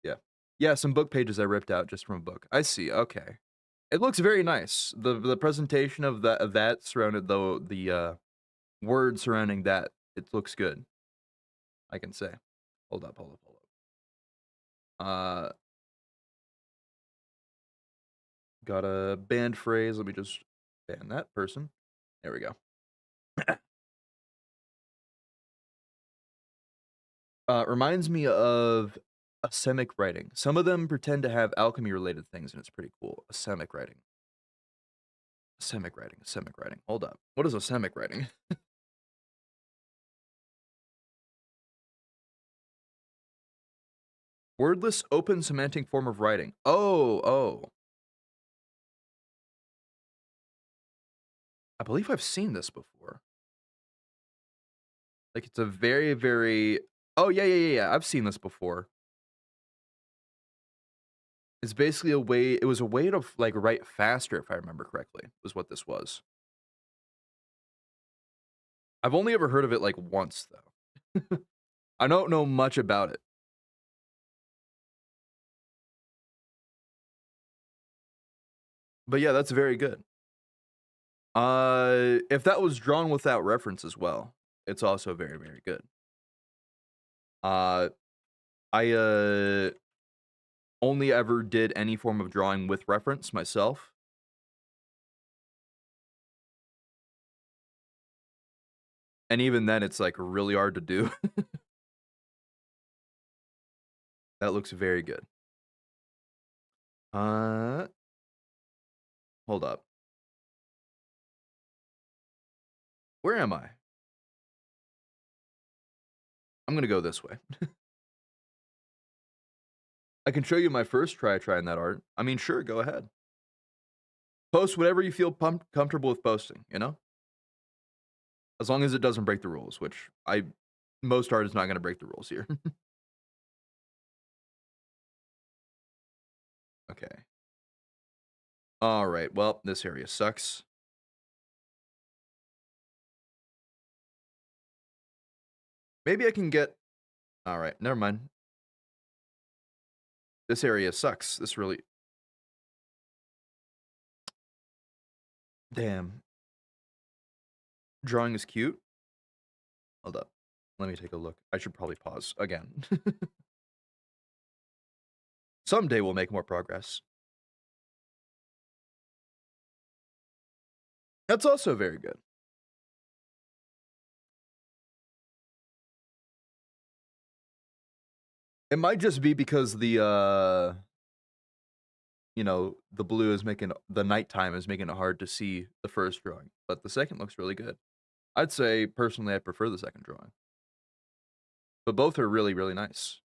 Yeah. Yeah, some book pages I ripped out just from a book. I see. Okay. It looks very nice. The presentation of that surrounded the word surrounding that, it looks good. I can say. Hold up. Uh got a banned phrase. Let me just ban that person. There we go. Reminds me of asemic writing. Some of them pretend to have alchemy related things, and it's pretty cool. Asemic writing. Asemic writing. Hold up. What is asemic writing? Wordless open semantic form of writing. Oh. I believe I've seen this before. Like it's a very, very. Oh yeah. I've seen this before. It's basically a way. It was a way to like write faster, if I remember correctly. Was what this was. I've only ever heard of it like once though. I don't know much about it. But yeah, that's very good. If that was drawn without reference as well, it's also very, very good. I only ever did any form of drawing with reference myself. And even then, it's like really hard to do. That looks very good. Hold up. Where am I? I'm gonna go this way. I can show you my first try trying that art. I mean, sure, go ahead. Post whatever you feel comfortable with posting, you know? As long as it doesn't break the rules, which most art is not gonna break the rules here. Okay. Alright, well, this area sucks. Maybe I can get... Alright, never mind. This area sucks. This really... Damn. Drawing is cute. Hold up. Let me take a look. I should probably pause again. Someday we'll make more progress. That's also very good. It might just be because the you know, the blue is making the nighttime is making it hard to see the first drawing, but the second looks really good. I'd say, personally, I prefer the second drawing. But both are really, really nice.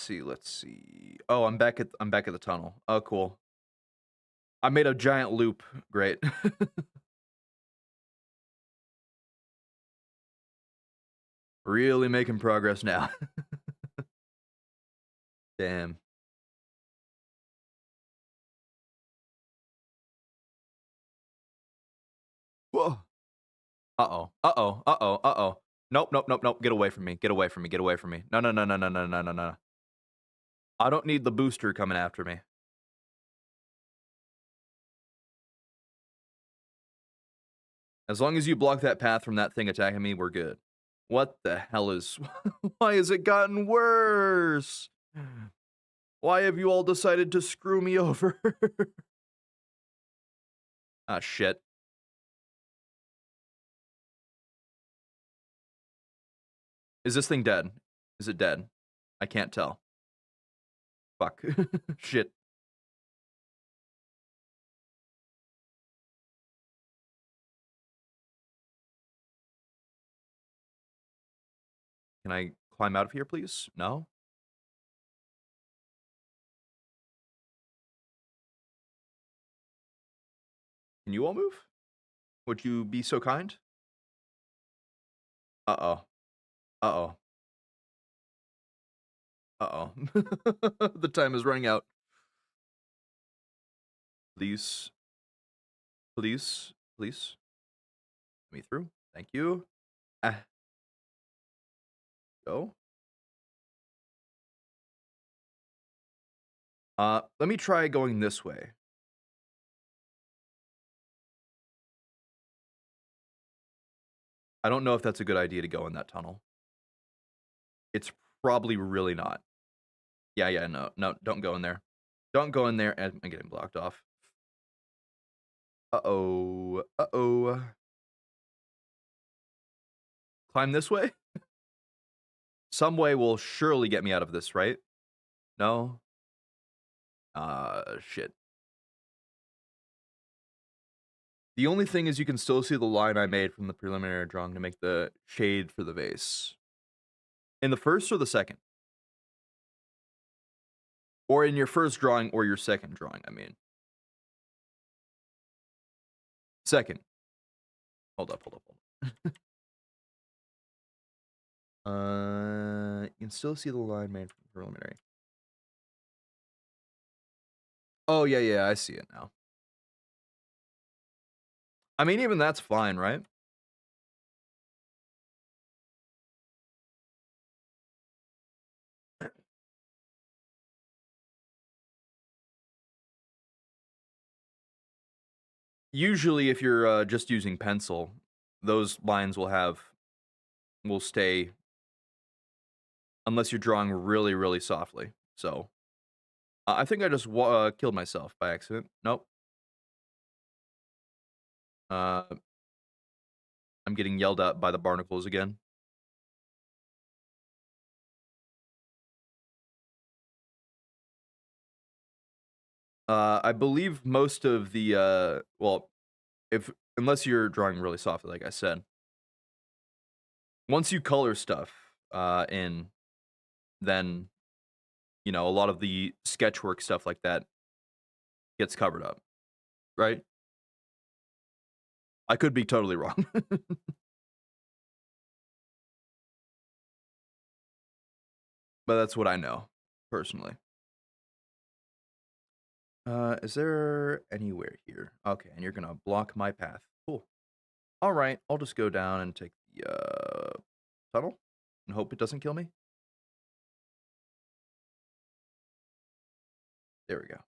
Let's see. Oh, I'm back at the tunnel. Oh, cool. I made a giant loop. Great. Really making progress now. Damn. Whoa. Uh-oh. Uh-oh. Uh-oh. Uh-oh. Nope, nope, nope, nope. Get away from me. Get away from me. Get away from me. No, no, no, no, no, no, no, no, no. I don't need the booster coming after me. As long as you block that path from that thing attacking me, we're good. What the hell is... Why has it gotten worse? Why have you all decided to screw me over? Ah, shit. Is this thing dead? Is it dead? I can't tell. Fuck. Shit. Can I climb out of here, please? No? Can you all move? Would you be so kind? Uh-oh. Uh-oh. Uh-oh. The time is running out. Please. Please. Please. Let me through. Thank you. Ah. Go. Let me try going this way. I don't know if that's a good idea to go in that tunnel. It's probably really not. Yeah, no, no, don't go in there. Don't go in there, and I'm getting blocked off. Uh-oh. Uh-oh. Climb this way? Some way will surely get me out of this, right? No? Shit. The only thing is you can still see the line I made from the preliminary drawing to make the shade for the vase. In the first or the second? Or in your first drawing or your second drawing, I mean. Second. Hold up. You can still see the line made from the preliminary. Oh, yeah, I see it now. I mean, even that's fine, right? Usually, if you're just using pencil, those lines will stay unless you're drawing really, really softly. So, I think I just killed myself by accident. Nope. I'm getting yelled at by the barnacles again. I believe most of the well, unless you're drawing really softly, like I said, once you color stuff in, then a lot of the sketchwork stuff like that gets covered up, right? I could be totally wrong. But that's what I know, personally. Is there anywhere here? Okay, and you're gonna block my path. Cool. Alright, I'll just go down and take the, tunnel, and hope it doesn't kill me. There we go.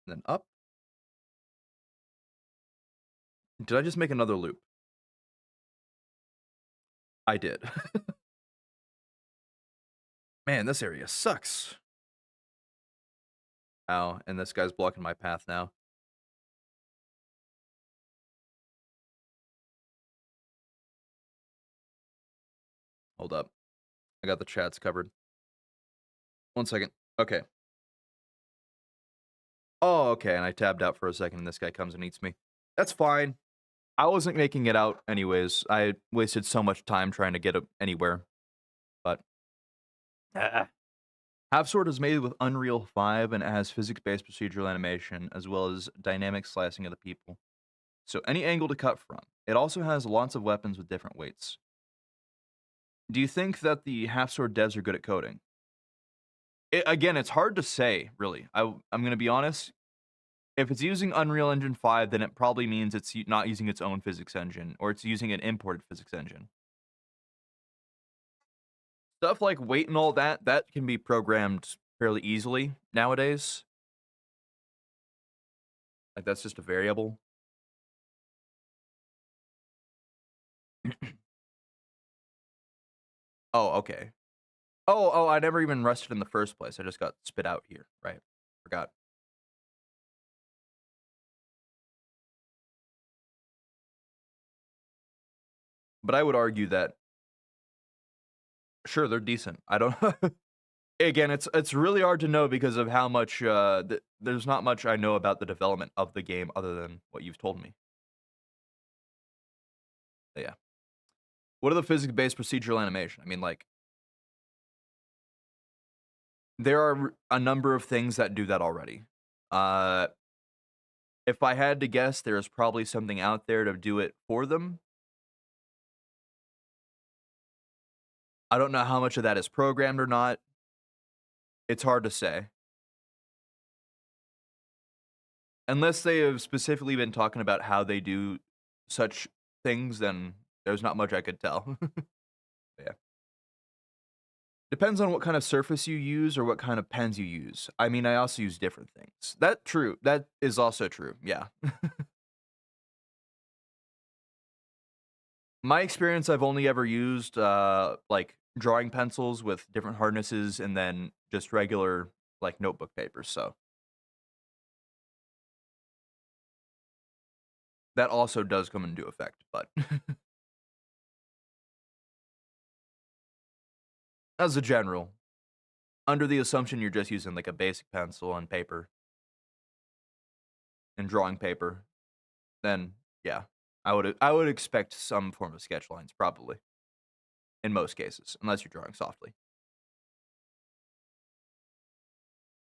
And then up. Did I just make another loop? I did. Man, this area sucks. Ow, and this guy's blocking my path now. Hold up. I got the chats covered. 1 second. Okay. Oh, okay, and I tabbed out for a second, and this guy comes and eats me. That's fine. I wasn't making it out anyways. I wasted so much time trying to get anywhere, but Half Sword is made with Unreal 5 and it has physics-based procedural animation as well as dynamic slicing of the people. So any angle to cut from. It also has lots of weapons with different weights. Do you think that the Half Sword devs are good at coding? Again, it's hard to say, really. I'm going to be honest. If it's using Unreal Engine 5, then it probably means it's not using its own physics engine, or it's using an imported physics engine. Stuff like weight and all that can be programmed fairly easily nowadays. Like, that's just a variable. Oh, okay. Oh, I never even rusted in the first place. I just got spit out here. Right. Forgot. But I would argue that sure, they're decent. I don't again, it's really hard to know because of how much there's not much I know about the development of the game other than what you've told me. But yeah. What are the physics-based procedural animation? I mean, like there are a number of things that do that already. Uh if I had to guess, there is probably something out there to do it for them. I don't know how much of that is programmed or not. It's hard to say. Unless they have specifically been talking about how they do such things, then there's not much I could tell. Yeah. Depends on what kind of surface you use or what kind of pens you use. I mean, I also use different things. That is also true. Yeah. My experience, I've only ever used like drawing pencils with different hardnesses and then just regular like notebook papers. So that also does come into effect, but as a general, under the assumption you're just using like a basic pencil and paper and drawing paper, then yeah, I would expect some form of sketch lines probably in most cases, unless you're drawing softly.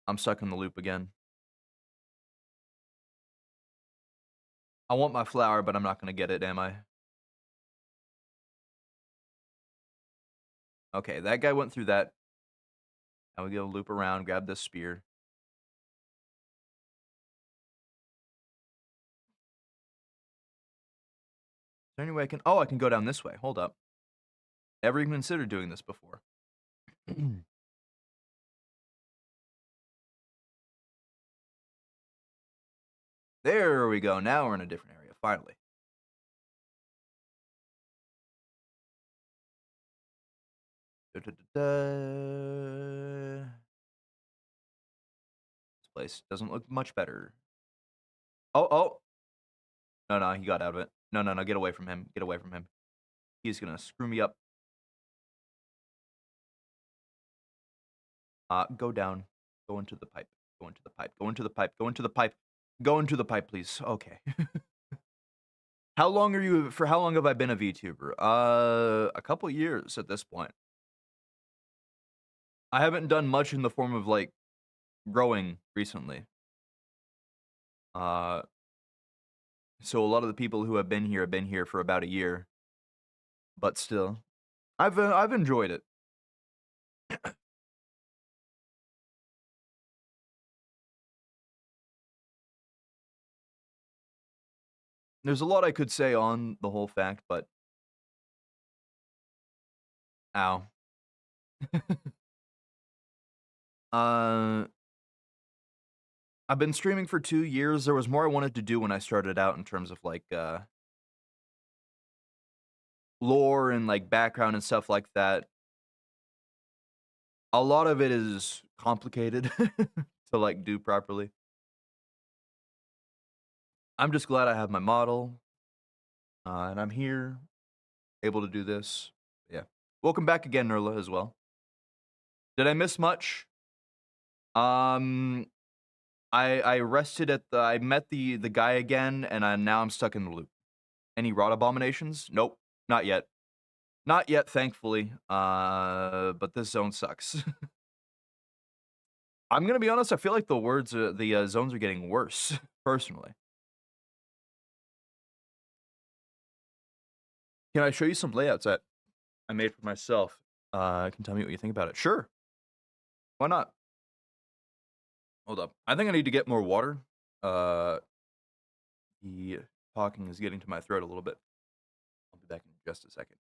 I'm stuck in the loop again. I want my flower, but I'm not gonna get it, am I? Okay, that guy went through that. Now we go loop around, grab this spear. Is there any way I can? Oh, I can go down this way. Hold up. Never even considered doing this before. There we go. Now we're in a different area. Finally. Da, da, da, da. This place doesn't look much better. Oh. No, he got out of it. No, get away from him. Get away from him. He's gonna screw me up. Go down. Go into the pipe. Go into the pipe. Go into the pipe. Go into the pipe. Go into the pipe, please. Okay. How long have I been a VTuber? A couple years at this point. I haven't done much in the form of like growing recently. Uh, so a lot of the people who have been here for about a year, but still, I've enjoyed it. There's a lot I could say on the whole fact, but ow. uh, I've been streaming for 2 years. There was more I wanted to do when I started out in terms of like lore and like background and stuff like that. A lot of it is complicated to like do properly. I'm just glad I have my model, and I'm here, able to do this. Yeah. Welcome back again, Nerla, as well. Did I miss much? Um, I rested at the. I met the guy again, and now I'm stuck in the loop. Any rod abominations? Nope, not yet. Not yet, thankfully. But this zone sucks. I'm gonna be honest. I feel like the zones are getting worse, personally. Can I show you some layouts that I made for myself? Can tell me what you think about it. Sure. Why not? Hold up. I think I need to get more water. Uh, the talking is getting to my throat a little bit. I'll be back in just a second.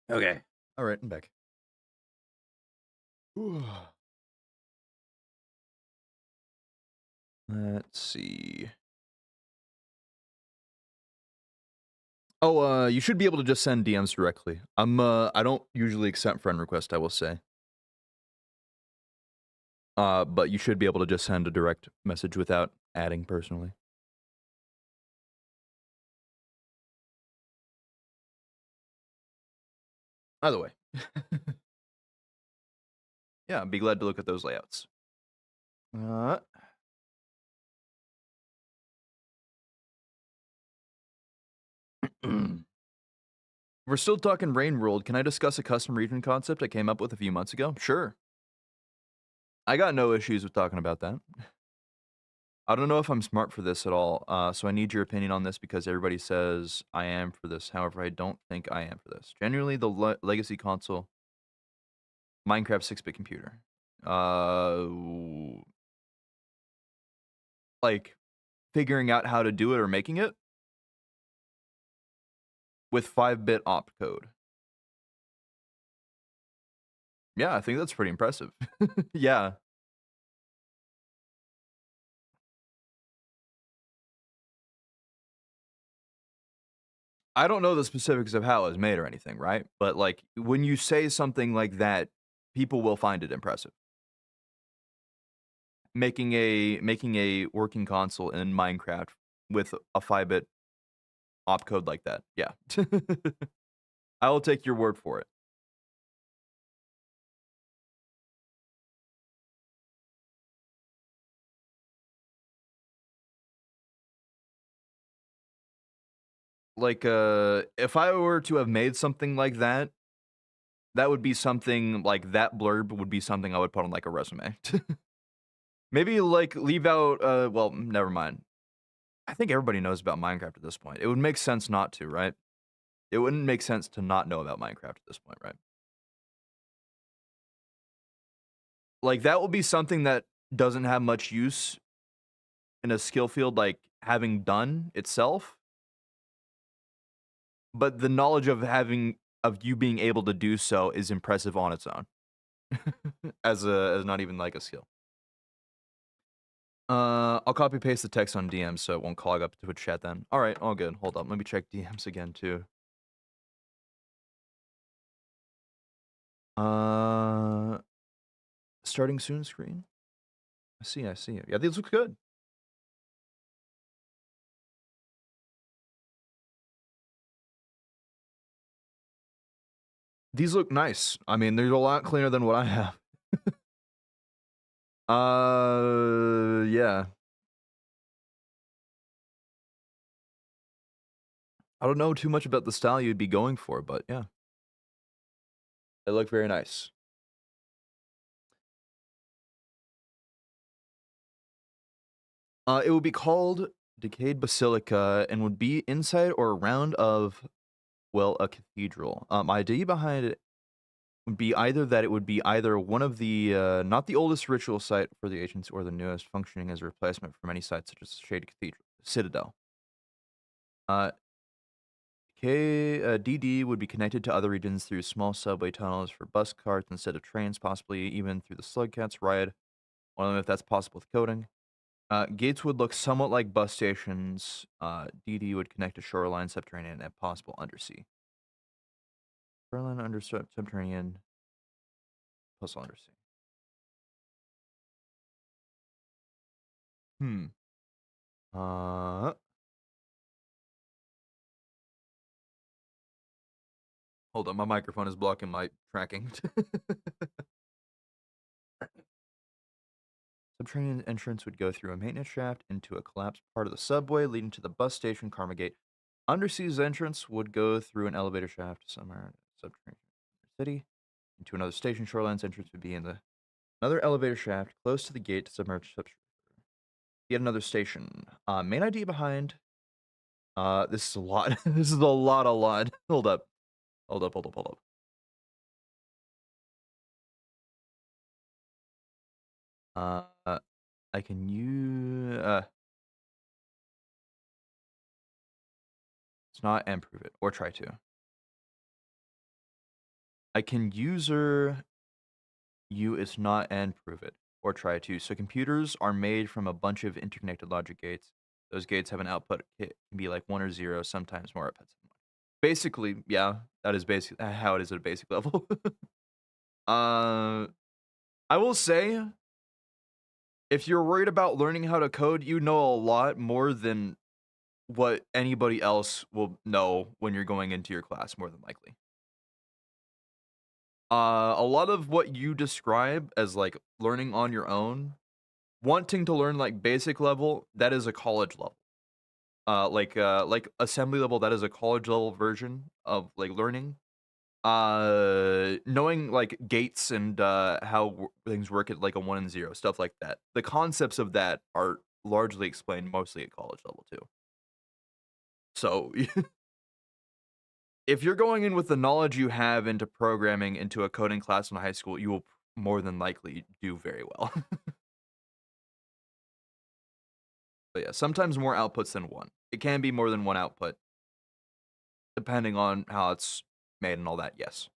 Okay. All right, I'm back. Let's see. Oh, you should be able to just send DMs directly. I don't usually accept friend requests, I will say. But you should be able to just send a direct message without adding personally. Either way. Yeah, I'd be glad to look at those layouts. We're still talking Rain World. Can I discuss a custom region concept I came up with a few months ago? Sure. I got no issues with talking about that. I don't know if I'm smart for this at all, so I need your opinion on this because everybody says I am for this. However, I don't think I am for this. Genuinely, the legacy console, Minecraft 6-bit computer. Like, figuring out how to do it or making it with 5-bit opcode. Yeah, I think that's pretty impressive. Yeah. I don't know the specifics of how it was made or anything, right? But, like, when you say something like that, people will find it impressive. Making a working console in Minecraft with a 5-bit opcode like that, yeah. I will take your word for it. Like, if I were to have made something like that, that would be something like that blurb would be something I would put on, like, a resume. Maybe, like, leave out, well, never mind. I think everybody knows about Minecraft at this point. It would make sense not to, right? It wouldn't make sense to not know about Minecraft at this point, right? Like, that will be something that doesn't have much use in a skill field, like, having done itself, but the knowledge of you being able to do so is impressive on its own. As not even, like, a skill. I'll copy paste the text on DMs so it won't clog up Twitch chat then. Alright, all good. Hold up, let me check DMs again, too. Starting soon screen? I see. Yeah, these look good. These look nice. I mean, they're a lot cleaner than what I have. Yeah. I don't know too much about the style you'd be going for, but yeah. They look very nice. It would be called Decayed Basilica and would be inside or around of, well, a cathedral. My idea behind it would be either that it would be either one of the not the oldest ritual site for the ancients or the newest, functioning as a replacement for many sites such as Shade Cathedral, Citadel. Uh, DD would be connected to other regions through small subway tunnels for bus carts instead of trains, possibly even through the Slugcats ride. Wondering if that's possible with coding. Gates would look somewhat like bus stations. DD would connect to shoreline, subterranean, and possible undersea. Shoreline, subterranean, possible undersea. Hmm. Uh, Hold on, my microphone is blocking my tracking. Subterranean entrance would go through a maintenance shaft into a collapsed part of the subway, leading to the bus station Karma Gate. Undersea's entrance would go through an elevator shaft somewhere in subterranean city into another station. Shoreline's entrance would be in the another elevator shaft close to the gate to submerge yet another station. Main ID behind. This is a lot. This is a lot. Hold up. Hold up. I can use it's not improve it or try to. I can user you is not and prove it or try to. So computers are made from a bunch of interconnected logic gates. Those gates have an output. It can be like 1 or 0, sometimes more outputs than 1. Basically, yeah, that is basically how it is at a basic level. uh, I will say, if you're worried about learning how to code, you know a lot more than what anybody else will know when you're going into your class, more than likely. A lot of what you describe as like learning on your own, wanting to learn like basic level, that is a college level. Like assembly level, that is a college level version of like learning. Knowing like gates and how things work at like a 1 and 0, stuff like that. The concepts of that are largely explained mostly at college level too. So if you're going in with the knowledge you have into programming into a coding class in high school, you will more than likely do very well. But yeah, sometimes more outputs than one. It can be more than one output, depending on how it's made and all that, yes.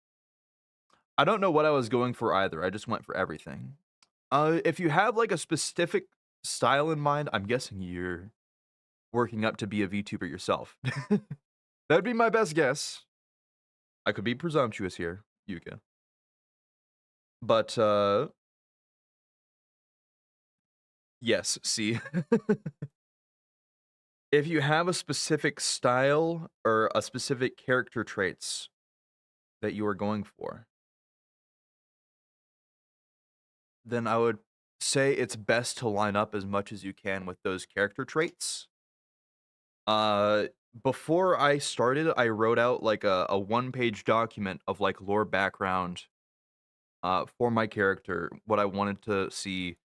I don't know what I was going for either, I just went for everything. If you have, like, a specific style in mind, I'm guessing you're working up to be a VTuber yourself. That'd be my best guess. I could be presumptuous here, Yuka. But, yes, see. If you have a specific style or a specific character traits that you are going for, then I would say it's best to line up as much as you can with those character traits. Uh, Before I started, I wrote out like a one-page document of like lore background for my character, what I wanted to see,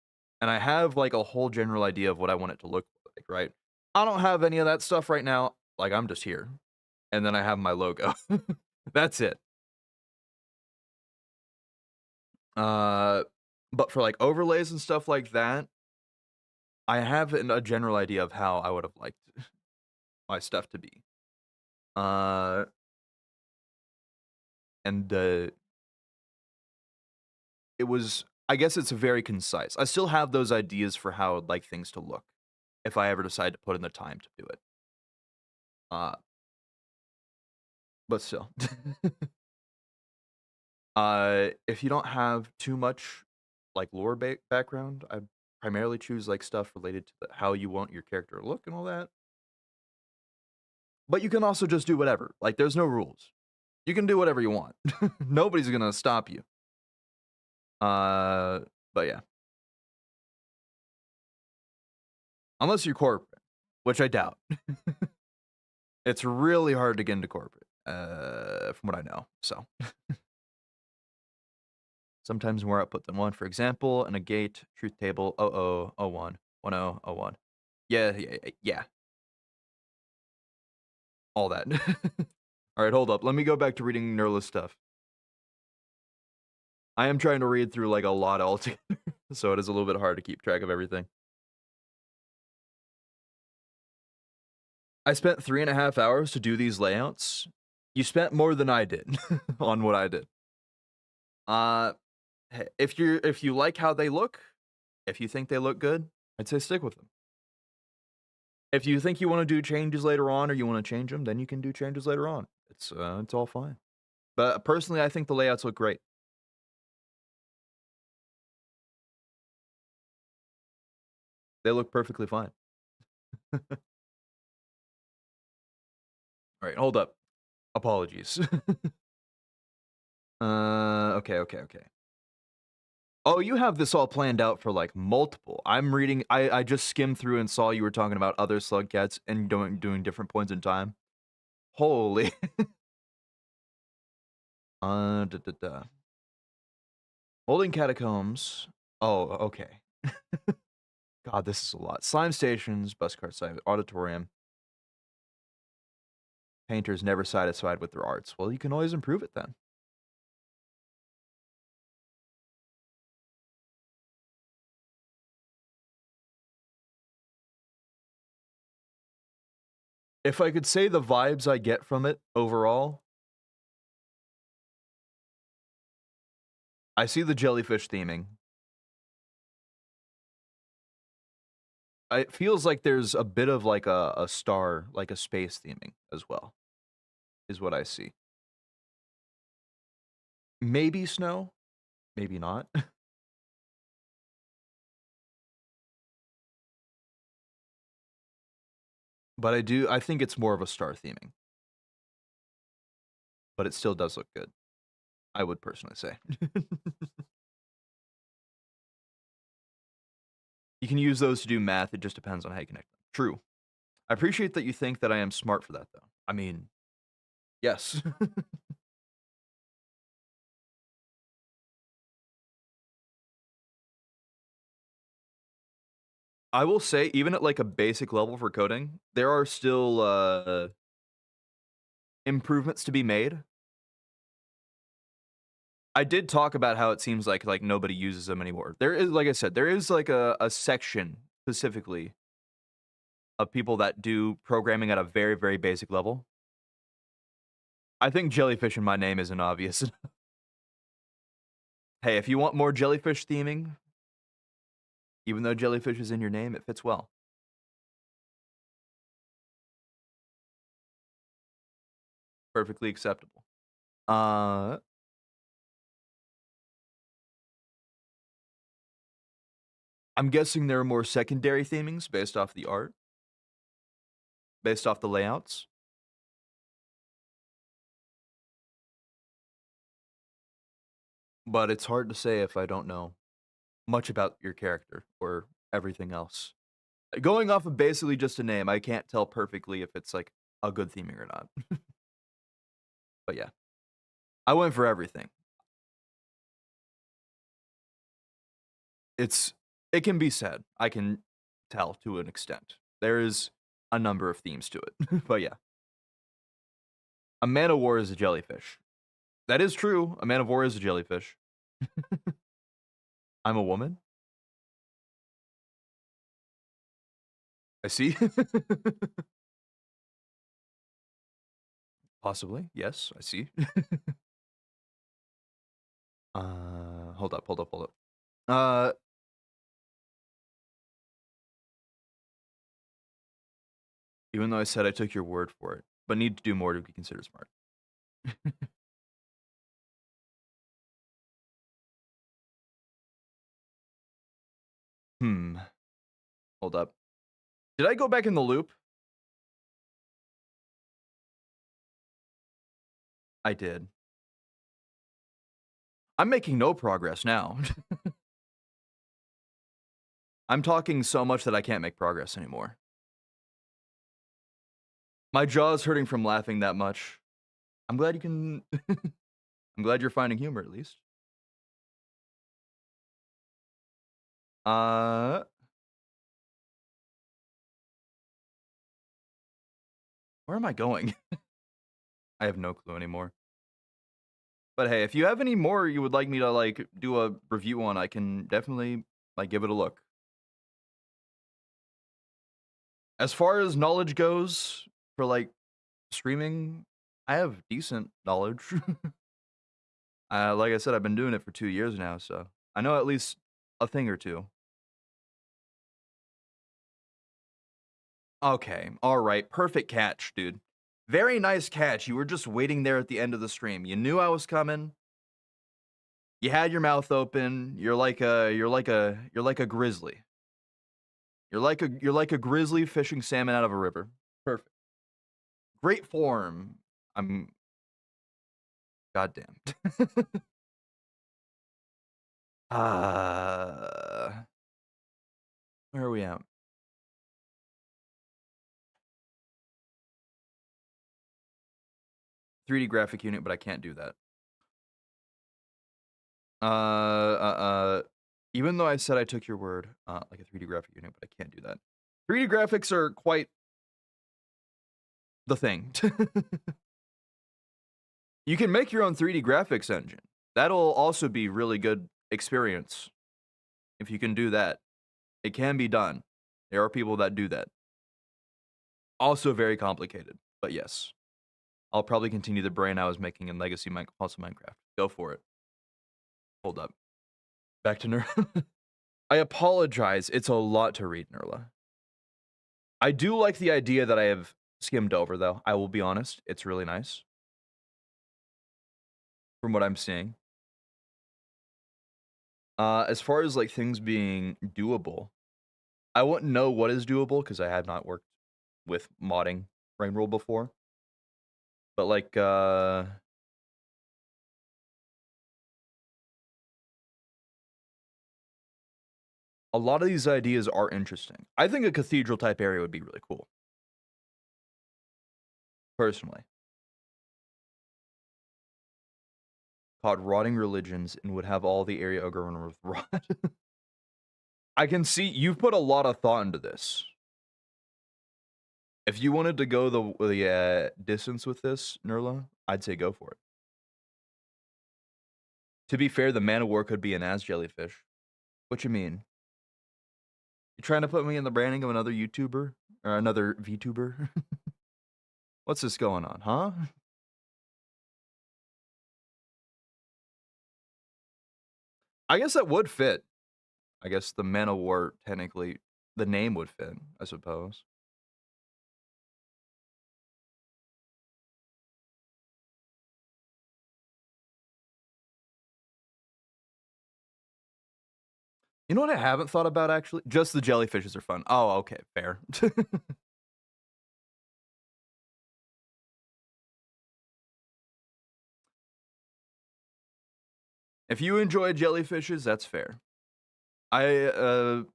and I have like a whole general idea of what I want it to look like, right? I don't have any of that stuff right now. Like I'm just here, and then I have my logo. That's it. Uh, but for like overlays and stuff like that, I have a general idea of how I would have liked my stuff to be. Uh, and it was, I guess it's very concise. I still have those ideas for how I'd like things to look if I ever decide to put in the time to do it. Uh, but still. If you don't have too much like lore background, I primarily choose like stuff related to how you want your character to look and all that. But you can also just do whatever. Like there's no rules. You can do whatever you want. Nobody's gonna stop you. Uh, but yeah. Unless you're corporate, which I doubt. It's really hard to get into corporate, from what I know. So sometimes more output than one. For example, in a gate, truth table, 00, 01, 10, 01. Yeah. All that. All right, hold up. Let me go back to reading Nerla's stuff. I am trying to read through like a lot altogether, so it is a little bit hard to keep track of everything. I spent 3.5 hours to do these layouts. You spent more than I did on what I did. Uh, if you like how they look, if you think they look good, I'd say stick with them. If you think you want to do changes later on or you want to change them, then you can do changes later on. It's all fine. But personally, I think the layouts look great. They look perfectly fine. All right, hold up. Apologies. Okay. Oh, you have this all planned out for like multiple. I'm reading. I just skimmed through and saw you were talking about other slug cats and doing different points in time. Holy. Da, da, da. Holding catacombs. Oh, okay. God, this is a lot. Slime stations, bus cart site, auditorium. Painters never satisfied with their arts. Well, you can always improve it then. If I could say the vibes I get from it overall, I see the jellyfish theming. It feels like there's a bit of like a star, like a space theming as well, is what I see. Maybe snow, maybe not. But I think it's more of a star theming. But it still does look good, I would personally say. You can use those to do math, it just depends on how you connect them. True. I appreciate that you think that I am smart for that, though. I mean, yes. I will say, even at like a basic level for coding, there are still improvements to be made. I did talk about how it seems like nobody uses them anymore. There is, like I said, there is like a section specifically of people that do programming at a very, very basic level. I think jellyfish in my name isn't obvious. Hey, if you want more jellyfish theming, even though jellyfish is in your name, it fits well. Perfectly acceptable. Uh, I'm guessing there are more secondary themings based off the art, based off the layouts. But it's hard to say if I don't know much about your character or everything else. Going off of basically just a name, I can't tell perfectly if it's like a good theming or not. But yeah, I went for everything. It's it can be said. I can tell to an extent. There is a number of themes to it. But yeah, a man of war is a jellyfish. That is true. A man of war is a jellyfish. I'm a woman. I see. Possibly. Yes, I see. Hold up. Uh, Even though I said I took your word for it, but need to do more to be considered smart. Hmm. Hold up. Did I go back in the loop? I did. I'm making no progress now. I'm talking so much that I can't make progress anymore. My jaw's hurting from laughing that much. I'm glad you can. I'm glad you're finding humor at least. Uh, where am I going? I have no clue anymore. But hey, if you have any more you would like me to like do a review on, I can definitely like give it a look. As far as knowledge goes for like streaming, I have decent knowledge. Like I said, I've been doing it for 2 years now, so I know at least a thing or two. Okay, all right, perfect catch, dude. Very nice catch. You were just waiting there at the end of the stream. You knew I was coming. You had your mouth open. You're like a grizzly. You're like a grizzly fishing salmon out of a river. Perfect. Great form. I'm goddamn. uh where are we at? 3D graphic unit, but I can't do that. Even though I said I took your word, like a 3D graphic unit, but I can't do that. 3D graphics are quite the thing. You can make your own 3D graphics engine. That'll also be really good experience if you can do that. It can be done. There are people that do that. Also very complicated, but yes. I'll probably continue the brain I was making in Legacy also Minecraft. Go for it. Hold up. Back to Nerla. I apologize. It's a lot to read, Nerla. I do like the idea that I have skimmed over, though. I will be honest. It's really nice. From what I'm seeing. As far as like things being doable, I wouldn't know what is doable because I have not worked with modding Brain Roll before. But like a lot of these ideas are interesting. I think a cathedral type area would be really cool. Personally. Called Rotting Religions and would have all the area overrun with rot. I can see you've put a lot of thought into this. If you wanted to go the distance with this, Nerla, I'd say go for it. To be fair, the Man of War could be an as jellyfish. What you mean? You trying to put me in the branding of another YouTuber or another VTuber? What's this going on, huh? I guess that would fit. I guess the Man of War technically the name would fit, I suppose. You know what I haven't thought about actually? Just the jellyfishes are fun. Oh, okay, fair. If you enjoy jellyfishes, that's fair. In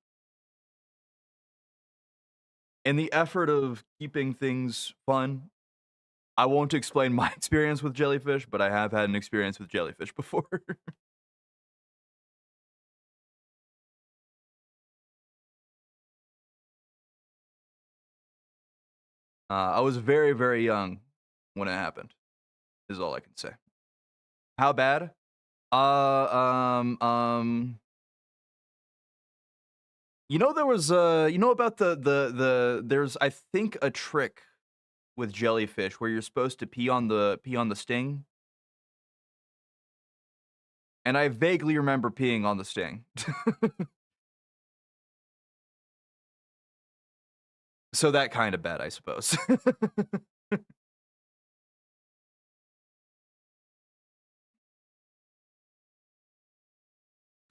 the effort of keeping things fun, I won't explain my experience with jellyfish, but I have had an experience with jellyfish before. I was very, very young when it happened, is all I can say. How bad? You know there was you know about there's I think a trick with jellyfish where you're supposed to pee on the sting. And I vaguely remember peeing on the sting. So that kind of bad, I suppose.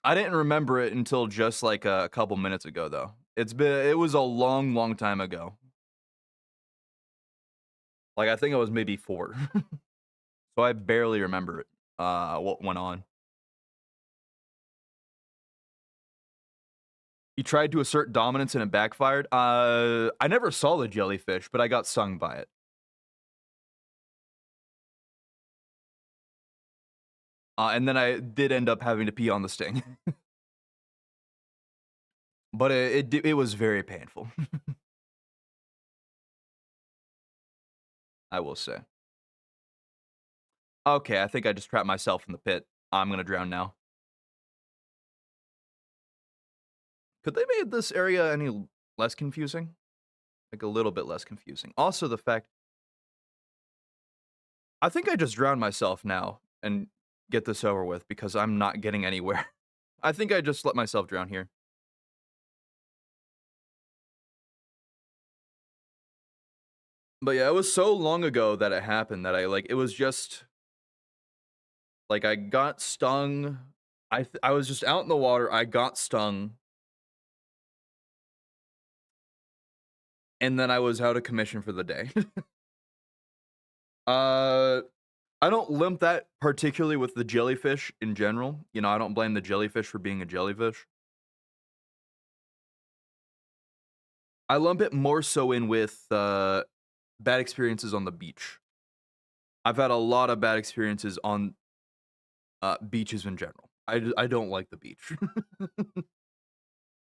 I didn't remember it until just like a couple minutes ago though. It was a long, long time ago. Like I think I was maybe 4. So I barely remember it. What went on. He tried to assert dominance and it backfired. I never saw the jellyfish, but I got stung by it. And then I did end up having to pee on the sting. But it was very painful. I will say. Okay, I think I just trapped myself in the pit. I'm gonna drown now. Could they make this area any less confusing? Like, a little bit less confusing. Also, the fact I think I just drown myself now and get this over with because I'm not getting anywhere. I think I just let myself drown here. But yeah, it was so long ago that it happened that it was just like I got stung. I was just out in the water. I got stung, and then I was out of commission for the day. uh, I don't limp that particularly with the jellyfish in general. You know, I don't blame the jellyfish for being a jellyfish. I lump it more so in with bad experiences on the beach. I've had a lot of bad experiences on beaches in general. I don't like the beach.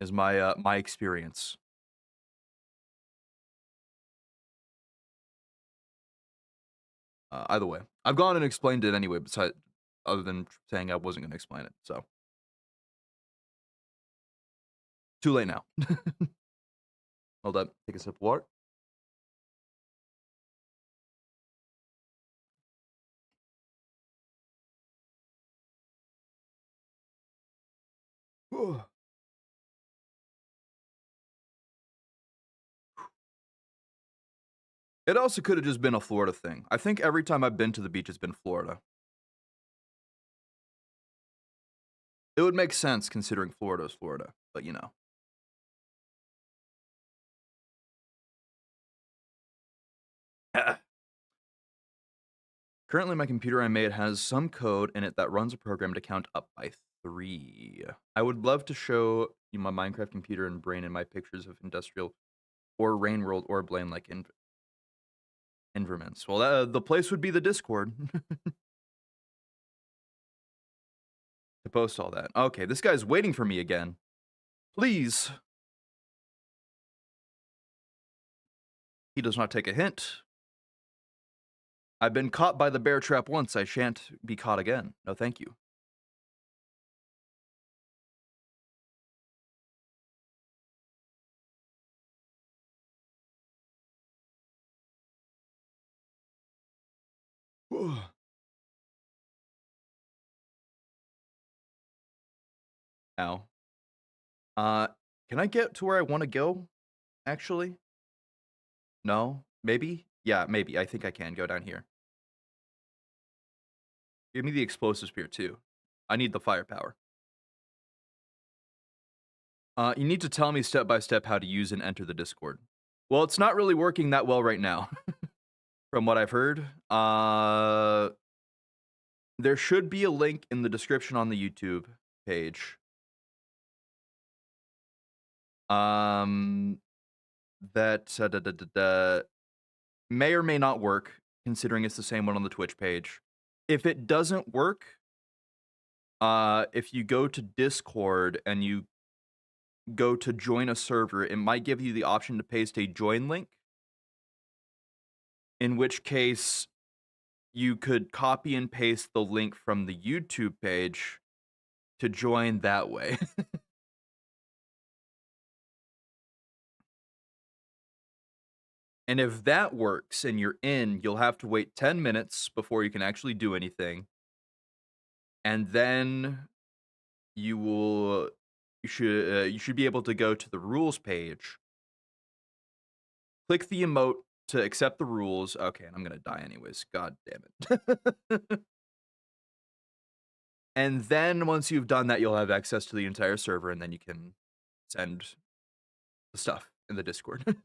Is my experience. Either way, I've gone and explained it anyway. Besides, other than saying I wasn't going to explain it, so too late now. Hold up, take a sip of water. It also could have just been a Florida thing. I think every time I've been to the beach, it's been Florida. It would make sense considering Florida is Florida, but you know. Currently, my computer I made has some code in it that runs a program to count up by 3. I would love to show you my Minecraft computer and brain in my pictures of industrial or rain world or blame like environments. Well, the place would be the Discord to post all that. Okay, this guy's waiting for me again. Please. He does not take a hint. I've been caught by the bear trap once. I shan't be caught again. No, thank you. Ow. Uh, can I get to where I want to go, actually? No? Maybe? Yeah, maybe. I think I can go down here. Give me the explosive spear, too. I need the firepower. You need to tell me step by step how to use and enter the Discord. Well, it's not really working that well right now, from what I've heard. There should be a link in the description on the YouTube page. That may or may not work, considering it's the same one on the Twitch page. If it doesn't work, if you go to Discord and you go to join a server, it might give you the option to paste a join link. In which case, you could copy and paste the link from the YouTube page to join that way. And if that works and you're in, you'll have to wait 10 minutes before you can actually do anything. And then you should be able to go to the rules page. Click the emote to accept the rules. Okay, and I'm going to die anyways. God damn it. And then once you've done that, you'll have access to the entire server, and then you can send the stuff in the Discord.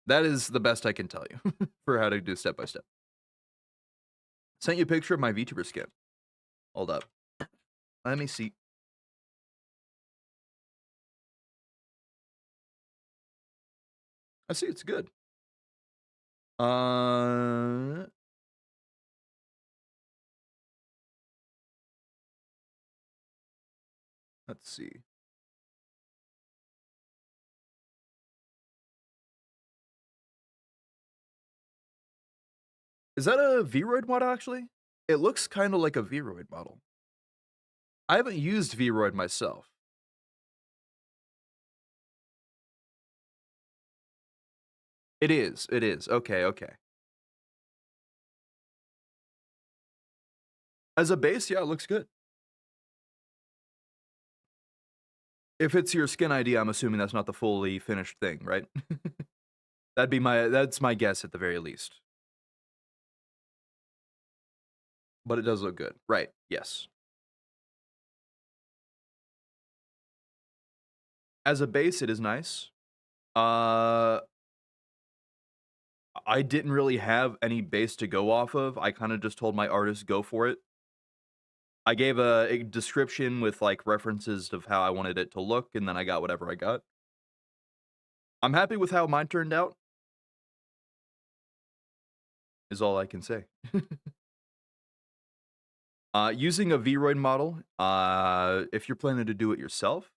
That is the best I can tell you for how to do step by step. Sent you a picture of my VTuber skin. Hold up. Let me see. I see it's good. Let's see. Is that a Vroid model, actually? It looks kind of like a Vroid model. I haven't used Vroid myself. It is. It is. Okay, okay. As a base, yeah, it looks good. If it's your skin ID, I'm assuming that's not the fully finished thing, right? That's my guess at the very least. But it does look good. Right. Yes. As a base, it is nice. I didn't really have any base to go off of. I kind of just told my artist go for it. I gave a description with like references of how I wanted it to look, and then I got whatever I got. I'm happy with how mine turned out, is all I can say. Using a Vroid model, if you're planning to do it yourself,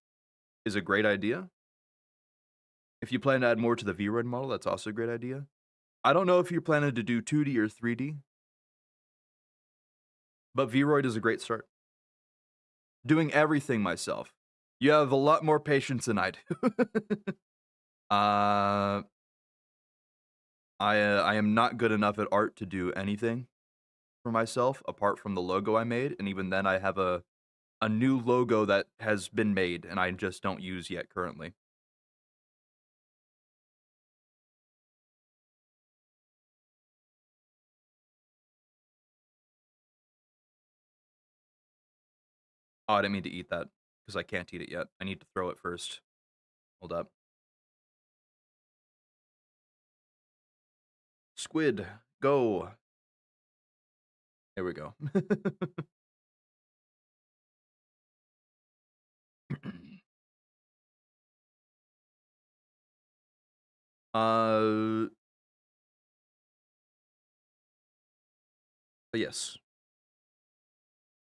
is a great idea. If you plan to add more to the Vroid model, that's also a great idea. I don't know if you're planning to do 2D or 3D, but Vroid is a great start. Doing everything myself. You have a lot more patience than I do. I am not good enough at art to do anything for myself apart from the logo I made, and even then I have a new logo that has been made and I just don't use yet currently. Oh, I didn't mean to eat that because I can't eat it yet. I need to throw it first. Hold up. Squid, go. There we go. uh, yes.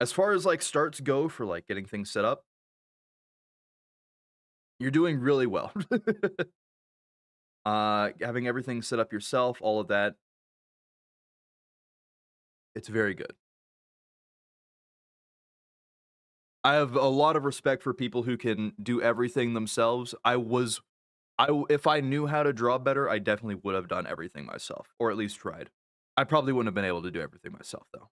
As far as like starts go for like getting things set up, you're doing really well. Having everything set up yourself, all of that, it's very good. I have a lot of respect for people who can do everything themselves. If I knew how to draw better, I definitely would have done everything myself, or at least tried. I probably wouldn't have been able to do everything myself, though.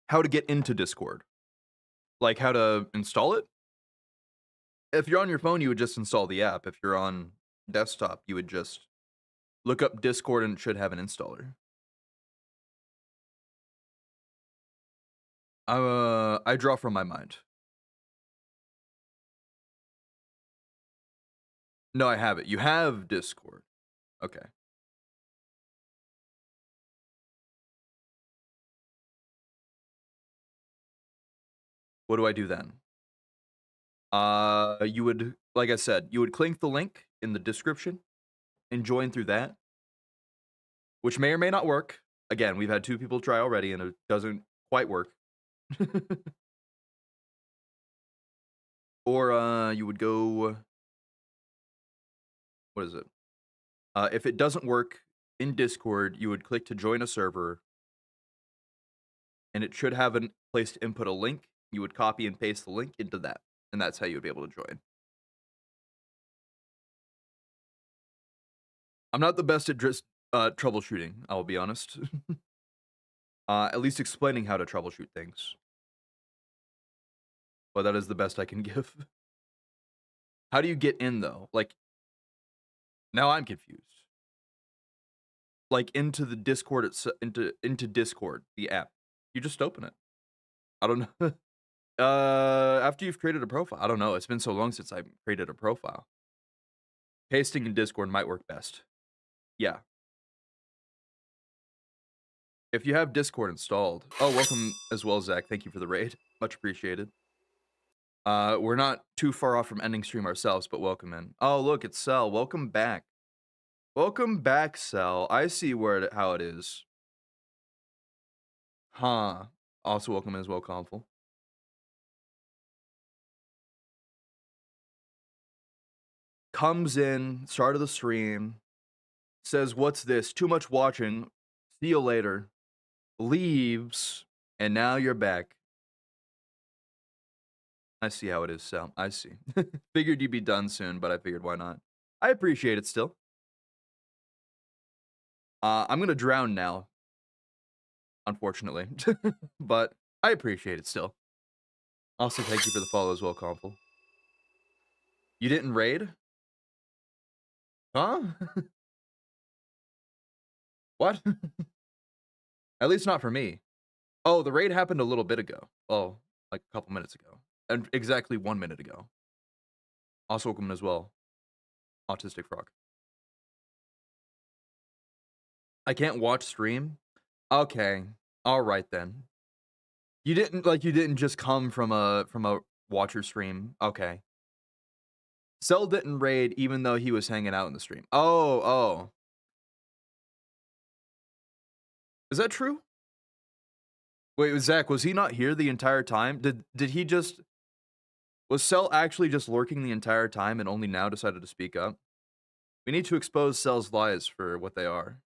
How to get into Discord, like how to install it. If you're on your phone, you would just install the app. If you're on desktop, you would just look up Discord and it should have an installer. I draw from my mind. No, I have it. You have Discord. Okay. What do I do then? You would, like I said, you would click the link in the description and join through that, which may or may not work. Again, we've had 2 people try already and it doesn't quite work. Or you would go, what is it? If it doesn't work in Discord, you would click to join a server and it should have a place to input a link. You would copy and paste the link into that, and that's how you would be able to join. I'm not the best at just troubleshooting, I'll be honest. At least explaining how to troubleshoot things. But that is the best I can give. How do you get in, though? Like, now I'm confused. Like, into the Discord, into Discord, the app. You just open it. I don't know. After you've created a profile. I don't know. It's been so long since I created a profile. Pasting in Discord might work best. Yeah. If you have Discord installed. Oh, welcome as well, Zach. Thank you for the raid. Much appreciated. We're not too far off from ending stream ourselves, but welcome in. Oh, look, it's Cell. Welcome back. Welcome back, Cell. I see how it is. Huh. Also welcome as well, Conful. Comes in, start of the stream, says, "What's this? Too much watching. See you later." Leaves, and now you're back. I see how it is, Sal. I see. Figured you'd be done soon, but I figured why not. I appreciate it still. I'm gonna drown now, unfortunately. But I appreciate it still. Also, thank you for the follow as well, Conful. You didn't raid? Huh? What? At least not for me. Oh, the raid happened a little bit ago. Oh, like a couple minutes ago. And exactly 1 minute ago. Also welcome as well, Autistic Frog. I can't watch stream? Okay. Alright then. You didn't just come from a watcher stream. Okay. Cell didn't raid even though he was hanging out in the stream. Oh. Is that true? Wait, Zach, was he not here the entire time? Did he just... Was Cell actually just lurking the entire time and only now decided to speak up? We need to expose Cell's lies for what they are.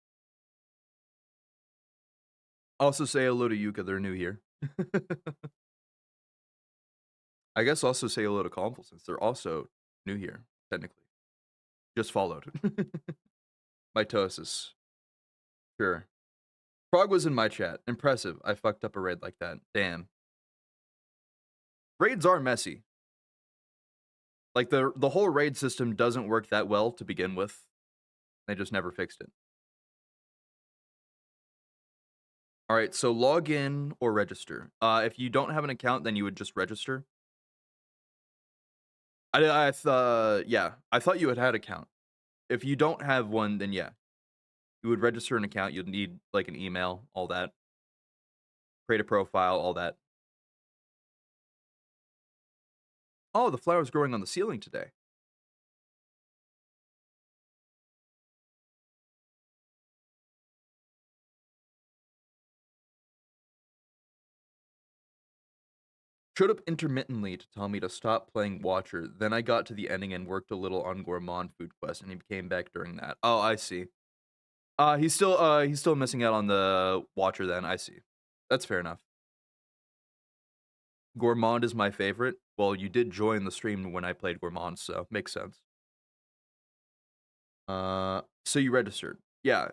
Also say hello to Yuka, they're new here. I guess also say hello to Conful since they're also new here, technically. Just followed. Mitosis. Sure. Frog was in my chat. Impressive. I fucked up a raid like that. Damn. Raids are messy. Like, the whole raid system doesn't work that well to begin with. They just never fixed it. Alright, so log in or register. If you don't have an account, then you would just register. I thought you had an account. If you don't have one, then yeah. You would register an account, you'd need, like, an email, all that. Create a profile, all that. Oh, the flower's growing on the ceiling today. Showed up intermittently to tell me to stop playing Watcher. Then I got to the ending and worked a little on Gourmand Food Quest, and he came back during that. Oh, I see. He's still missing out on the Watcher then, I see. That's fair enough. Gourmand is my favorite. Well, you did join the stream when I played Gourmand, so makes sense. So you registered. Yeah.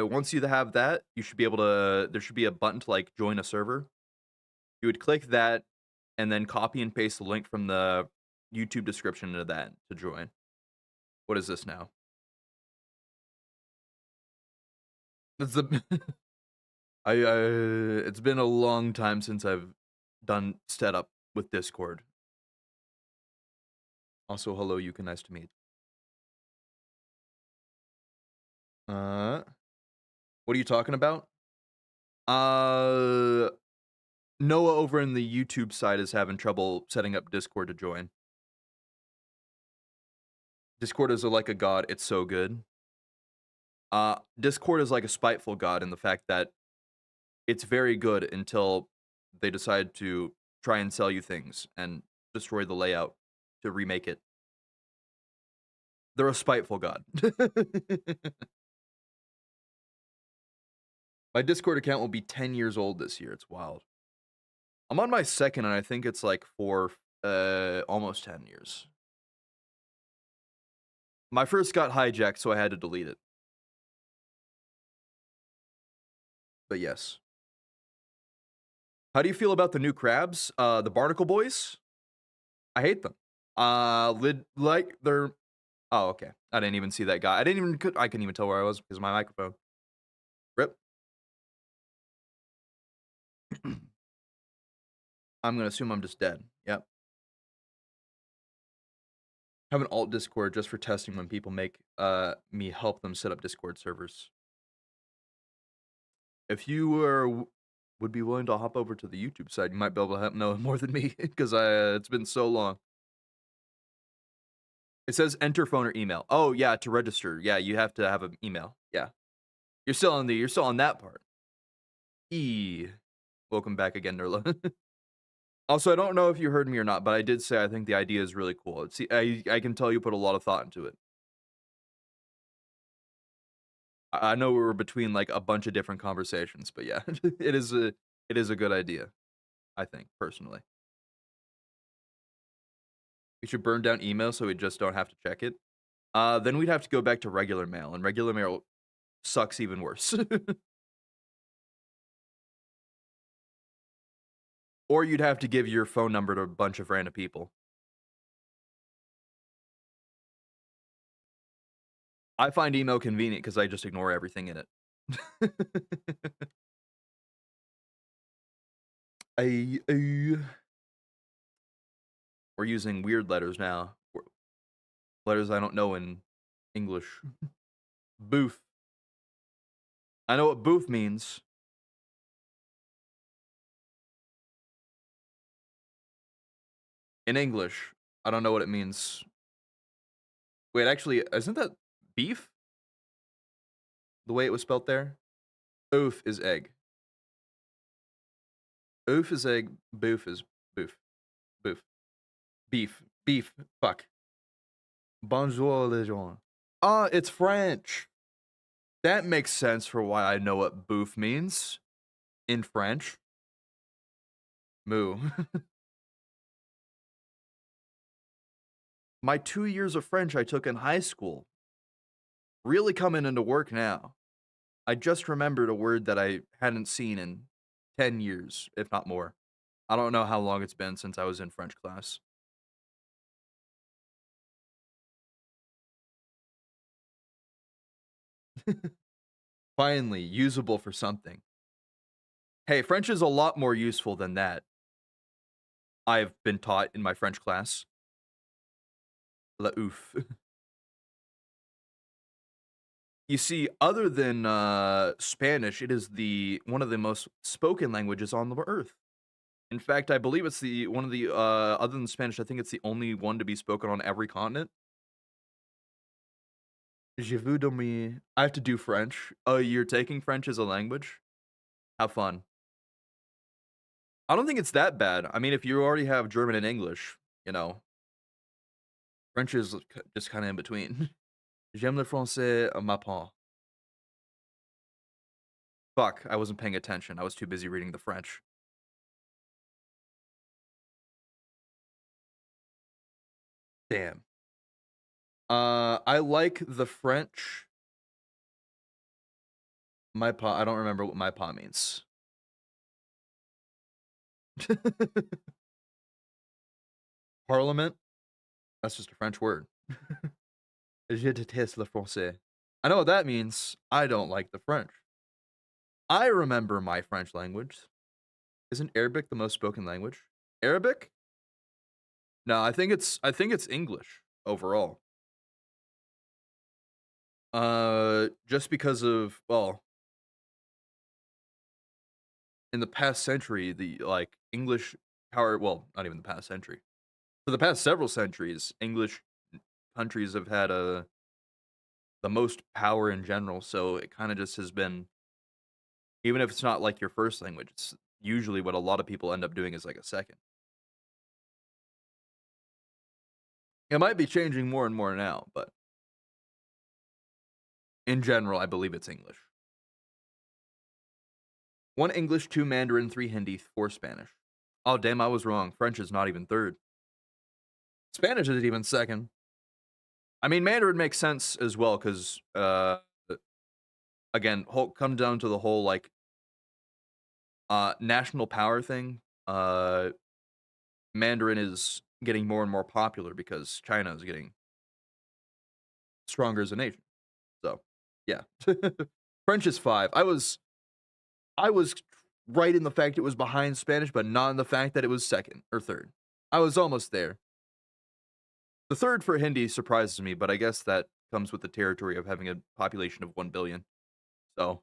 Once you have that, you should be able to, there should be a button to like join a server. You would click that and then copy and paste the link from the YouTube description into that to join. What is this now? It's the it's been a long time since I've done setup with Discord. Also, hello, Yuka, nice to meet. What are you talking about? Noah over in the YouTube side is having trouble setting up Discord to join. Discord is like a god, it's so good. Discord is like a spiteful god in the fact that it's very good until they decide to try and sell you things and destroy the layout to remake it. They're a spiteful god. My Discord account will be 10 years old this year. It's wild. I'm on my second, and I think it's like for almost 10 years. My first got hijacked, so I had to delete it. But yes. How do you feel about the new crabs? The Barnacle Boys? I hate them. They're... Oh, okay. I didn't even see that guy. I couldn't even tell where I was because of my microphone. Rip. I'm gonna assume I'm just dead. Yep. Have an alt Discord just for testing when people make me help them set up Discord servers. If you would be willing to hop over to the YouTube side, you might be able to know more than me because it's been so long. It says enter phone or email. Oh yeah, to register. Yeah, you have to have an email. Yeah, you're still on that part. Welcome back again, Nurla. Also, I don't know if you heard me or not, but I did say I think the idea is really cool. See, I can tell you put a lot of thought into it. I know we were between like a bunch of different conversations, but yeah, it is a good idea. I think personally, we should burn down email so we just don't have to check it. Then we'd have to go back to regular mail, and regular mail sucks even worse. Or you'd have to give your phone number to a bunch of random people. I find email convenient because I just ignore everything in it. I We're using weird letters now. Letters I don't know in English. Booth. I know what booth means. In English, I don't know what it means. Wait, actually, isn't that beef? The way it was spelt there? Oof is egg. Oof is egg. Boof is boof. Boof. Beef. Beef. Fuck. Bonjour, les gens. Ah, it's French. That makes sense for why I know what boof means in French. Moo. My 2 years of French I took in high school really coming into work now. I just remembered a word that I hadn't seen in 10 years, if not more. I don't know how long it's been since I was in French class. Finally, usable for something. Hey, French is a lot more useful than that. I've been taught in my French class. La ouf. You see, other than Spanish, it is one of the most spoken languages on the earth. In fact, I believe it's the one of the other than Spanish, I think it's the only one to be spoken on every continent. Je veux dormir. I have to do French. Oh, you're taking French as a language? How fun. I don't think it's that bad. I mean, if you already have German and English, you know, French is just kind of in between. J'aime le français, ma part. Fuck, I wasn't paying attention. I was too busy reading the French. Damn. I like the French. My pa. I don't remember what my pa means. Parliament. That's just a French word. Je déteste le français. I know what that means. I don't like the French. I remember my French language. Isn't Arabic the most spoken language? Arabic? No, I think it's English overall. Just because of, well, in the past century, the like English power, well, not even the past century. For the past several centuries, English countries have had the most power in general, so it kind of just has been, even if it's not like your first language, it's usually what a lot of people end up doing is like a second. It might be changing more and more now, but in general, I believe it's English. One English, two Mandarin, three Hindi, four Spanish. Oh, damn, I was wrong. French is not even third. Spanish isn't even second. I mean, Mandarin makes sense as well because, again, come down to the whole like national power thing. Mandarin is getting more and more popular because China is getting stronger as a nation. So, yeah, French is five. I was right in the fact it was behind Spanish, but not in the fact that it was second or third. I was almost there. The third for Hindi surprises me, but I guess that comes with the territory of having a population of 1 billion. So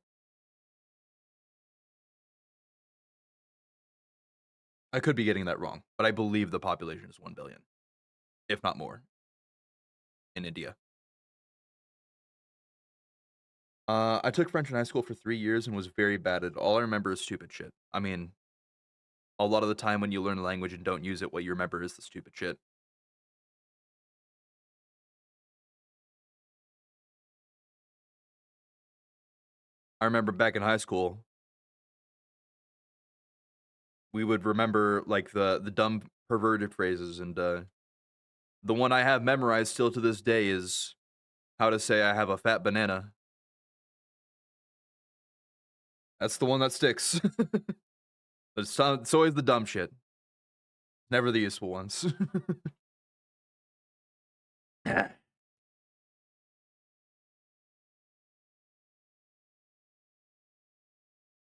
I could be getting that wrong, but I believe the population is 1 billion, if not more, in India. I took French in high school for 3 years and was very bad at it. All I remember is stupid shit. I mean, a lot of the time when you learn a language and don't use it, what you remember is the stupid shit. I remember back in high school, we would remember, like, the dumb perverted phrases, and, the one I have memorized still to this day is how to say I have a fat banana. That's the one that sticks. But it's always the dumb shit, never the useful ones.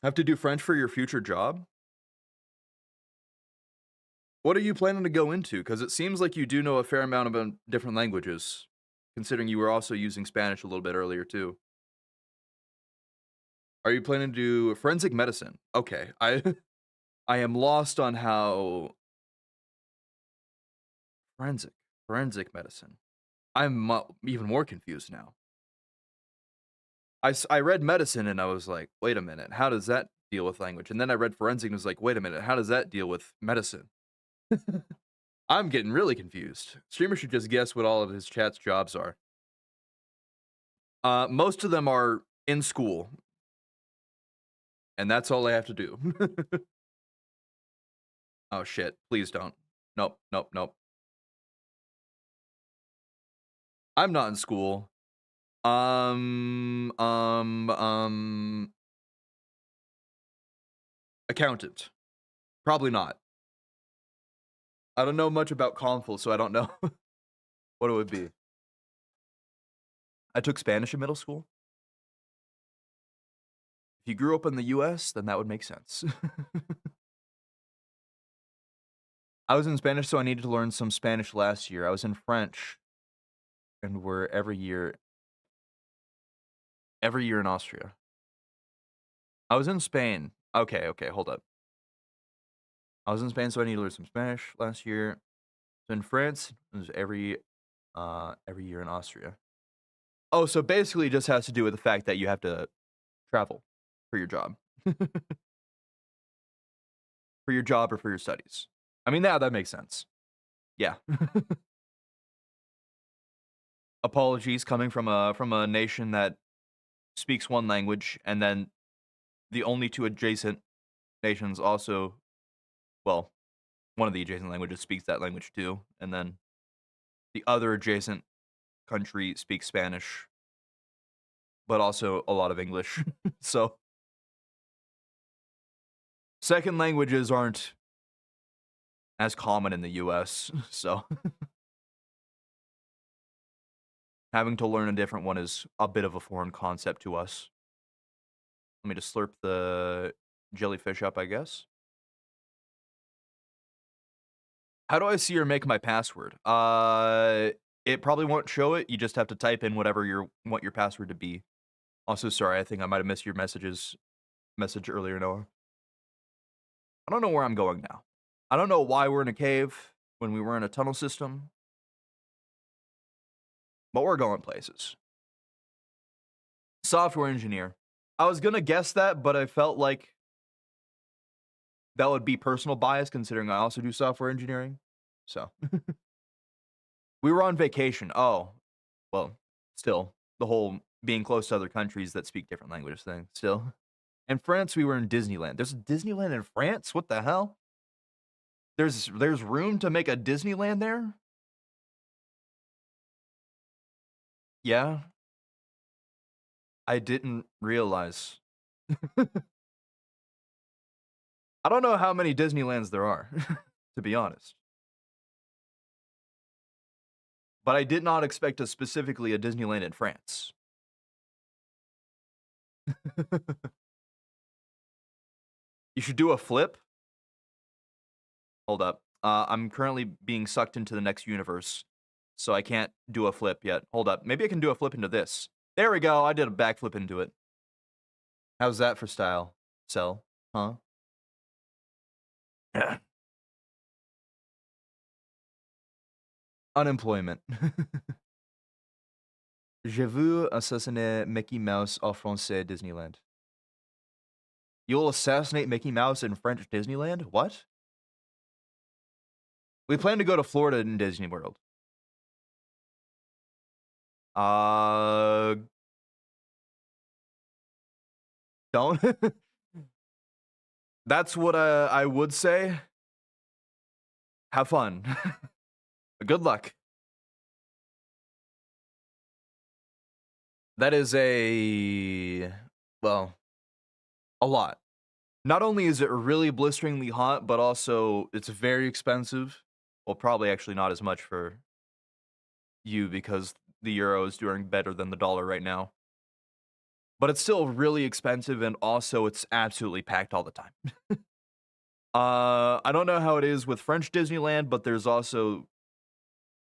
Have to do French for your future job? What are you planning to go into? Because it seems like you do know a fair amount about different languages, considering you were also using Spanish a little bit earlier too. Are you planning to do forensic medicine? Okay, I I am lost on how forensic forensic medicine. I'm even more confused now. I read medicine and I was like, wait a minute, how does that deal with language? And then I read forensic and was like, wait a minute, how does that deal with medicine? I'm getting really confused. Streamer should just guess what all of his chat's jobs are. Most of them are in school, and that's all I have to do. Oh shit, please don't. Nope, nope, nope. I'm not in school. Um, um, um, Accountant. Probably not. I don't know much about Confl, so I don't know what it would be. I took Spanish in middle school. If you grew up in the US, then that would make sense. I was in Spanish, so I needed to learn some Spanish last year. I was in French, and we're every year in Austria. I was in Spain. Okay, okay, hold up. I was in Spain, so I needed to learn some Spanish last year. So in France, it was every year in Austria. Oh, so basically it just has to do with the fact that you have to travel for your job. For your job or for your studies. I mean, that makes sense. Yeah. Apologies coming from a nation that speaks one language, and then the only two adjacent nations also, well, one of the adjacent languages speaks that language too, and then the other adjacent country speaks Spanish, but also a lot of English. So second languages aren't as common in the US. So having to learn a different one is a bit of a foreign concept to us. Let me just slurp the jellyfish up, I guess. How do I see or make my password? It probably won't show it. You just have to type in whatever you want your password to be. Also, sorry, I think I might have missed your message earlier, Noah. I don't know where I'm going now. I don't know why we're in a cave when we were in a tunnel system, but we're going places. Software engineer. I was gonna guess that, but I felt like that would be personal bias considering I also do software engineering. So we were on vacation. Oh, well, still the whole being close to other countries that speak different languages thing. Still, in France, we were in Disneyland. There's a Disneyland in France. What the hell? There's room to make a Disneyland there. Yeah, I didn't realize. I don't know how many Disneylands there are, to be honest. But I did not expect specifically a Disneyland in France. You should do a flip. Hold up. I'm currently being sucked into the next universe, so I can't do a flip yet. Hold up. Maybe I can do a flip into this. There we go. I did a backflip into it. How's that for style? Cell? Huh? Unemployment. Je veux assassiner Mickey Mouse en français Disneyland. You'll assassinate Mickey Mouse in French Disneyland? What? We plan to go to Florida and Disney World. Uh, don't. That's what I would say. Have fun. Good luck. That is well, a lot. Not only is it really blisteringly hot, but also it's very expensive. Well, probably actually not as much for you because the euro is doing better than the dollar right now. But it's still really expensive, and also it's absolutely packed all the time. I don't know how it is with French Disneyland, but there's also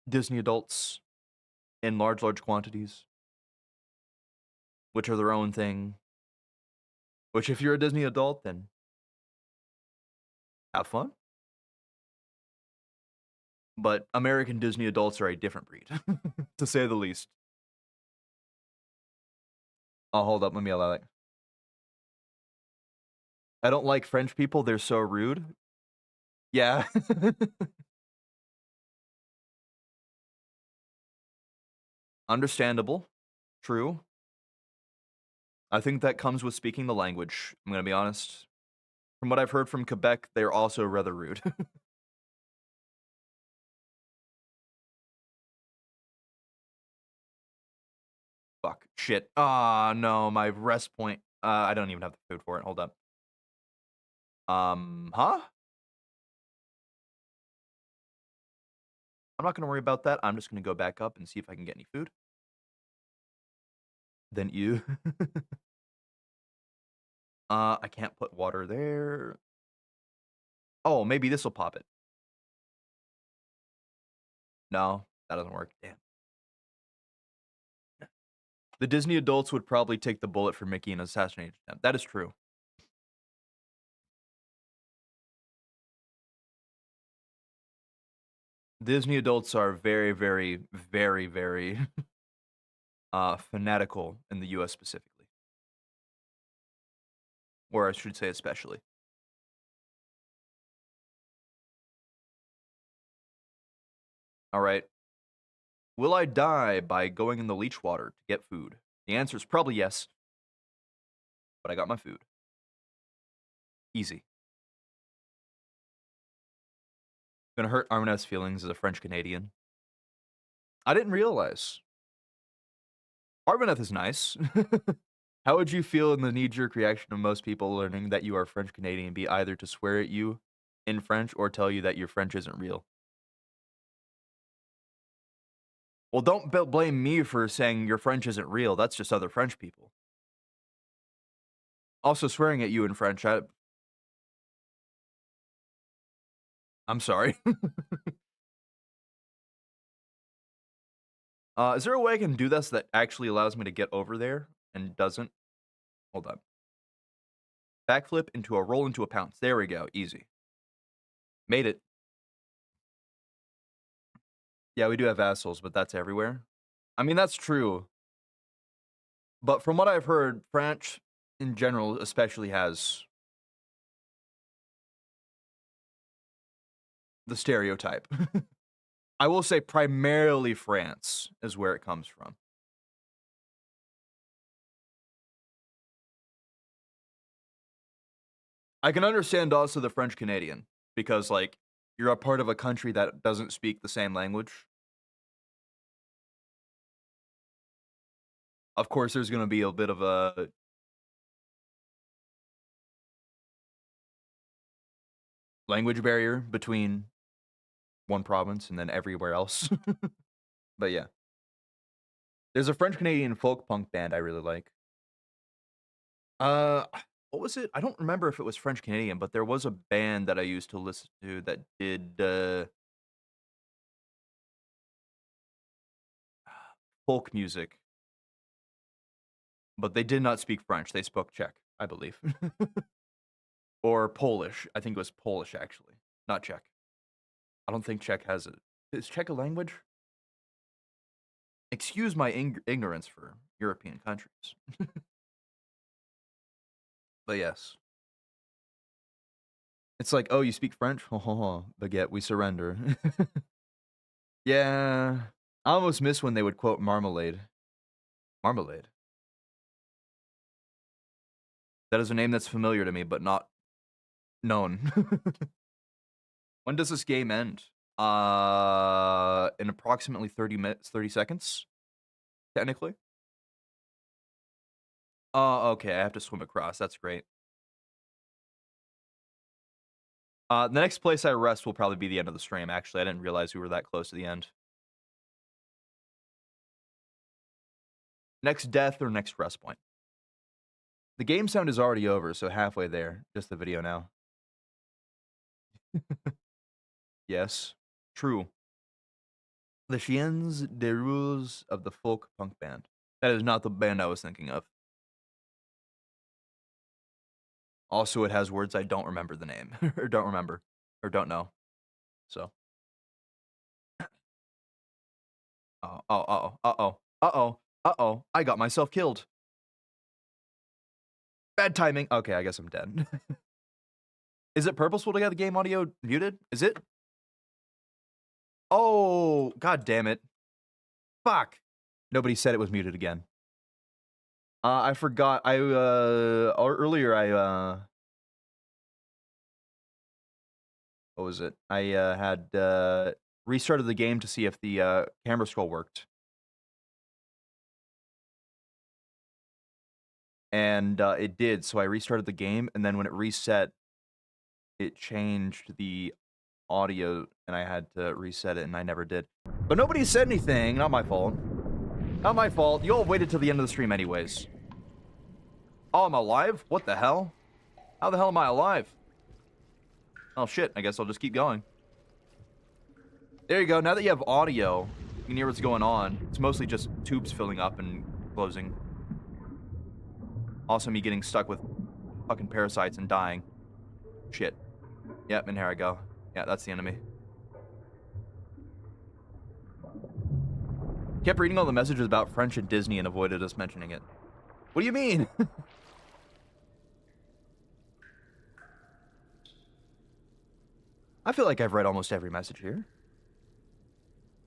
Disney adults in large quantities, which are their own thing. Which, if you're a Disney adult, then have fun. But American Disney adults are a different breed, to say the least. Oh, hold up, let me allow that. I don't like French people, they're so rude. Yeah. Understandable. True. I think that comes with speaking the language, I'm gonna be honest. From what I've heard from Quebec, they're also rather rude. Fuck. Shit. Ah, no, my rest point. I don't even have the food for it. Hold up. Huh? I'm not gonna worry about that. I'm just gonna go back up and see if I can get any food. Then you. I can't put water there. Oh, maybe this will pop it. No, that doesn't work. Damn. The Disney adults would probably take the bullet for Mickey and assassinate him. That is true. Disney adults are very fanatical in the US specifically. Or I should say especially. All right. Will I die by going in the leech water to get food? The answer is probably yes. But I got my food. Easy. Gonna hurt Arminet's feelings as a French Canadian. I didn't realize. Armineth is nice. How would you feel in the knee-jerk reaction of most people learning that you are French Canadian be either to swear at you in French or tell you that your French isn't real? Well, don't blame me for saying your French isn't real. That's just other French people. Also, swearing at you in French, I'm sorry. Is there a way I can do this that actually allows me to get over there and doesn't? Hold on. Backflip into a roll into a pounce. There we go. Easy. Made it. Yeah, we do have vassals, but that's everywhere. I mean, that's true. But from what I've heard, French in general especially has the stereotype. I will say primarily France is where it comes from. I can understand also the French Canadian because, like, you're a part of a country that doesn't speak the same language. Of course, there's going to be a bit of a language barrier between one province and then everywhere else. But yeah. There's a French Canadian folk punk band I really like. Uh what was it? I don't remember if it was French Canadian, but there was a band that I used to listen to that did folk music, but they did not speak French. They spoke Czech, I believe. Or Polish. I think it was Polish actually, not Czech. I don't think Czech has it. Is Czech a language? Excuse my ignorance for European countries. But yes. It's like, oh, you speak French? Baguette, we surrender. Yeah. I almost miss when they would quote marmalade. Marmalade. That is a name that's familiar to me, but not known. When does this game end? In approximately 30 minutes, 30 seconds, technically. Oh, okay, I have to swim across. That's great. The next place I rest will probably be the end of the stream, actually. I didn't realize we were that close to the end. Next death or next rest point. The game sound is already over, so halfway there. Just the video now. Yes. True. The Chiens de Rouge of the folk punk band. That is not the band I was thinking of. Also, it has words I don't remember the name, or don't remember, or don't know. So. Uh-oh. I got myself killed. Bad timing. Okay, I guess I'm dead. Is it purposeful to get the game audio muted? Is it? Oh, god damn it. Fuck. Nobody said it was muted again. I forgot. Earlier what was it? I had restarted the game to see if the camera scroll worked. And it did, so I restarted the game, and then when it reset, it changed the audio, and I had to reset it, and I never did. But nobody said anything. Not my fault. Not my fault. You all waited till the end of the stream anyways. Oh, I'm alive? What the hell? How the hell am I alive? Oh, shit. I guess I'll just keep going. There you go. Now that you have audio, you can hear what's going on. It's mostly just tubes filling up and closing. Also, me getting stuck with fucking parasites and dying. Shit. Yep, and here I go. Yeah, that's the enemy. Kept reading all the messages about French and Disney and avoided us mentioning it. What do you mean? I feel like I've read almost every message here.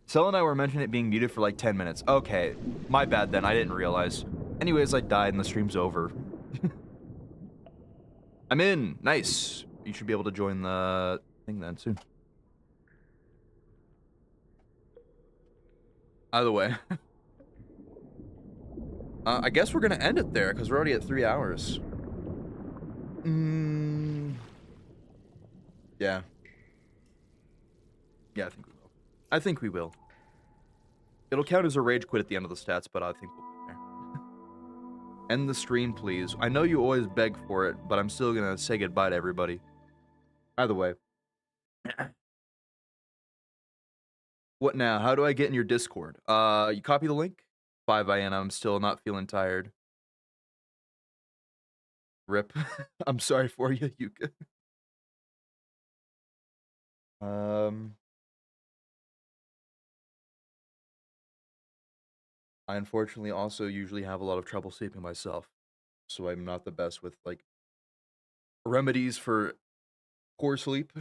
Sel and I were mentioning it being muted for like 10 minutes. Okay, my bad then. I didn't realize. Anyways, I died and the stream's over. I'm in. Nice. You should be able to join the thing then soon. Either way. I guess we're gonna end it there because we're already at 3 hours. Yeah. Yeah, I think we will. I think we will. It'll count as a rage quit at the end of the stats, but I think we'll get there. End the stream, please. I know you always beg for it, but I'm still gonna say goodbye to everybody. Either way. What now? How do I get in your Discord? You copy the link? 5 IN, I'm still not feeling tired. Rip. I'm sorry for you, Yuka. I unfortunately also usually have a lot of trouble sleeping myself, so I'm not the best with, like, remedies for poor sleep.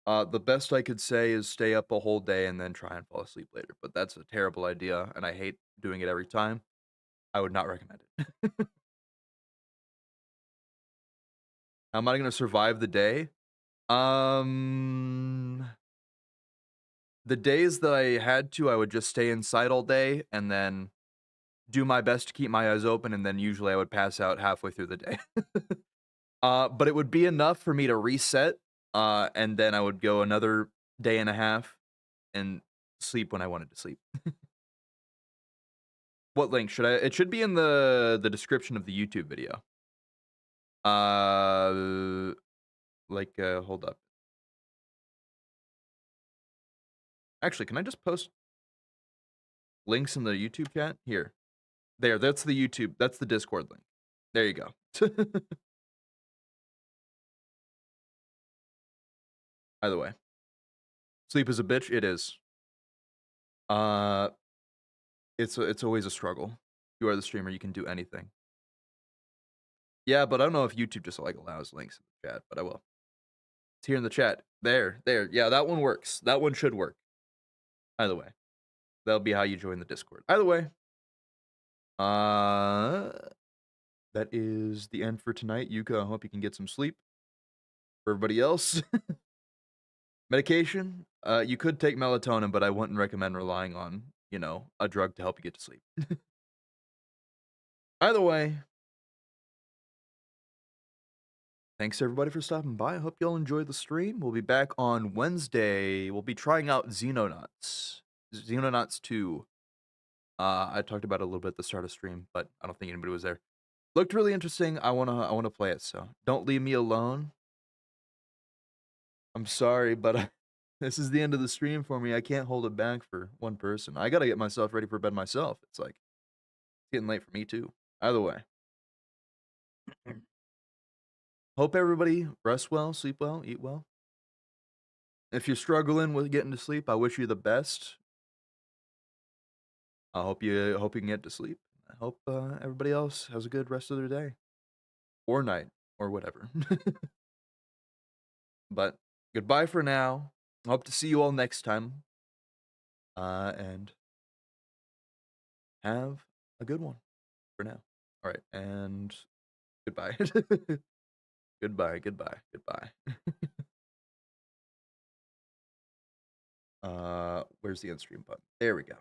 The best I could say is stay up a whole day and then try and fall asleep later, but that's a terrible idea, and I hate doing it every time. I would not recommend it. How am I gonna survive the day? The days that I had to, I would just stay inside all day and then do my best to keep my eyes open, and then usually I would pass out halfway through the day. But it would be enough for me to reset, and then I would go another day and a half and sleep when I wanted to sleep. What link should I? It should be in the description of the YouTube video. Hold up. Actually, can I just post links in the YouTube chat? Here. There, that's the YouTube, that's the Discord link. There you go. Either way. Sleep is a bitch, it is. It's always a struggle. You are the streamer, you can do anything. Yeah, but I don't know if YouTube just like allows links in the chat, but I will. It's here in the chat. There. Yeah, that one works. That one should work. Either way, that'll be how you join the Discord. Either way, that is the end for tonight. Yuka, I hope you can get some sleep. For everybody else, medication. You could take melatonin, but I wouldn't recommend relying on, a drug to help you get to sleep. Either way, thanks everybody for stopping by. I hope y'all enjoyed the stream. We'll be back on Wednesday. We'll be trying out Xenonauts 2. I talked about it a little bit at the start of stream, but I don't think anybody was there. Looked really interesting. I wanna play it, so don't leave me alone. I'm sorry, but this is the end of the stream for me. I can't hold it back for one person. I gotta get myself ready for bed myself. It's like getting late for me too. Either way. Hope everybody rests well, sleep well, eat well. If you're struggling with getting to sleep, I wish you the best. I hope you can get to sleep. I hope everybody else has a good rest of their day or night or whatever. But goodbye for now. Hope to see you all next time. And have a good one for now. All right, and goodbye. Goodbye. Where's the end stream button? There we go.